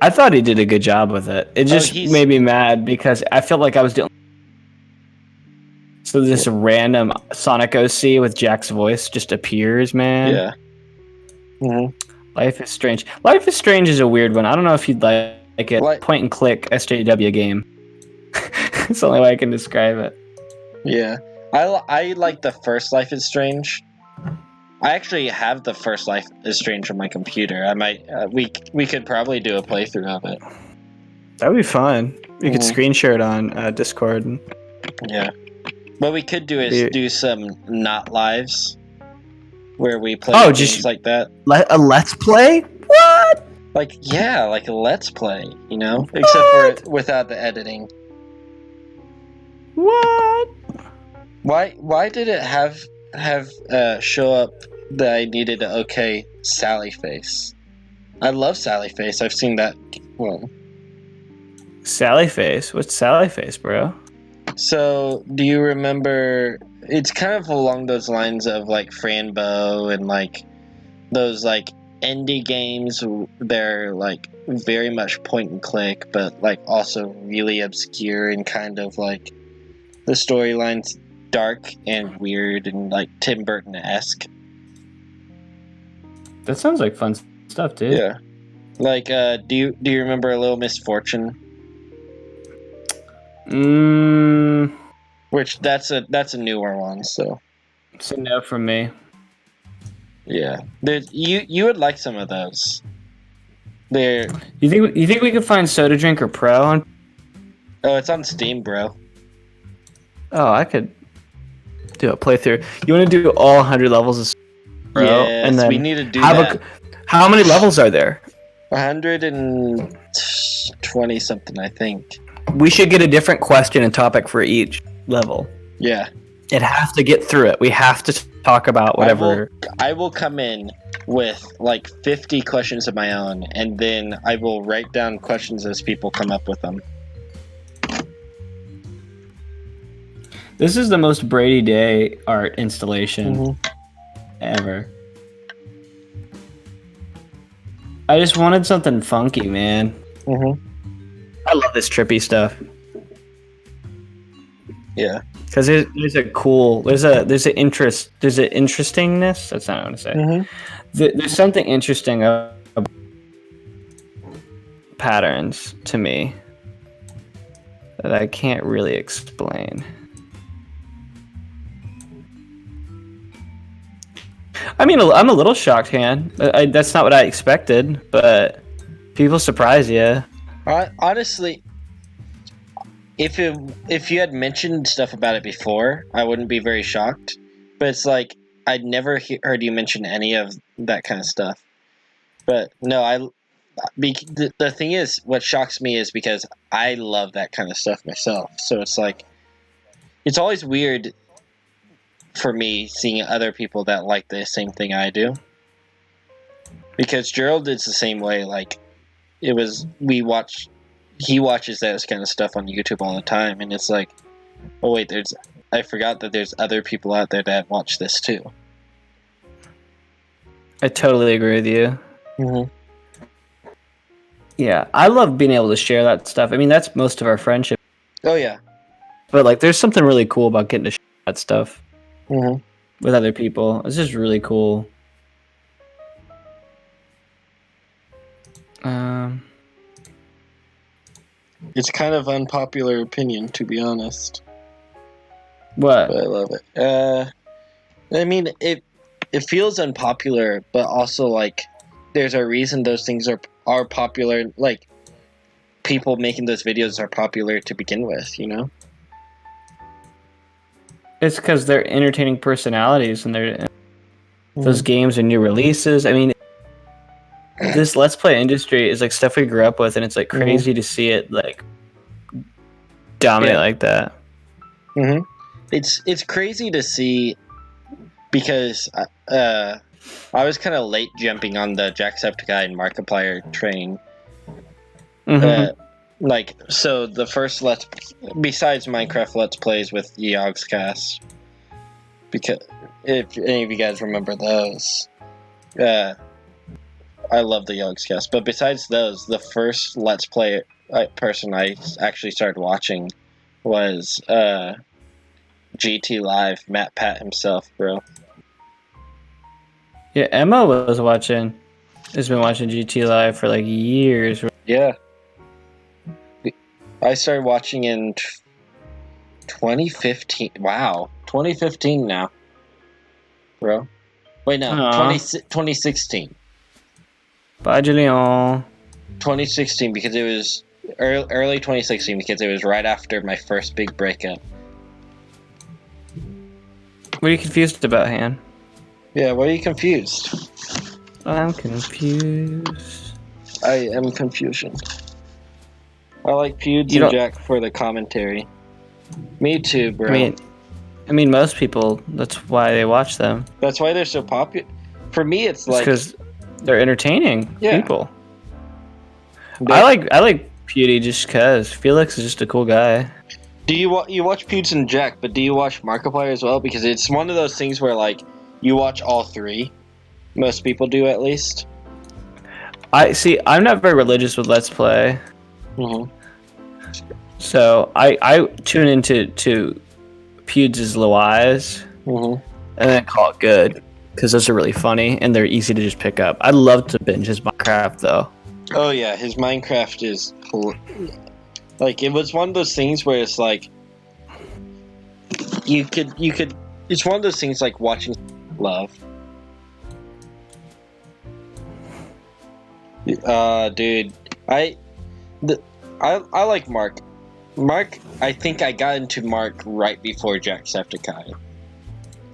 I thought he did a good job with it. It just he's- made me mad because I felt like I was doing. So this random Sonic OC with Jack's voice just appears, man. Yeah. Mm-hmm. Life is Strange. Life is Strange is a weird one. I don't know if you'd like it. Point and click SJW game. It's the only way I can describe it. Yeah. I like the first Life is Strange. I actually have the first Life is Strange on my computer. I might we could probably do a playthrough of it. That would be fun. You could screen share it on Discord. Yeah. What we could do is do some not lives where we play games like that. A let's play? What? Like a let's play, you know? What? Except for without the editing. What? Why did it have show up that I needed to okay Sally Face? I love Sally Face. I've seen that one. Sally Face? What's Sally Face, bro? So, do you remember? It's kind of along those lines of like Franbo and like those like indie games. They're like very much point and click, but like also really obscure and kind of like the storyline's dark and weird and like Tim Burton-esque. That sounds like fun stuff, dude. Yeah. Like, do you remember A Little Misfortune? Which that's a newer one, so it's a no from me. Yeah, you would like some of those. You think we could find Soda Drinker Pro on? Oh, it's on Steam, bro. Oh, I could do a playthrough. You want to do all 100 levels of Pro? Yes, and then we need to do that. How many levels are there? 120 something, I think. We should get a different question and topic for each level. Yeah. It has to get through it. We have to talk about whatever. I will come in with like 50 questions of my own, and then I will write down questions as people come up with them. This is the most Brady Day art installation ever. I just wanted something funky, man. I love this trippy stuff. Yeah, because there's an interestingness. That's not what I want to say. There's something interesting about patterns to me that I can't really explain. I mean, I'm a little shocked, Han. That's not what I expected, but people surprise you. Honestly, if you had mentioned stuff about it before, I wouldn't be very shocked. But it's like I'd never heard you mention any of that kind of stuff. But no, the thing is, what shocks me is because I love that kind of stuff myself. So it's like, it's always weird for me seeing other people that like the same thing I do. Because Gerald is the same way. Like, he watches that kind of stuff on YouTube all the time, and it's like, oh wait, I forgot that there's other people out there that watch this too. I totally agree with you. Yeah, I love being able to share that stuff. I mean, that's most of our friendship. Oh yeah. But like, there's something really cool about getting to share that stuff with other people. It's just really cool. It's kind of unpopular opinion, to be honest. What? But I love it. I mean, it feels unpopular, but also like there's a reason those things are popular. Like, people making those videos are popular to begin with, you know? It's because they're entertaining personalities, and those games are new releases. I mean, this Let's Play industry is like stuff we grew up with, and it's like crazy to see it like dominate like that. It's crazy to see because I was kind of late jumping on the Jacksepticeye and Markiplier train. Like, so the first besides Minecraft Let's Plays with Yog's Cast, because if any of you guys remember those, I love the Yogscast. But besides those, the first Let's Play person I actually started watching was GT Live, Matt Pat himself, bro. Yeah, Emma has been watching GT Live for like years. Yeah. I started watching in 2015. Wow. 2015 now. Bro. Wait, no. 2016. Bye, Julio. 2016 because it was early 2016 because it was right after my first big breakup. What are you confused about, Han? Yeah, why are you confused? I'm confused. I am confusion. I like Feuds and Jack for the commentary. Me too, bro. I mean, most people. That's why they watch them. That's why they're so popular. For me, it's like because they're entertaining people. I like Pewdie just because Felix is just a cool guy. Do you watch Feuds and Jack? But do you watch Markiplier as well? Because it's one of those things where like you watch all three. Most people do, at least. I'm not very religious with Let's Play. Mm-hmm. So I tune into Pewds' Lois and then call it good because those are really funny and they're easy to just pick up. I'd love to binge his Minecraft though. Oh yeah, his Minecraft is like it was one of those things where it's like you could. It's one of those things like watching love. Dude, I like Mark. Mark, I think I got into Mark right before Jacksepticeye.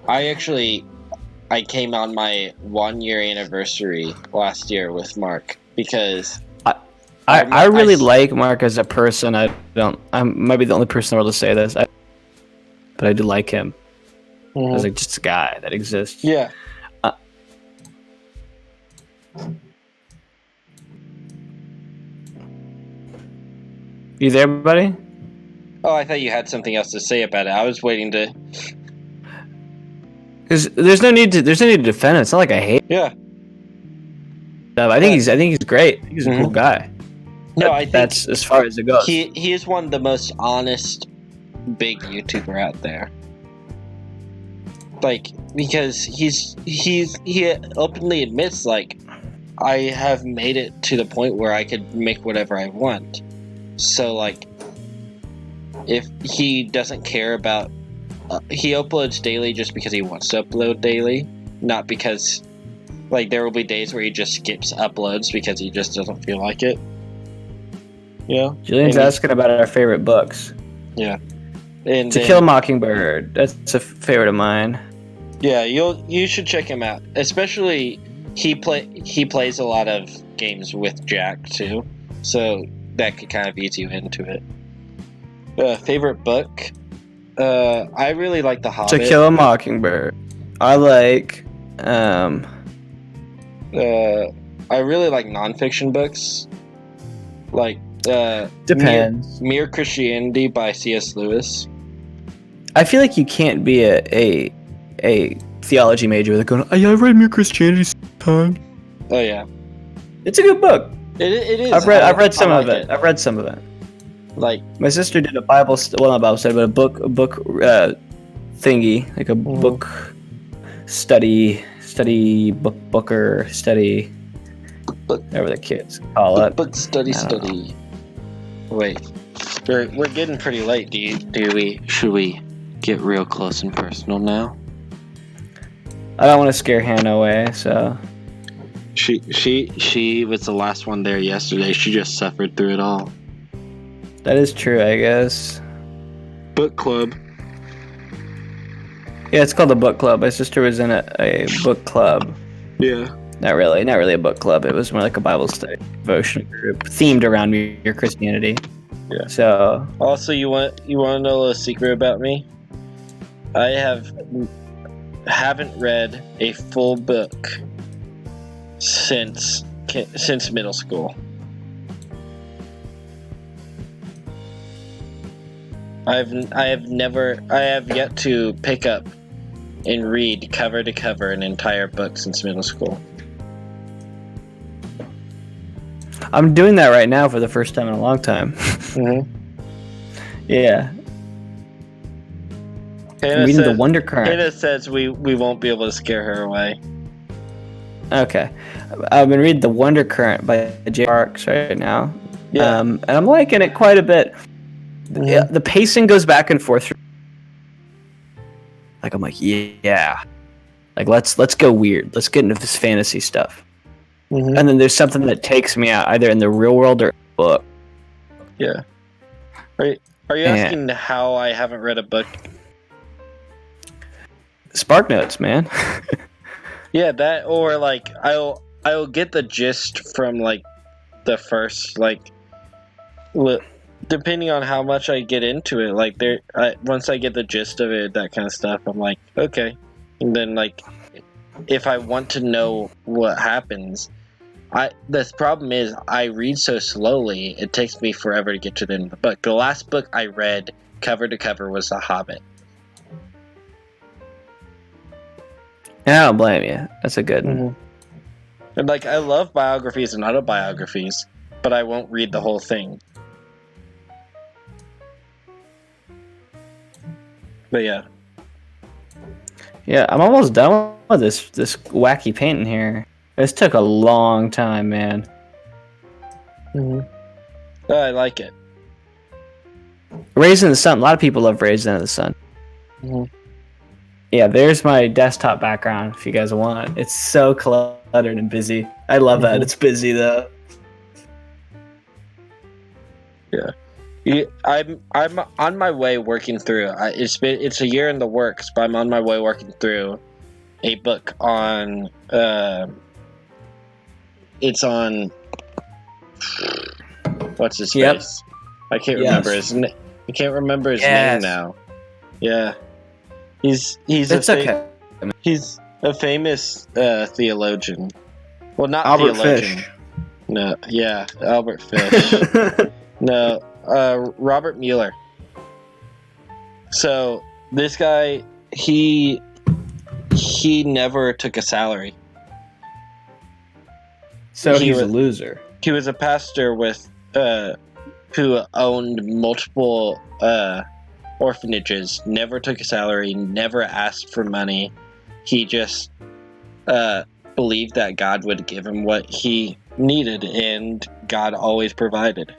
I came on my 1 year anniversary last year with Mark because I really like Mark as a person. I might be the only person in the world to say this, but I do like him as like just a guy that exists. Yeah. You there, buddy? Oh, I thought you had something else to say about it. I was waiting to. There's no need to defend him. It's not like I hate. Yeah. I think he's great. He's a cool guy. No, I think that's as far as it goes. He is one of the most honest big YouTuber out there. Like because he openly admits like I have made it to the point where I could make whatever I want. So like if he doesn't care about he uploads daily just because he wants to upload daily, not because like there will be days where he just skips uploads because he just doesn't feel like it. Yeah. Julian's asking about our favorite books. Yeah. And To Kill a Mockingbird. That's a favorite of mine. Yeah, you should check him out. Especially he plays a lot of games with Jack too. So that could kind of ease you into it. Favorite book? I really like The Hobbit. To Kill a Mockingbird. I like I really like nonfiction books. Like depends. Mere Christianity by C.S. Lewis. I feel like you can't be a theology major without going, I read Mere Christianity sometime. Oh yeah. It's a good book. It is. I've read some of it. I've read some of it. Like my sister did a Bible, well not Bible study, but a book thingy, like a book study, booker study, whatever the kids call it. Book study. Wait, we're getting pretty late. Should we get real close and personal now? I don't want to scare Hannah away, so. She was the last one there yesterday. She just suffered through it all. That is true, I guess. Book club. Yeah, it's called a book club. My sister was in a book club. Yeah. Not really a book club. It was more like a Bible study devotion group themed around your Christianity. Yeah. So. Also, you want to know a secret about me? I haven't read a full book since middle school. I have yet to pick up and read cover to cover an entire book since middle school. I'm doing that right now for the first time in a long time. Mm-hmm. Yeah. I'm reading The Wonder Current. Hannah says we won't be able to scare her away. Okay. I've been reading The Wonder Current by J. Parks right now. Yeah. And I'm liking it quite a bit. Mm-hmm. The pacing goes back and forth. Like, I'm like, yeah. Like, let's go weird. Let's get into this fantasy stuff. Mm-hmm. And then there's something that takes me out, either in the real world or book. Yeah. Are you asking how I haven't read a book? Spark Notes, man. Yeah, that, or like I'll get the gist from like the first, like, depending on how much I get into it. Like once I get the gist of it, that kind of stuff, I'm like, okay. And then like, if I want to know what happens, the problem is I read so slowly, it takes me forever to get to the end of the book. The last book I read cover to cover was The Hobbit. I don't blame you. That's a good one. Mm-hmm. And like, I love biographies and autobiographies, but I won't read the whole thing. But yeah. Yeah, I'm almost done with this wacky painting here. This took a long time, man. Mm-hmm. I like it. Raising the Sun. A lot of people love Raising the Sun. Mm-hmm. Yeah, there's my desktop background if you guys want. It's so cluttered and busy. I love that. It's busy though. Yeah, I'm on my way working through. It's a year in the works, but I'm on my way working through a book on. It's on. What's his face? I can't remember his name. I can't remember his name now. Yeah, he's okay. He's a famous theologian. Well, not Albert theologian. Fish. No, yeah, Albert Fish. No, Robert Mueller. So this guy, he never took a salary. So he's a loser. He was a pastor with who owned multiple orphanages. Never took a salary. Never asked for money. He just believed that God would give him what he needed, and God always provided.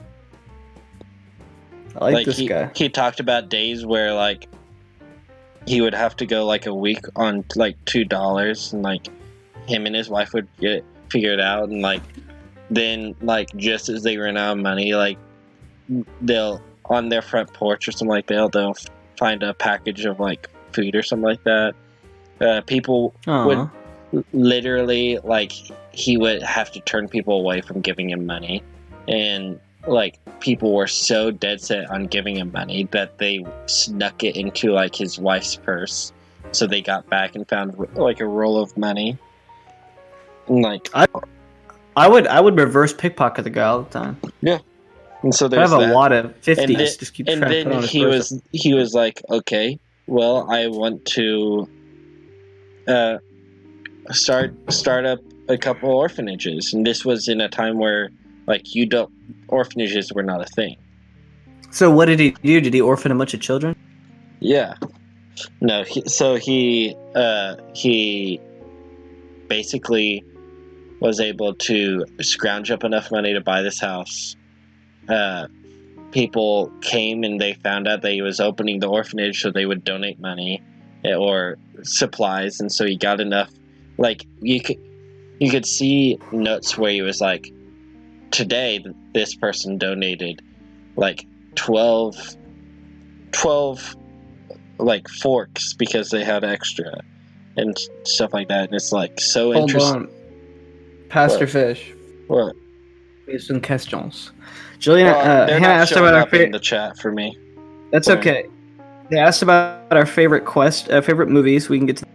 I like this guy. He talked about days where like he would have to go like a week on like $2, and like him and his wife would get it figured out, and like then like just as they ran out of money, like they'll on their front porch or something like that, they'll find a package of like food or something like that. People would literally like he would have to turn people away from giving him money, and like people were so dead set on giving him money that they snuck it into like his wife's purse, so they got back and found like a roll of money. And like I would reverse pickpocket the guy all the time. Yeah. And so I there's have a lot of 50s. Just keep and trying to then put on his he was like, okay, well, I want to start up a couple orphanages, and this was in a time where like orphanages were not a thing. So what did he do? Did he orphan a bunch of children? Yeah. No. He basically was able to scrounge up enough money to buy this house. People came and they found out that he was opening the orphanage, so they would donate money or supplies, and so he got enough. Like you could see notes where he was like, today this person donated like 12 like forks because they had extra and stuff like that, and it's like so interesting. Hold on. Pastor Fish. What? It's some questions. Julian, they're Hannah not asked showing about our up in the chat for me. That's okay. They asked about our favorite favorite movies. We can get to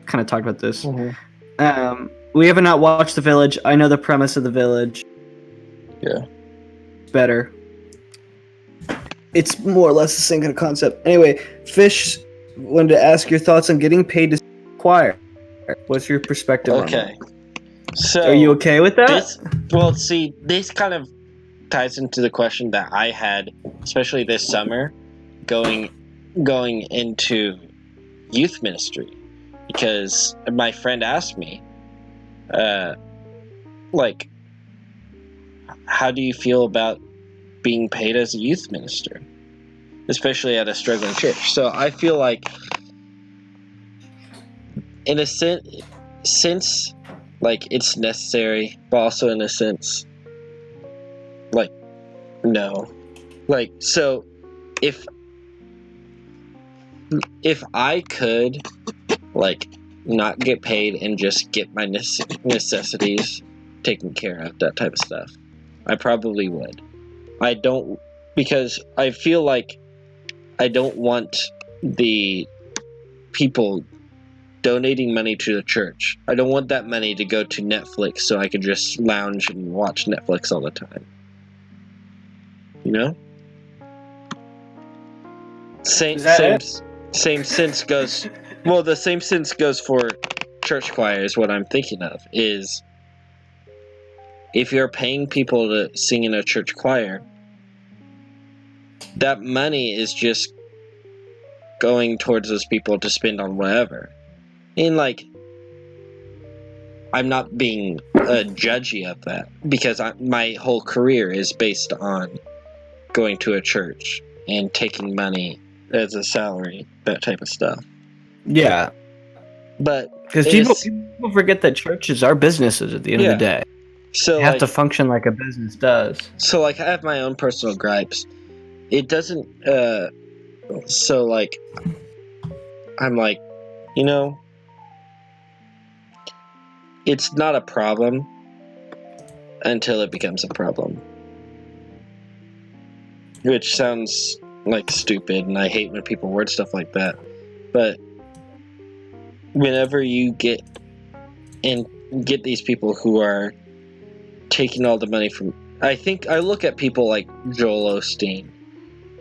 kind of talk about this. Mm-hmm. We have not watched The Village. I know the premise of The Village. Yeah. It's better. It's more or less the same kind of concept. Anyway, Fish wanted to ask your thoughts on getting paid to acquire. What's your perspective on that? Okay. So Are you okay with that? This kind of ties into the question that I had, especially this summer, going into youth ministry, because my friend asked me, like, how do you feel about being paid as a youth minister, especially at a struggling church? So I feel like, in a sense, like it's necessary, but also in a sense, like, no. Like, so if I could, like, not get paid and just get my necessities taken care of, that type of stuff, I probably would. I don't, because I feel like I don't want the people donating money to the church. I don't want that money to go to Netflix so I could just lounge and watch Netflix all the time. You know? Same sense goes. Well, the same sense goes for church choir. Is what I'm thinking of. Is if you're paying people to sing in a church choir, that money is just going towards those people to spend on whatever. And like, I'm not being judgy of that, because my whole career is based on going to a church and taking money as a salary, that type of stuff. Yeah. But Because people forget that churches are businesses at the end of the day. So they have to function like a business does. So like, I have my own personal gripes. It doesn't. So like, I'm like, you know, it's not a problem until it becomes a problem. Which sounds like stupid, and I hate when people word stuff like that. But whenever you get these people who are taking all the money from, I think I look at people like Joel Osteen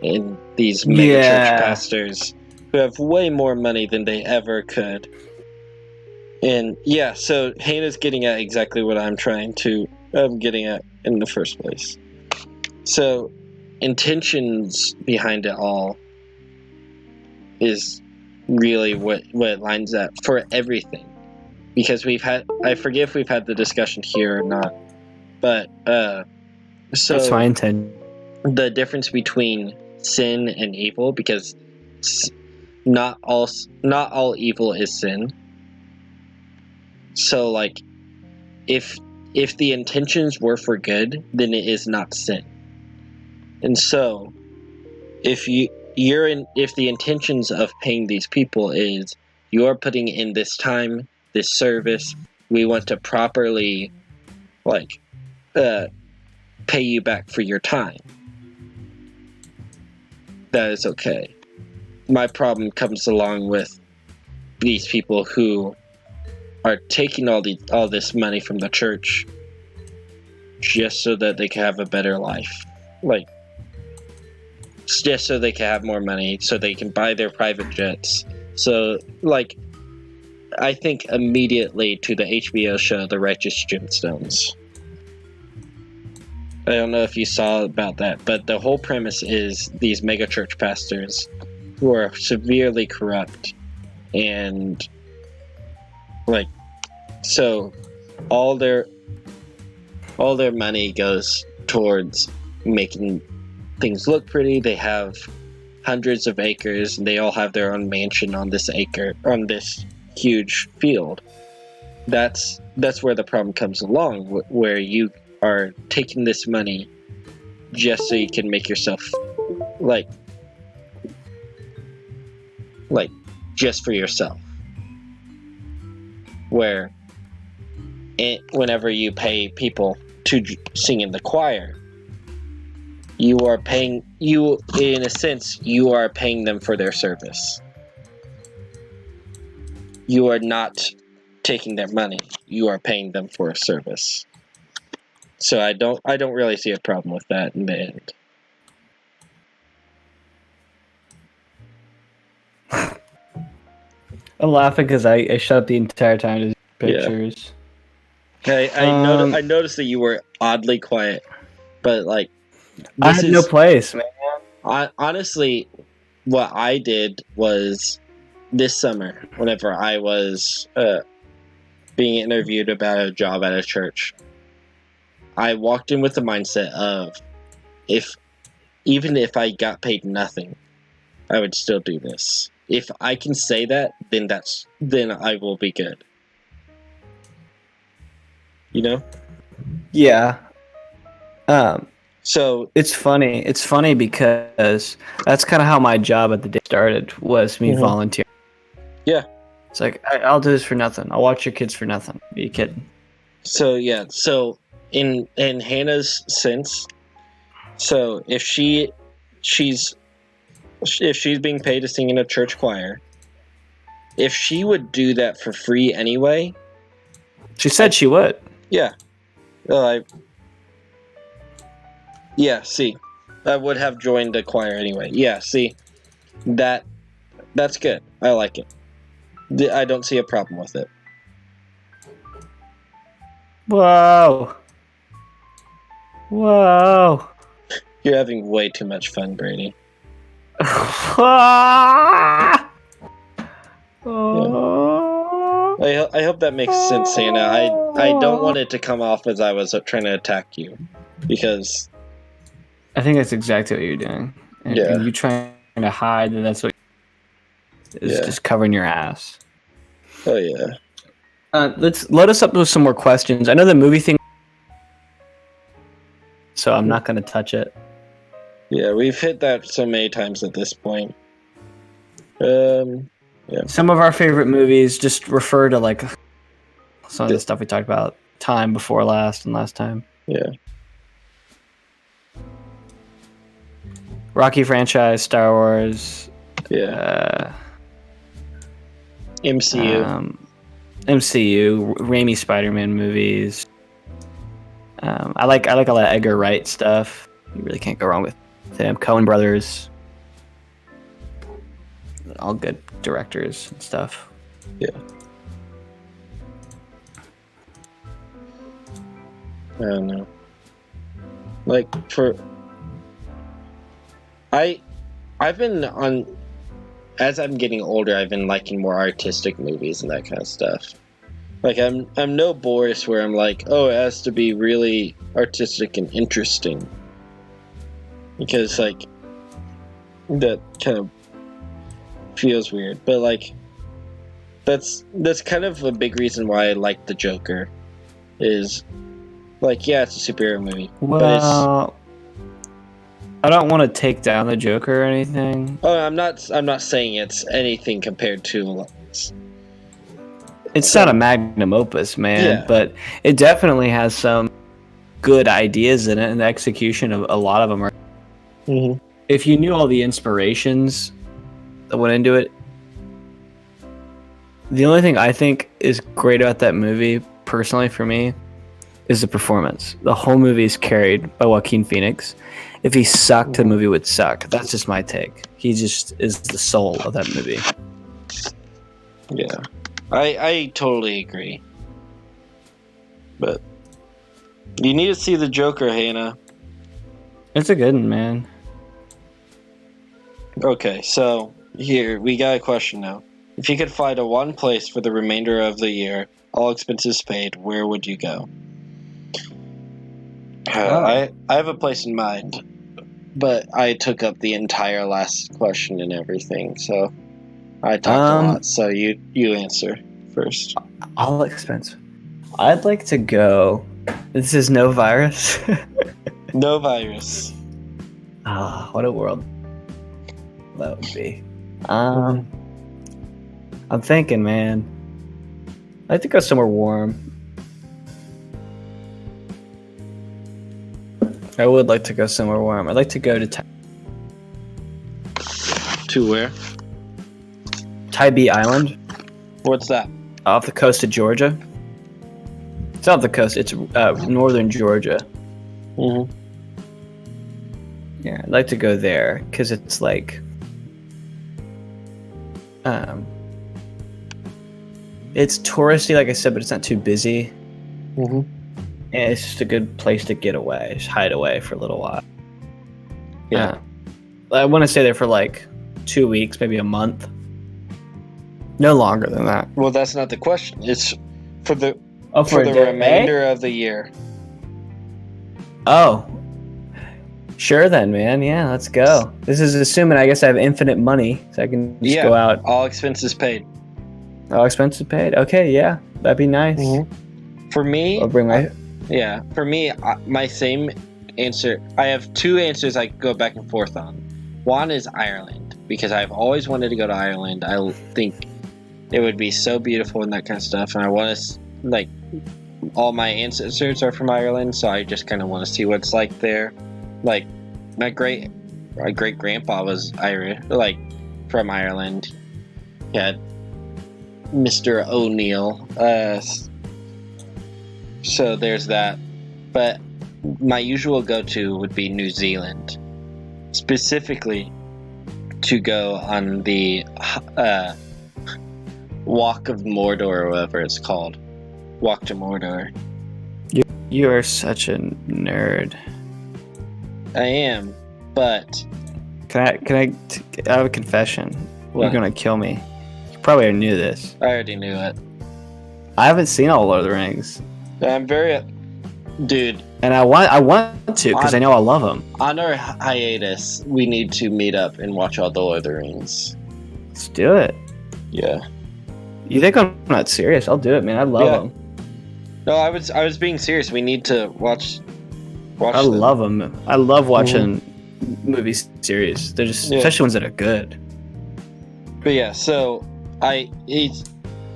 and these mega church pastors who have way more money than they ever could. And yeah, so Hannah's getting at exactly what I'm getting at in the first place. So intentions behind it all is really what lines up for everything. Because I forget if we've had the discussion here or not, but so that's my intention. The difference between sin and evil, because not all evil is sin. So like, if the intentions were for good, then it is not sin. And so if the intentions of paying these people is you're putting in this time, this service, we want to properly like pay you back for your time, that is okay. My problem comes along with these people who are taking all this money from the church just so that they can have a better life. Like, just so they can have more money, so they can buy their private jets. So, like, I think immediately to the HBO show, The Righteous Gemstones. I don't know if you saw about that, but the whole premise is these megachurch pastors who are severely corrupt, and like, so all their money goes towards making things look pretty. They have hundreds of acres, and they all have their own mansion on this huge field. That's where the problem comes along, where you are taking this money just so you can make yourself like just for yourself. Where whenever you pay people to sing in the choir, you are paying them for their service. You are not taking their money. You are paying them for a service. So I don't really see a problem with that in the end. I'm laughing because I shut up the entire time to see pictures. I noticed that you were oddly quiet, but like I had no place, man. Honestly, what I did was this summer, whenever I was being interviewed about a job at a church, I walked in with the mindset of even if I got paid nothing, I would still do this. If I can say that, then I will be good. You know? Yeah. So it's funny. It's funny because that's kind of how my job at the day started, was me volunteering. Yeah. It's like, I'll do this for nothing. I'll watch your kids for nothing. Are you kidding? So yeah, so in Hannah's sense, so if she's being paid to sing in a church choir, if she would do that for free anyway, she said she would. Yeah. See, I would have joined the choir anyway. Yeah, see, that's good. I like it. I don't see a problem with it. Whoa. You're having way too much fun, Brady. Yeah. I hope that makes sense, Hannah. I don't want it to come off as I was trying to attack you, because I think that's exactly what you're doing. And you trying to hide that that's what is just covering your ass. Oh yeah. Let us up with some more questions. I know the movie thing, so I'm not going to touch it. Yeah, we've hit that so many times at this point. Yeah. Some of our favorite movies, just refer to like some of the stuff we talked about time before last and last time. Yeah. Rocky franchise, Star Wars. Yeah. MCU. MCU, Raimi Spider-Man movies. I like a lot of Edgar Wright stuff. You really can't go wrong with him. Coen Brothers. All good directors and stuff. Yeah. I don't know. Like I've been on, as I'm getting older, I've been liking more artistic movies and that kind of stuff. Like I'm no Boris where I'm like, oh, it has to be really artistic and interesting, because like that kind of feels weird. But like that's kind of a big reason why I like the Joker. Is like, yeah, it's a superhero movie. Well, I don't want to take down the Joker or anything. Oh, I'm not saying it's anything compared to. It's not a magnum opus, man, but it definitely has some good ideas in it, and the execution of a lot of them are. Mm-hmm. If you knew all the inspirations that went into it, the only thing I think is great about that movie, personally for me, is the performance. The whole movie is carried by Joaquin Phoenix. If he sucked, the movie would suck. That's just my take. He just is the soul of that movie. Yeah. I totally agree. But you need to see the Joker, Hannah. It's a good one, man. Okay, so here we got a question now. If you could fly to one place for the remainder of the year, all expenses paid, where would you go? I have a place in mind, but I took up the entire last question and everything, so I talked a lot. So you answer first. All expense. I'd like to go. This is no virus. No virus. Ah, what a world that would be. I'm thinking, man. I'd like to go somewhere warm. I would like to go somewhere warm. I'd like to go to To where? Tybee Island. What's that? Off the coast of Georgia. It's off the coast. It's northern Georgia. Mm-hmm. Yeah, I'd like to go there because it's like, it's touristy, like I said, but it's not too busy. Mm-hmm. And it's just a good place to get away, just hide away for a little while. Yeah. I want to stay there for like 2 weeks, maybe a month. No longer than that. Well, that's not the question. It's for the For the remainder of the year. Oh. Sure then, man. Yeah, let's go. This is assuming I guess I have infinite money, so I can just go out. All expenses paid. All expenses paid. Okay, yeah, that'd be nice. Mm-hmm. For me, I'll bring my. For me, my same answer. I have two answers I go back and forth on. One is Ireland, because I've always wanted to go to Ireland. I think it would be so beautiful and that kind of stuff, and I want to like. All my ancestors are from Ireland, so I just kind of want to see what it's like there. Like, my great grandpa was Irish, like from Ireland. He had Mr. O'Neill. So there's that. But my usual go-to would be New Zealand, specifically to go on the Walk of Mordor, or whatever it's called. Walk to Mordor. You are such a nerd. I am, but I have a confession? What? You're gonna kill me. You probably already knew this. I already knew it. I haven't seen all Lord of the Rings, I'm very, dude. and I want to because I know I love them. On our hiatus, we need to meet up and watch all the Lord of the Rings. Let's do it. Yeah. You think I'm not serious? I'll do it, man. I love them. No, I was being serious. We need to watch. I love them. I love watching movie series. They're just especially ones that are good. But yeah, so I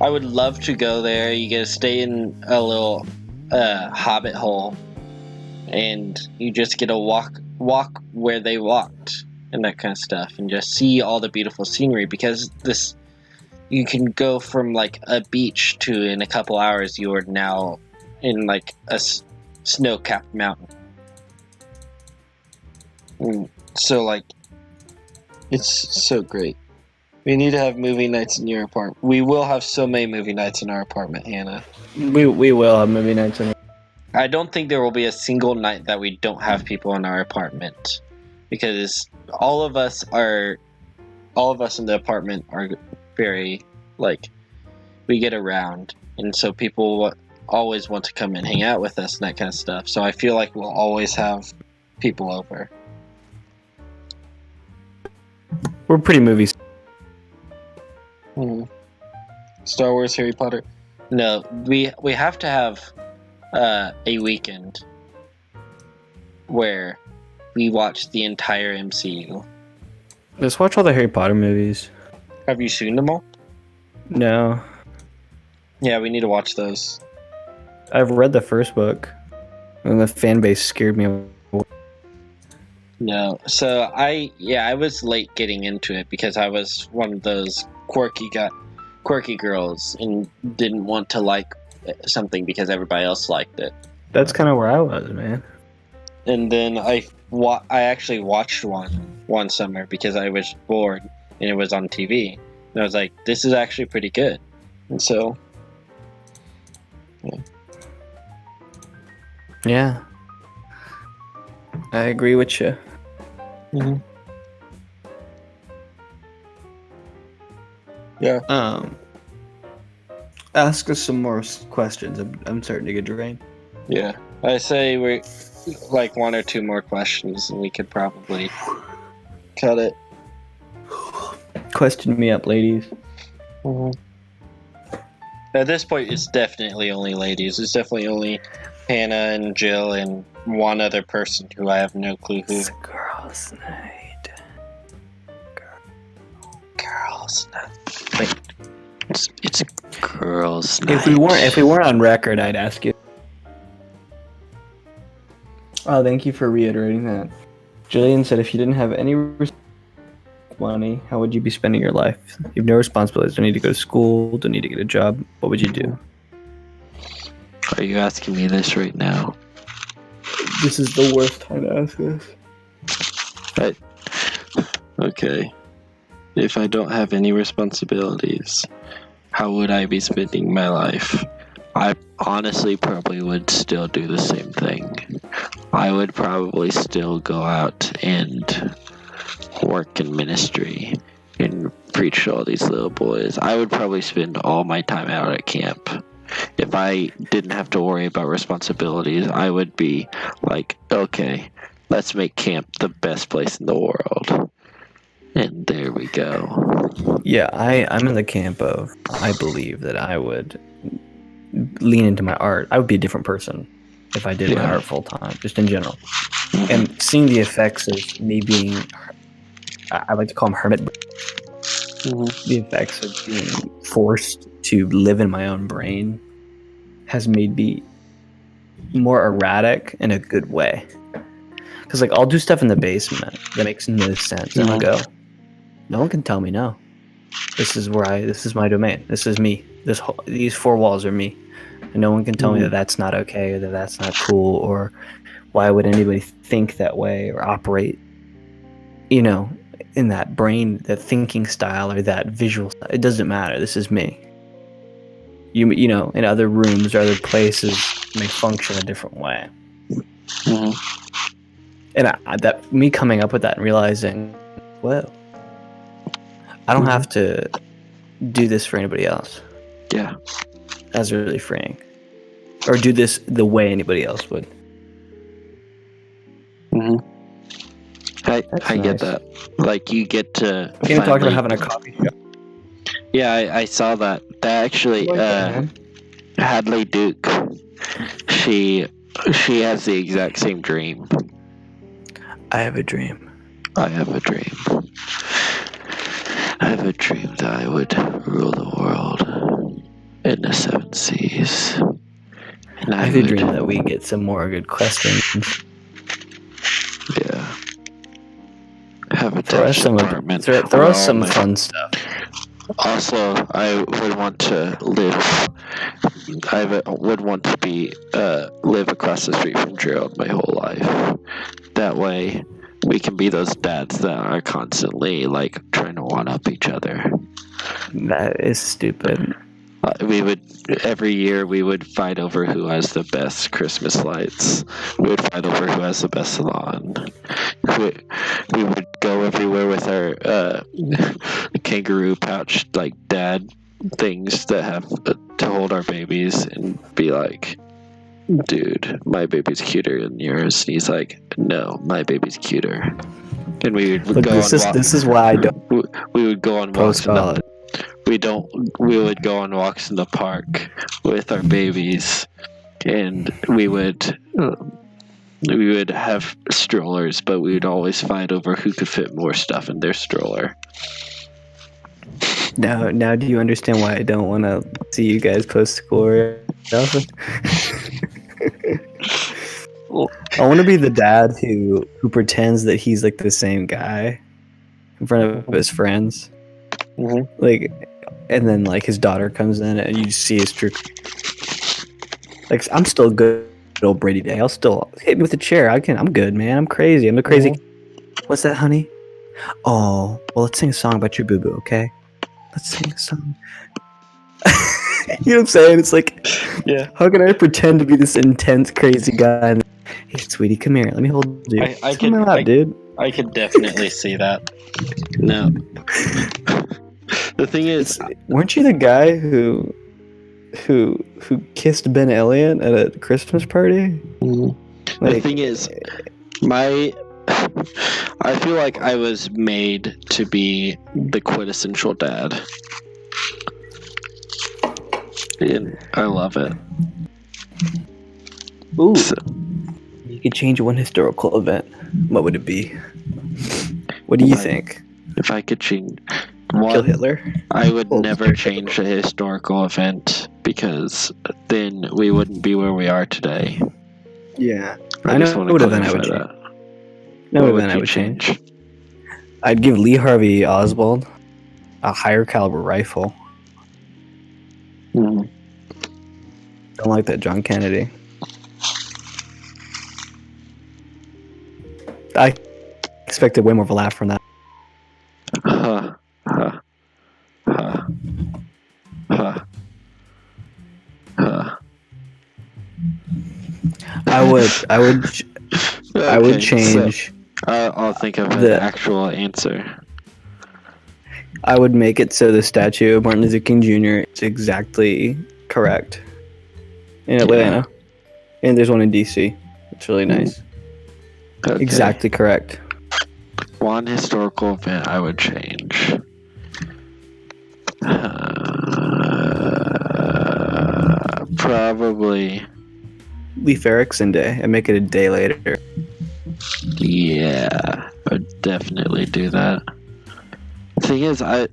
would love to go there. You get to stay in a little hobbit hole, and you just get to walk where they walked and that kind of stuff, and just see all the beautiful scenery. Because you can go from like a beach to in a couple hours you are now in like a snow-capped mountain. So like, it's so great. We need to have movie nights in your apartment. We will have so many movie nights in our apartment, Hannah. We will have movie nights in. I don't think there will be a single night that we don't have people in our apartment, because all of us in the apartment are very, like, we get around, and so people always want to come and hang out with us and that kind of stuff. So I feel like we'll always have people over. We're pretty movies. Star Wars, Harry Potter. No, we have to have a weekend where we watch the entire MCU. Let's watch all the Harry Potter movies. Have you seen them all? No. Yeah, we need to watch those. I've read the first book, and the fan base scared me away. No, so I was late getting into it because I was one of those quirky girls and didn't want to like something because everybody else liked it. That's kind of where I was, man. And then I actually watched one summer because I was bored and it was on TV, and I was like, this is actually pretty good. And so yeah, I agree with you. Yeah. Ask us some more questions. I'm starting to get drained. Yeah, I say we like one or two more questions, and we could probably cut it. Question me up, ladies. At this point, it's definitely only ladies. It's definitely only Hannah and Jill and one other person who I have no clue who. It's a girls' night. Girls' night. Wait, it's a girls' night. If we weren't on record, I'd ask you. Oh, thank you for reiterating that. Jillian said, if you didn't have any money, how would you be spending your life? You have no responsibilities. Don't need to go to school. Don't need to get a job. What would you do? Are you asking me this right now? This is the worst time to ask this. Okay. If I don't have any responsibilities, how would I be spending my life? I honestly probably would still do the same thing. I would probably still go out and work in ministry and preach to all these little boys. I would probably spend all my time out at camp. If I didn't have to worry about responsibilities, I would be like, okay, let's make camp the best place in the world. And there we go. Yeah, I'm in the camp of I believe that I would lean into my art. I would be a different person if I did my art full time, just in general. And seeing the effects of me being, I like to call them hermit. The effects of being forced to live in my own brain has made me more erratic in a good way. Because like I'll do stuff in the basement that makes no sense, and I'll go, no one can tell me no. This is my domain. This is me. These four walls are me, and no one can tell me that that's not okay, or that that's not cool, or why would anybody think that way or operate, in that brain, that thinking style or that visual style. It doesn't matter. This is me. In other rooms or other places may function a different way. And that me coming up with that and realizing, whoa, I don't have to do this for anybody else. Yeah. That's really freeing. Or do this the way anybody else would. I nice. get that. Like, you get to You talked about having a coffee shop. Yeah, I saw that. That actually, Hadley Duke, she has the exact same dream. I have a dream. I have a dream that I would rule the world in the 7 seas. And I have a dream that we get some more good questions. Yeah. Have a throw us apartment. Throw us some fun stuff. Also, I would want to live. Would want to be live across the street from Gerald my whole life. That way, we can be those dads that are constantly like trying to one up each other. That is stupid. We would every year we would fight over who has the best Christmas lights. We would fight over who has the best salon. We would go everywhere with our kangaroo pouch like dad things that have to hold our babies and be like, dude, my baby's cuter than yours. And he's like, no, my baby's cuter. And we would this is why I don't. We would go on walks. We would go on walks in the park with our babies, and we would have strollers, but we would always fight over who could fit more stuff in their stroller. Now, do you understand why I don't want to see you guys post school? I want to be the dad who pretends that he's like the same guy in front of his friends. Like, and then like his daughter comes in and you see his true. Like, I'm still good, old Brady Day. I'll still hit me with a chair. I'm good, man. I'm crazy. I'm the crazy. What's that, honey? Oh, well, let's sing a song about your boo boo, okay? Let's sing a song. You know what I'm saying? It's like, yeah. How can I pretend to be this intense, crazy guy? And, hey, sweetie, come here. Let me hold you. Dude. I could definitely see that. No. The thing is, weren't you the guy who kissed Ben Elliott at a Christmas party? The thing is, I feel like I was made to be the quintessential dad. And I love it. Ooh. So, you could change one historical event. What would it be? What do you think? If I could change... Kill Hitler? I would never change a historical event, because then we wouldn't be where we are today. Yeah. I just want to clarify that. No event I would change. I'd give Lee Harvey Oswald a higher caliber rifle. Don't like that John Kennedy. I expected way more of a laugh from that. I would change. I'll think of an the. actual answer. I would make it so the statue of Martin Luther King Jr. is exactly correct in Atlanta, and there's one in DC. It's really nice. Okay. Exactly correct. One historical event I would change. Probably. Leif Erikson Day and make it a day later. Yeah, I'd definitely do that. The thing is, I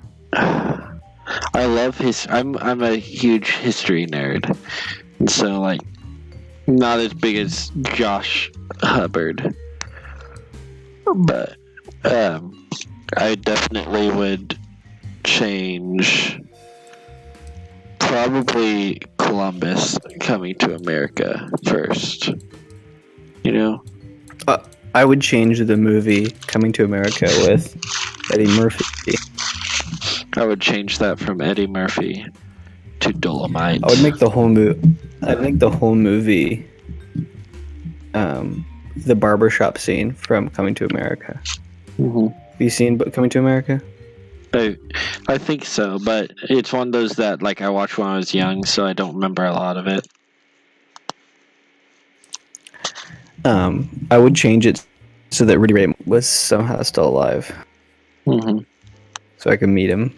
love I'm a huge history nerd, and so like, not as big as Josh Hubbard, but I definitely would change. Probably Columbus coming to America first. You know? I would change the movie Coming to America with Eddie Murphy. I would change that from Eddie Murphy to Dolomite. I would make the whole movie. I'd make the whole movie. The barbershop scene from Coming to America. Mm-hmm. Have you seen Coming to America? I think so, but it's one of those that like I watched when I was young, so I don't remember a lot of it. I would change it so that Rudy Ray was somehow still alive. Mm-hmm. So I could meet him.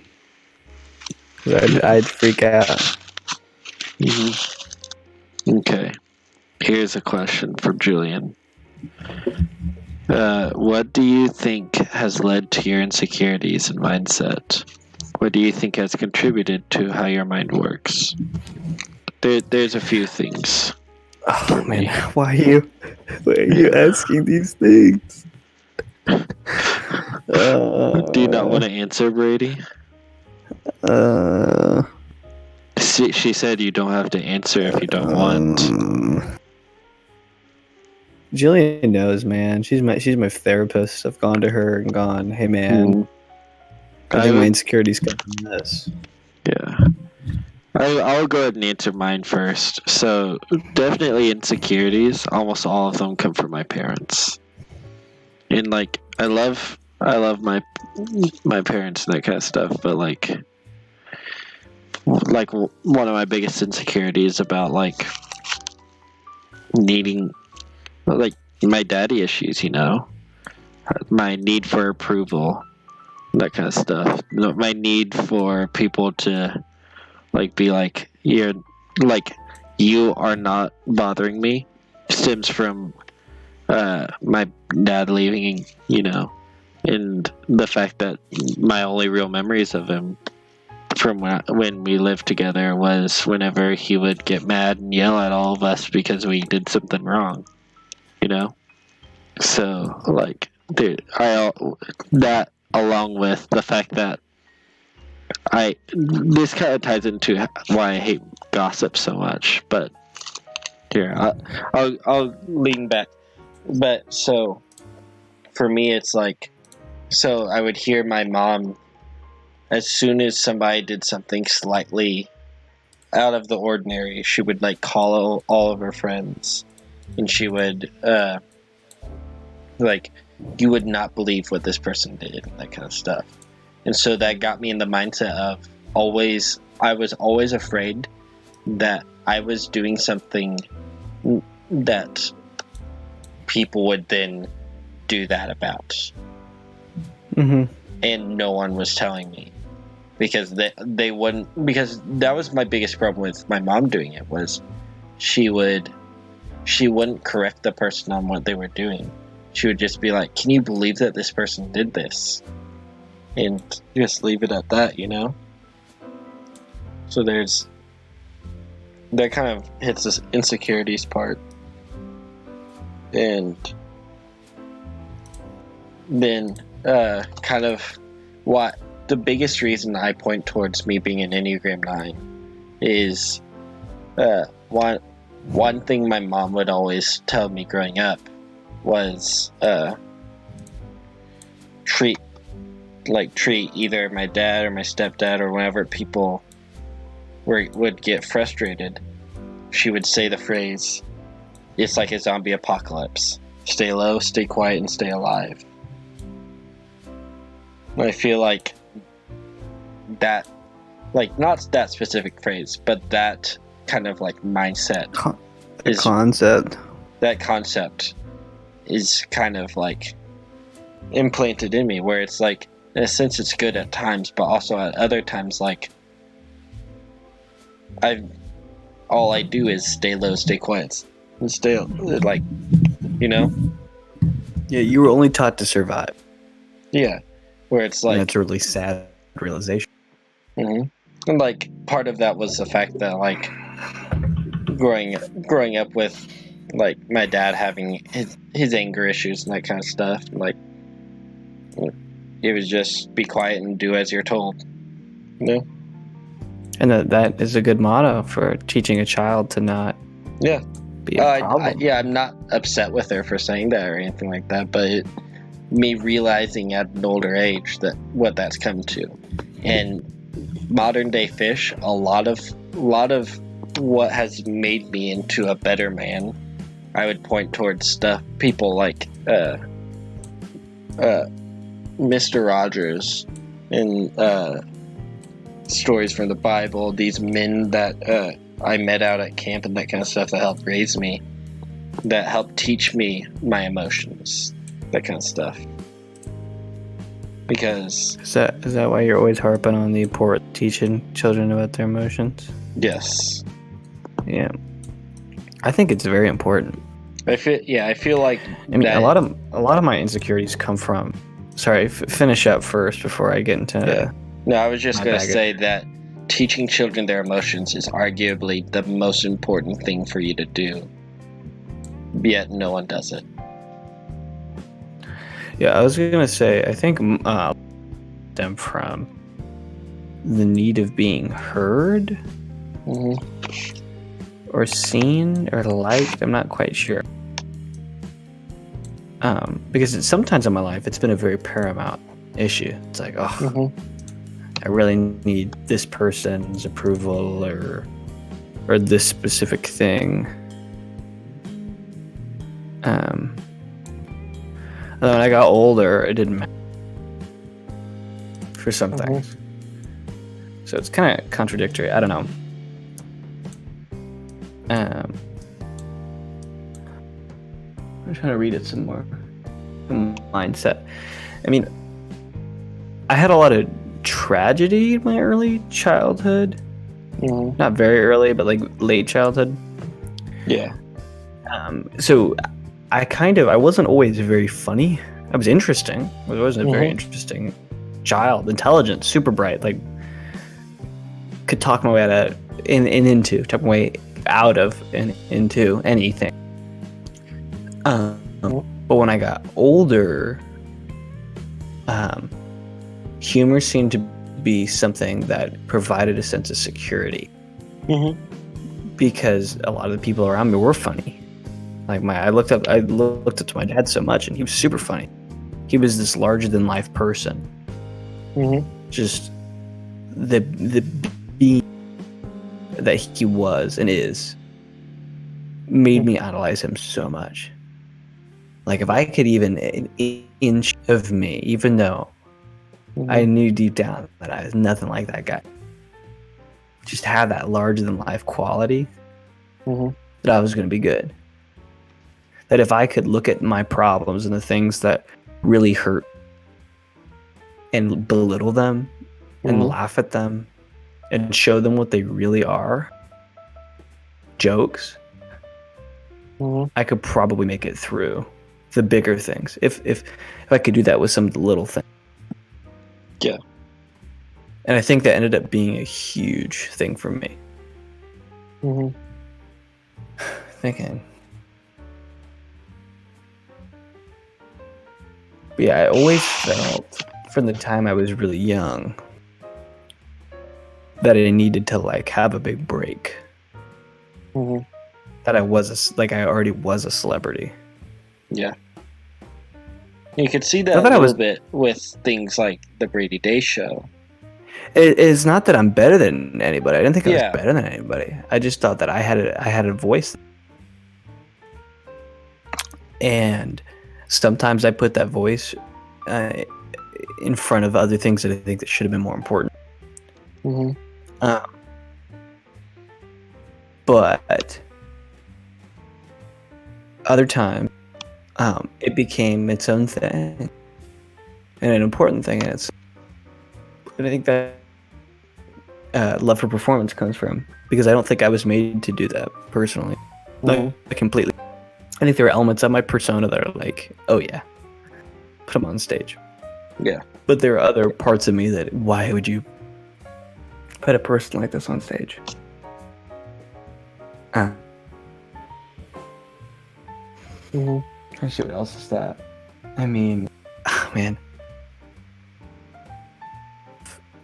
I'd freak out. Mm-hmm. Okay. Here's a question from Julian. What do you think has led to your insecurities and mindset? What do you think has contributed to how your mind works? There's a few things. Oh man, why are you asking these things? Do you not want to answer, Brady? She said you don't have to answer if you don't want. Jillian knows, man. She's my therapist. I've gone to her and gone, hey man, I think my insecurities come from this. Yeah. I'll go ahead and answer mine first. So definitely insecurities. Almost all of them come from my parents. And like I love my parents and that kind of stuff, but like one of my biggest insecurities about like needing like my daddy issues, you know, my need for approval, that kind of stuff, my need for people to like be like, you're like, you are not bothering me, stems from my dad leaving, you know, and the fact that my only real memories of him from when we lived together was whenever he would get mad and yell at all of us because we did something wrong, you know. So like, dude, that along with the fact that this kind of ties into why I hate gossip so much. But here, I'll lean back. But so for me, it's like, so I would hear my mom, as soon as somebody did something slightly out of the ordinary, she would like call all of her friends, and she would like, you would not believe what this person did, that kind of stuff. And so that got me in the mindset of I was always afraid that I was doing something that people would then do that about. Mm-hmm. And no one was telling me. Because they wouldn't, because that was my biggest problem with my mom doing it, was she wouldn't correct the person on what they were doing. She would just be like, can you believe that this person did this? And just leave it at that, you know? So that kind of hits this insecurities part. And then kind of what the biggest reason I point towards me being an Enneagram 9 is one thing my mom would always tell me growing up was treat either my dad or my stepdad, or whenever people would get frustrated, she would say the phrase, it's like a zombie apocalypse. Stay low, stay quiet, and stay alive. I feel like that, like, not that specific phrase, but that kind of like mindset that concept is kind of like implanted in me, where it's like, in a sense, it's good at times, but also at other times, like, all I do is stay low, stay quiet, and stay, like, you know? Yeah, you were only taught to survive. Yeah, where it's like, and that's a really sad realization. Mm-hmm. And like part of that was the fact that like growing up with like my dad having his anger issues and that kind of stuff. Like it was just be quiet and do as you're told. You know? And that is a good motto for teaching a child to not be a problem. I'm not upset with her for saying that or anything like that, but me realizing at an older age that what that's come to. And modern day Fish, a lot of what has made me into a better man, I would point towards people like Mr. Rogers and stories from the Bible, these men that I met out at camp and that kind of stuff that helped raise me, that helped teach me my emotions, that kind of stuff. Because is that why you're always harping on the importance of teaching children about their emotions? Yes. Yeah. I think it's very important. I feel like a lot of my insecurities come from. Sorry, finish up first before I get into. Yeah. No, I was just going to say that teaching children their emotions is arguably the most important thing for you to do. Yet no one does it. Yeah, I was going to say, I think them from the need of being heard, or seen or liked. I'm not quite sure. Because sometimes in my life it's been a very paramount issue. It's like, I really need this person's approval or this specific thing. And then when I got older, it didn't matter for some things. So it's kind of contradictory. I don't know. I'm trying to read it some more. Mindset. I mean, I had a lot of tragedy in my early childhood. Not very early, but like late childhood. Yeah. So I wasn't always very funny. I was interesting. I was a very interesting child, intelligent, super bright, like could talk my way out of and into anything. But when I got older, humor seemed to be something that provided a sense of security. Because a lot of the people around me were funny. Like I looked up to my dad so much, and he was super funny. He was this larger than life person. Just the being that he was and is made me idolize him so much. Like if I could even an inch of me, even though I knew deep down that I was nothing like that guy, just have that larger than life quality, that I was going to be good. That if I could look at my problems and the things that really hurt and belittle them and laugh at them and show them what they really are, jokes, I could probably make it through the bigger things if I could do that with some of the little things. Yeah. And I think that ended up being a huge thing for me. Thinking. But yeah, I always felt from the time I was really young that I needed to like have a big break. That I already was a celebrity. Yeah. You could see that a little bit with things like the Brady Day Show. It's not that I'm better than anybody. I didn't think I was better than anybody. I just thought that I had a voice. And sometimes I put that voice in front of other things that I think that should have been more important. But other times, it became its own thing and an important thing. And I think that love for performance comes from, because I don't think I was made to do that personally. Like, completely. I think there are elements of my persona that are like, oh yeah, put them on stage. Yeah. But there are other parts of me that, why would you put a person like this on stage? Let's see, what else is that? I mean, oh, man.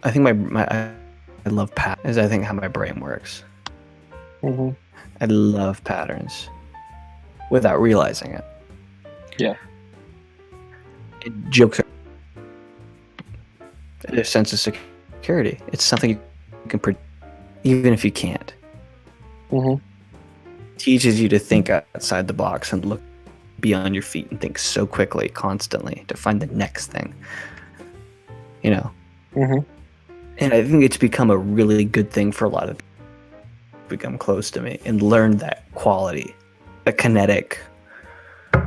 I think I love patterns. I think how my brain works. I love patterns without realizing it. Yeah. Jokes are a sense of security. It's something you can predict, even if you can't. Teaches you to think outside the box and look beyond your feet and think so quickly, constantly, to find the next thing. You know? And I think it's become a really good thing for a lot of people to become close to me and learn that quality, that kinetic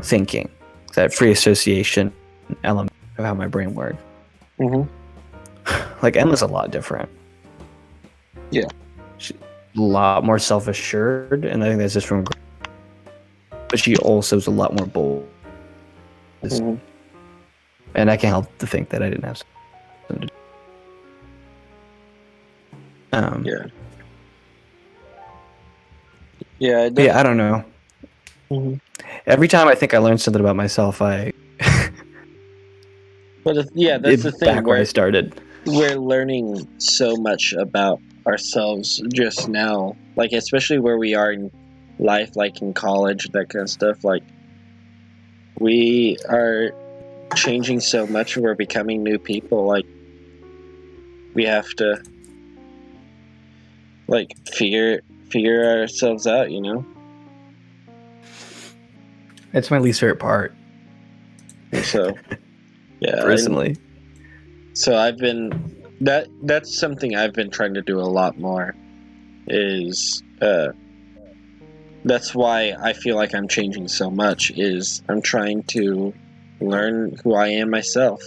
thinking, that free association element of how my brain works. Like, Emma's a lot different. Yeah. She's a lot more self-assured, and I think that's just from... But she also is a lot more bold. And I can't help to think that I didn't have something to do. I don't know. Every time I think I learned something about myself, But that's the thing. Back where I started. We're learning so much about ourselves just now, like, especially where we are in life, like in college, that kind of stuff. Like, we are changing so much, we're becoming new people. Like, we have to, like, figure ourselves out, you know? It's my least favorite part. So, yeah. Personally. So I've been... That's something I've been trying to do a lot more, is... that's why I feel like I'm changing so much, is I'm trying to learn who I am myself.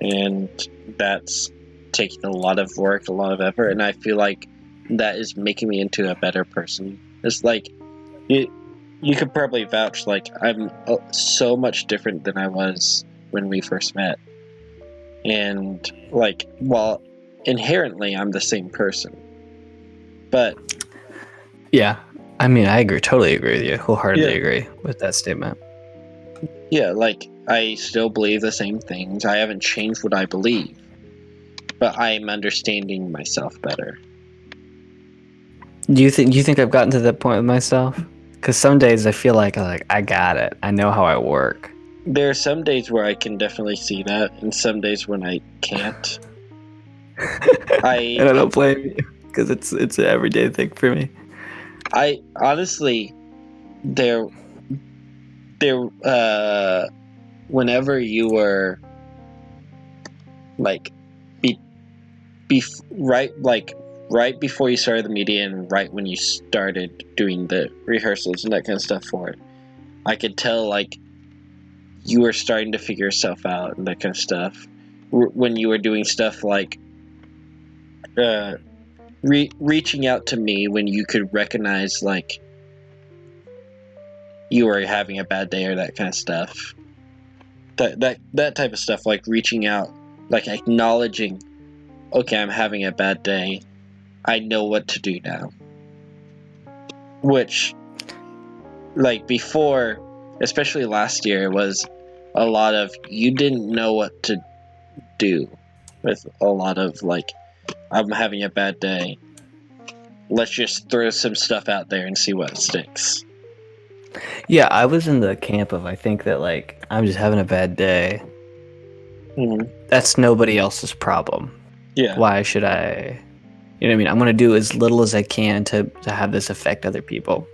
And that's taking a lot of work, a lot of effort, and I feel like that is making me into a better person. It's like, you could probably vouch, like, I'm so much different than I was when we first met. And, like, while inherently I'm the same person, but... Yeah, I mean, I totally agree with you, wholeheartedly agree with that statement. Yeah, like, I still believe the same things. I haven't changed what I believe, but I'm understanding myself better. Do you think I've gotten to that point with myself? Because some days I feel like I got it. I know how I work. There are some days where I can definitely see that, and some days when I can't. And I don't blame you, because it's an everyday thing for me. I honestly, whenever you were like, right before you started the media, and right when you started doing the rehearsals and that kind of stuff for it, I could tell, like, you were starting to figure yourself out and that kind of stuff. When you were doing stuff like reaching out to me when you could recognize, like, you were having a bad day or that kind of stuff. That type of stuff, like reaching out, like acknowledging, okay, I'm having a bad day, I know what to do now. Which, like, before, especially last year, it was a lot of, you didn't know what to do, with a lot of, like, I'm having a bad day, let's just throw some stuff out there and see what sticks. Yeah, I was in the camp of, I think that, like, I'm just having a bad day. That's nobody else's problem. Yeah. Why should I? You know what I mean? I'm going to do as little as I can to have this affect other people.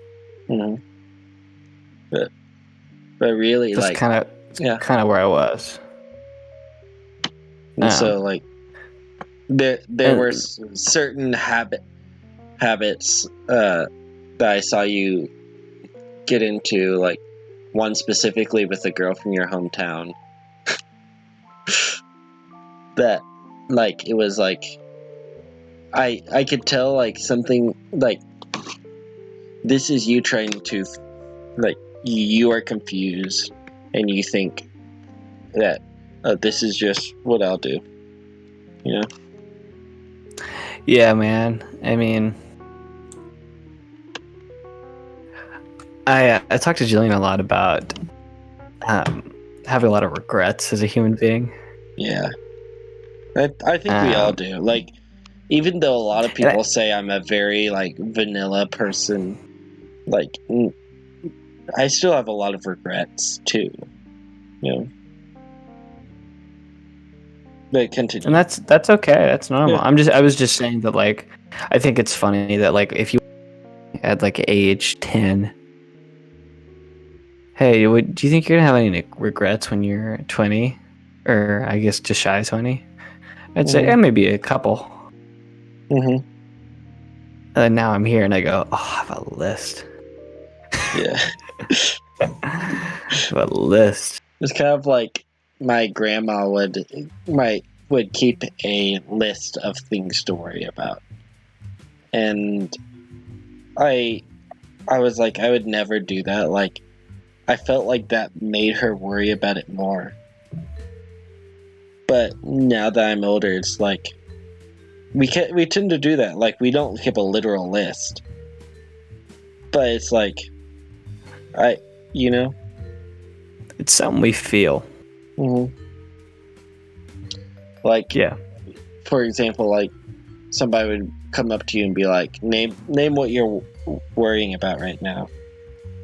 But But really, That's like, kind of where I was. and so like there and- were certain habits that I saw you get into, like one specifically with a girl from your hometown. That, like, it was like I could tell, like, something like this is you trying to, like, you are confused and you think that this is just what I'll do, you know? Yeah, man. I mean, I talked to Jillian a lot about having a lot of regrets as a human being. Yeah. I think we all do. Like, even though a lot of people say I'm a very, like, vanilla person, like, I still have a lot of regrets too, you know. But continue. And that's okay. That's normal. Yeah. I was just saying that, like, I think it's funny that, like, if you at like age 10, hey, do you think you're gonna have any regrets when you're 20, or I guess just shy of 20? I'd say maybe a couple. Mm-hmm. And now I'm here and I go, oh, I have a list. Yeah. I have a list. It's kind of like my grandma would keep a list of things to worry about, and I was like, I would never do that. Like, I felt like that made her worry about it more. But now that I'm older, it's like we tend to do that. Like, we don't keep a literal list, but it's like It's something we feel. Mm-hmm. Like, yeah. For example, like, somebody would come up to you and be like, name what you're worrying about right now.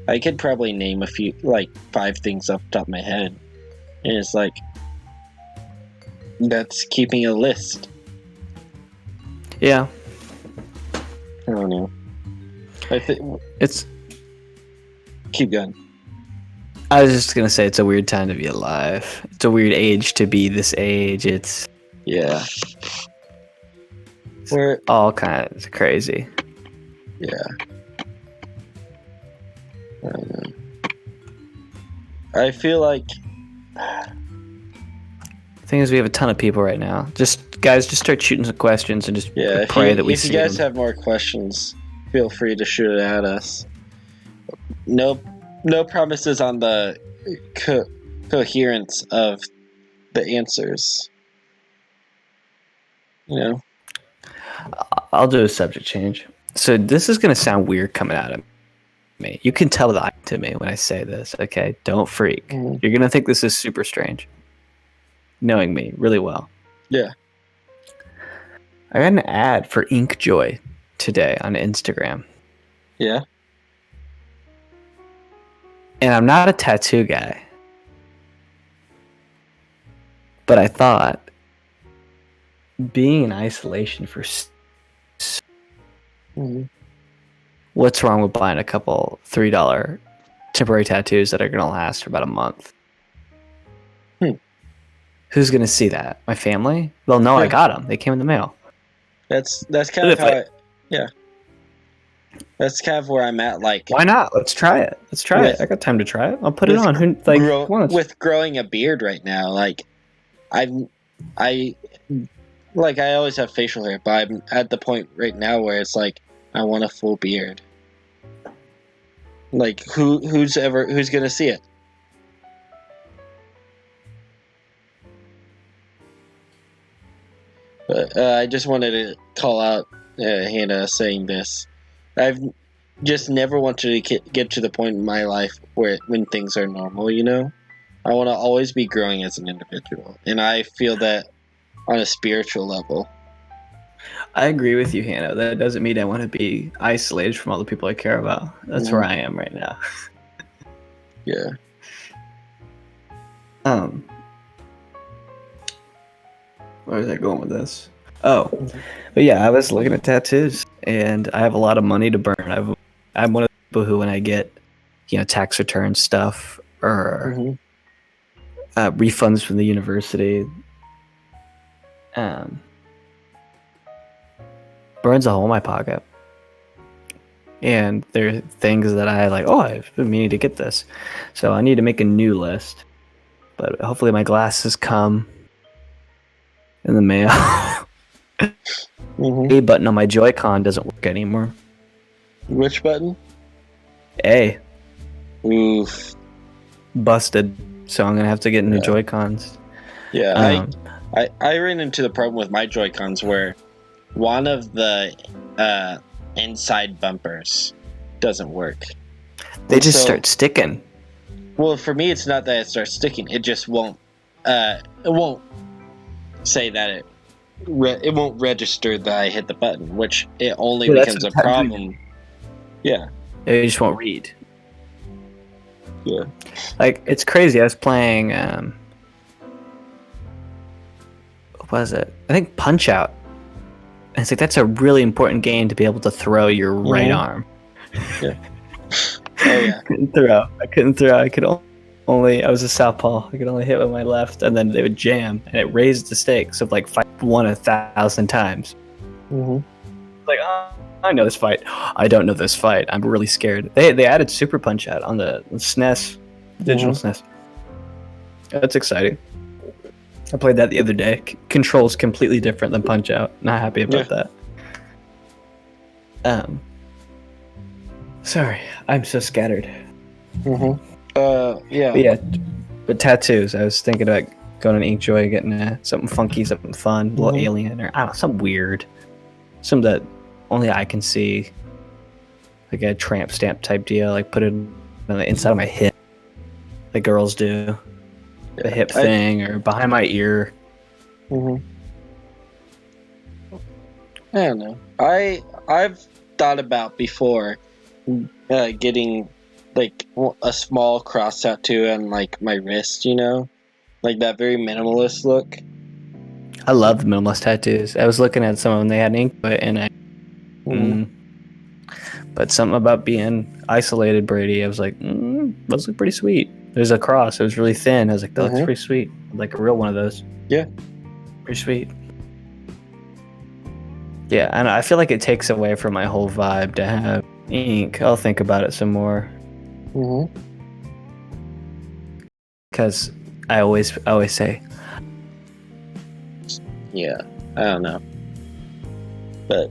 I could probably name a few, like 5 things off the top of my head, and it's like, that's keeping a list. Yeah. I don't know. I think it's. Keep going. I was just gonna say it's a weird time to be alive. It's a weird age to be this age. It's we're all kind of crazy. Yeah. I don't know. I feel like the thing is, we have a ton of people right now. Just guys, just start shooting some questions and just pray that we see If you guys them. have more questions, feel free to shoot it at us. No promises on the coherence of the answers. You know? I'll do a subject change. So this is going to sound weird coming out of me. You can tell that to me when I say this, okay? Don't freak. Mm-hmm. You're going to think this is super strange. Knowing me really well. Yeah. I got an ad for Inkjoy today on Instagram. Yeah. And I'm not a tattoo guy. But I thought being in isolation for what's wrong with buying a couple $3 temporary tattoos that are going to last for about a month? Who's going to see that? My family? They'll know I got them. They came in the mail. That's kind of how that's kind of where I'm at. Like, why not? Let's try it. I got time to try it. I'll put it on. With growing a beard right now, like, I always have facial hair, but I'm at the point right now where it's like I want a full beard. Like, who's gonna see it? But I just wanted to call out Hannah saying this. I've just never wanted to get to the point in my life when things are normal, you know? I want to always be growing as an individual. And I feel that on a spiritual level. I agree with you, Hannah. That doesn't mean I want to be isolated from all the people I care about. That's where I am right now. Yeah. Where was I going with this? Oh, but yeah, I was looking at tattoos, and I have a lot of money to burn. I'm one of the people who, when I get, tax return stuff or Mhm. refunds from the university. Burns a hole in my pocket. And there are things that I like, oh, I've been meaning to get this. So I need to make a new list. But hopefully my glasses come in the mail. Mhm. A button on my Joy-Con doesn't work anymore. Which button? A. Oof. Busted. So I'm going to have to get new Yeah. Joy-Cons. Yeah, I ran into the problem with my Joy-Cons where one of the inside bumpers doesn't work. They And just so- start sticking. Well, for me, it's not that it starts sticking. It just won't. It won't say that it won't register that I hit the button, which it only Yeah, that's becomes a what happened. problem. Yeah. They just won't read. Yeah. Like, it's crazy. I was playing, what was it? I think Punch-Out. And it's like, that's a really important game to be able to throw your right arm. Yeah. Oh, yeah. I couldn't throw. I could only, I was a southpaw. I could only hit with my left, and then they would jam, and it raised the stakes of like 1,000 times. Mm-hmm. Like, oh, I know this fight. I don't know this fight. I'm really scared. They added Super Punch-Out on the SNES, digital SNES. That's exciting. I played that the other day. Controls completely different than Punch-Out. Not happy about that. Sorry, I'm so scattered. Yeah. But tattoos. I was thinking about going to Inkjoy, getting something funky, something fun, a little alien, or I don't know, something weird, some that only I can see, like a tramp stamp type deal. Like put it on the inside of my hip, like girls do, the hip thing, or behind my ear. I don't know. I've thought about before getting like a small cross tattoo on like my wrist, you know, like that very minimalist look. I love the minimalist tattoos. I was looking at some of them. They had ink, but something about being isolated, Brady. I was like, those look pretty sweet. There's a cross. It was really thin. I was like, that looks pretty sweet. I'd like a real one of those. Yeah, pretty sweet. Yeah, and I feel like it takes away from my whole vibe to have ink. I'll think about it some more. Because I always say, yeah, I don't know. But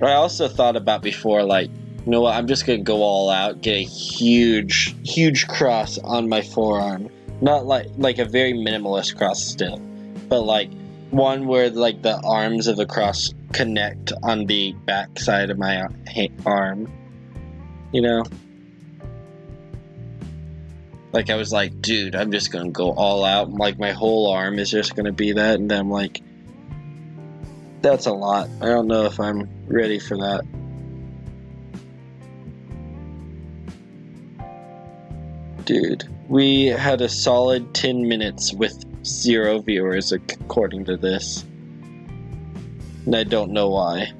I also thought about before, like, you know what, I'm just gonna go all out, get a huge cross on my forearm. Not like a very minimalist cross still, but like one where like the arms of the cross connect on the back side of my arm. You know? Like, I was like, dude, I'm just gonna go all out. Like, my whole arm is just gonna be that. And then I'm like, that's a lot. I don't know if I'm ready for that. Dude, we had a solid 10 minutes with 0 viewers according to this. And I don't know why.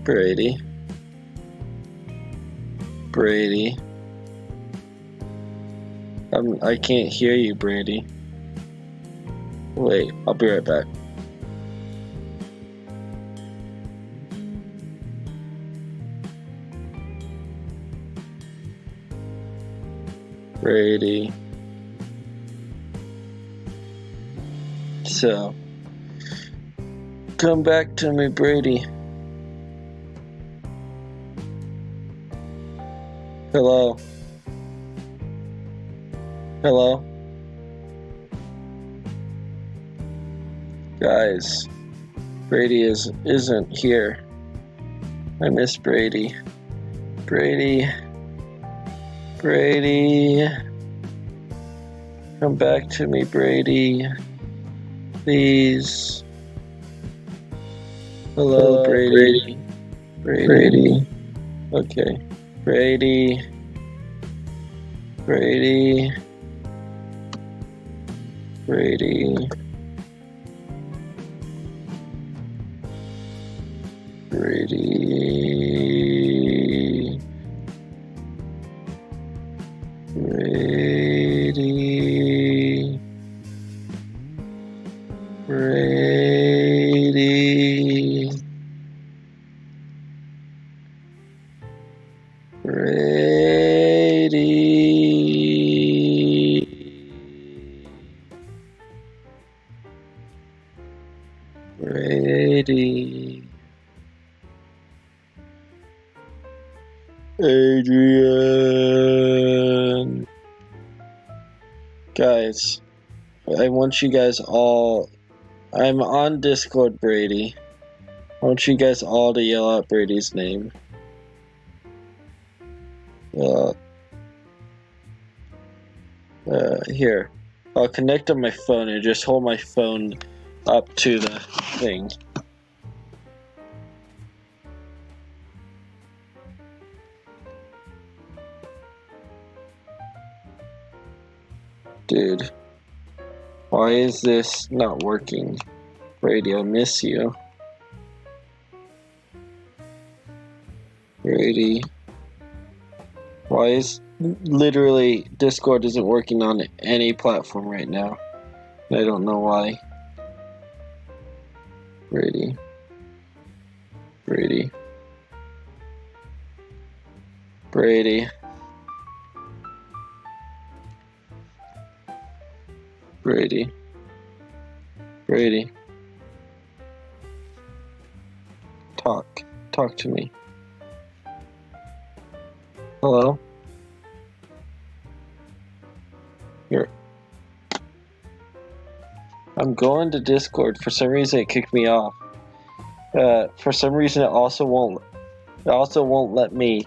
Brady. I can't hear you, Brady. Wait, I'll be right back. Brady. So, come back to me, Brady. Hello? Guys, Brady isn't here. I miss Brady. Brady. Come back to me, Brady. Please. Hello, Brady. Okay. Brady. Brady. Adrian. Guys, I want you guys all. I'm on Discord, Brady. I want you guys all to yell out Brady's name. Here. I'll connect on my phone and just hold my phone up to the thing. Dude. Why is this not working? Brady, I miss you. Brady. Why is literally Discord isn't working on any platform right now? I don't know why. Brady. Brady. Brady. Brady. Brady. Talk. Talk to me. Hello? Here. I'm going to Discord. For some reason it kicked me off. For some reason it also won't let me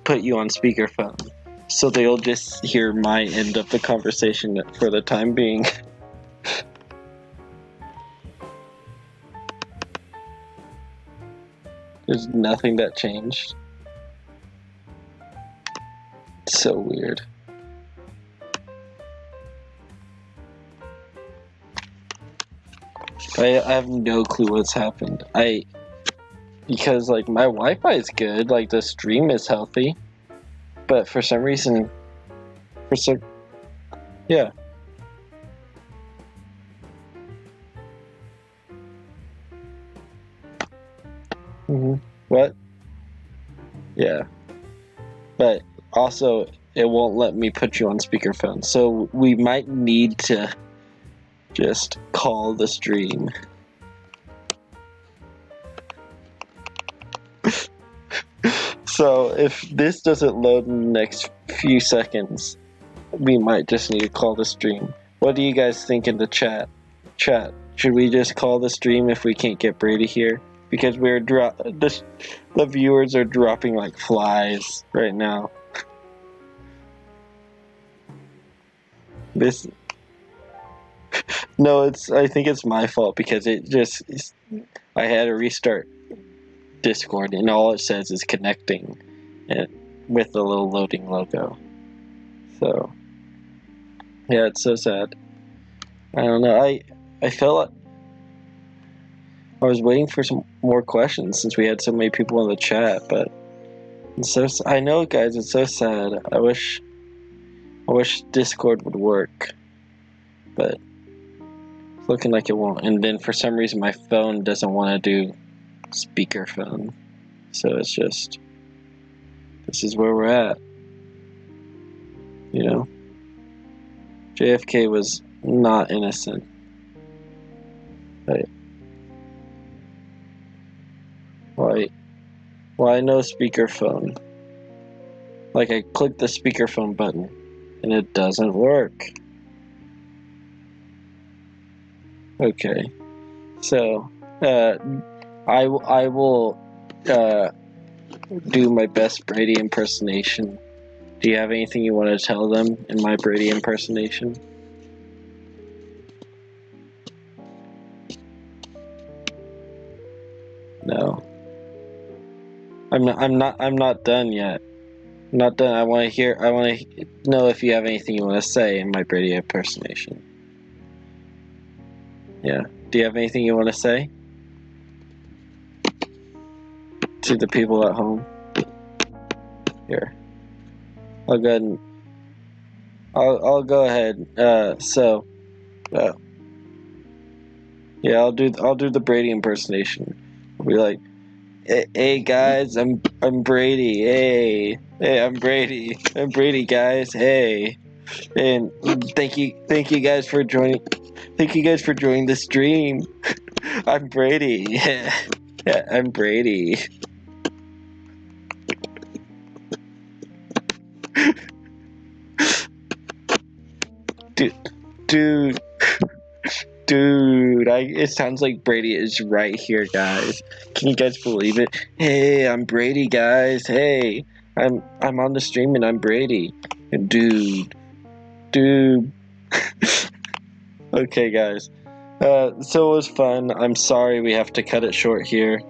put you on speakerphone. So they'll just hear my end of the conversation for the time being. There's nothing that changed. It's so weird. I have no clue what's happened. Because like my Wi-Fi is good, like the stream is healthy, but for some reason, yeah. What? Yeah. But also, it won't let me put you on speakerphone, so we might need to just call the stream. So if this doesn't load in the next few seconds, we might just need to call the stream. What do you guys think in the chat? Chat, should we just call the stream if we can't get Brady here? Because the viewers are dropping like flies right now. No, I think it's my fault because I had to restart Discord and all it says is connecting with the little loading logo. So yeah, it's so sad. I don't know. I felt like I was waiting for some more questions since we had so many people in the chat, but I know, guys, it's so sad. I wish Discord would work, but it's looking like it won't. And then for some reason my phone doesn't want to do speakerphone, so it's just this is where we're at. You know, JFK was not innocent. Right? Why no speakerphone? Like I clicked the speakerphone button and it doesn't work. Okay, so I will do my best Brady impersonation. Do you have anything you want to tell them in my Brady impersonation? No. I'm not done yet. I'm not done. I want to know if you have anything you want to say in my Brady impersonation. Yeah. Do you have anything you want to say to the people at home? Here. I'll go ahead and I'll go ahead. Yeah, I'll do the Brady impersonation. I'll be like, Hey guys, I'm Brady. Hey, I'm Brady. I'm Brady, guys. Hey, and thank you guys for joining. Thank you guys for joining the stream. I'm Brady. Yeah, I'm Brady. Dude, dude, dude. It sounds like Brady is right here, guys. Can you guys believe it? Hey, I'm Brady, guys. Hey, I'm on the stream and I'm Brady. Dude. Okay, guys. So it was fun. I'm sorry we have to cut it short here.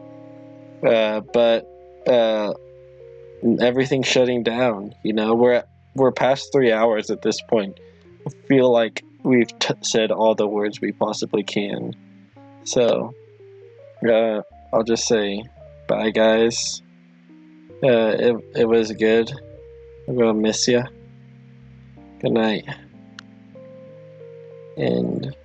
But everything's shutting down. You know, we're past 3 hours at this point. I feel like we've said all the words we possibly can. So, I'll just say bye, guys. It was good. I'm gonna miss you. Good night. And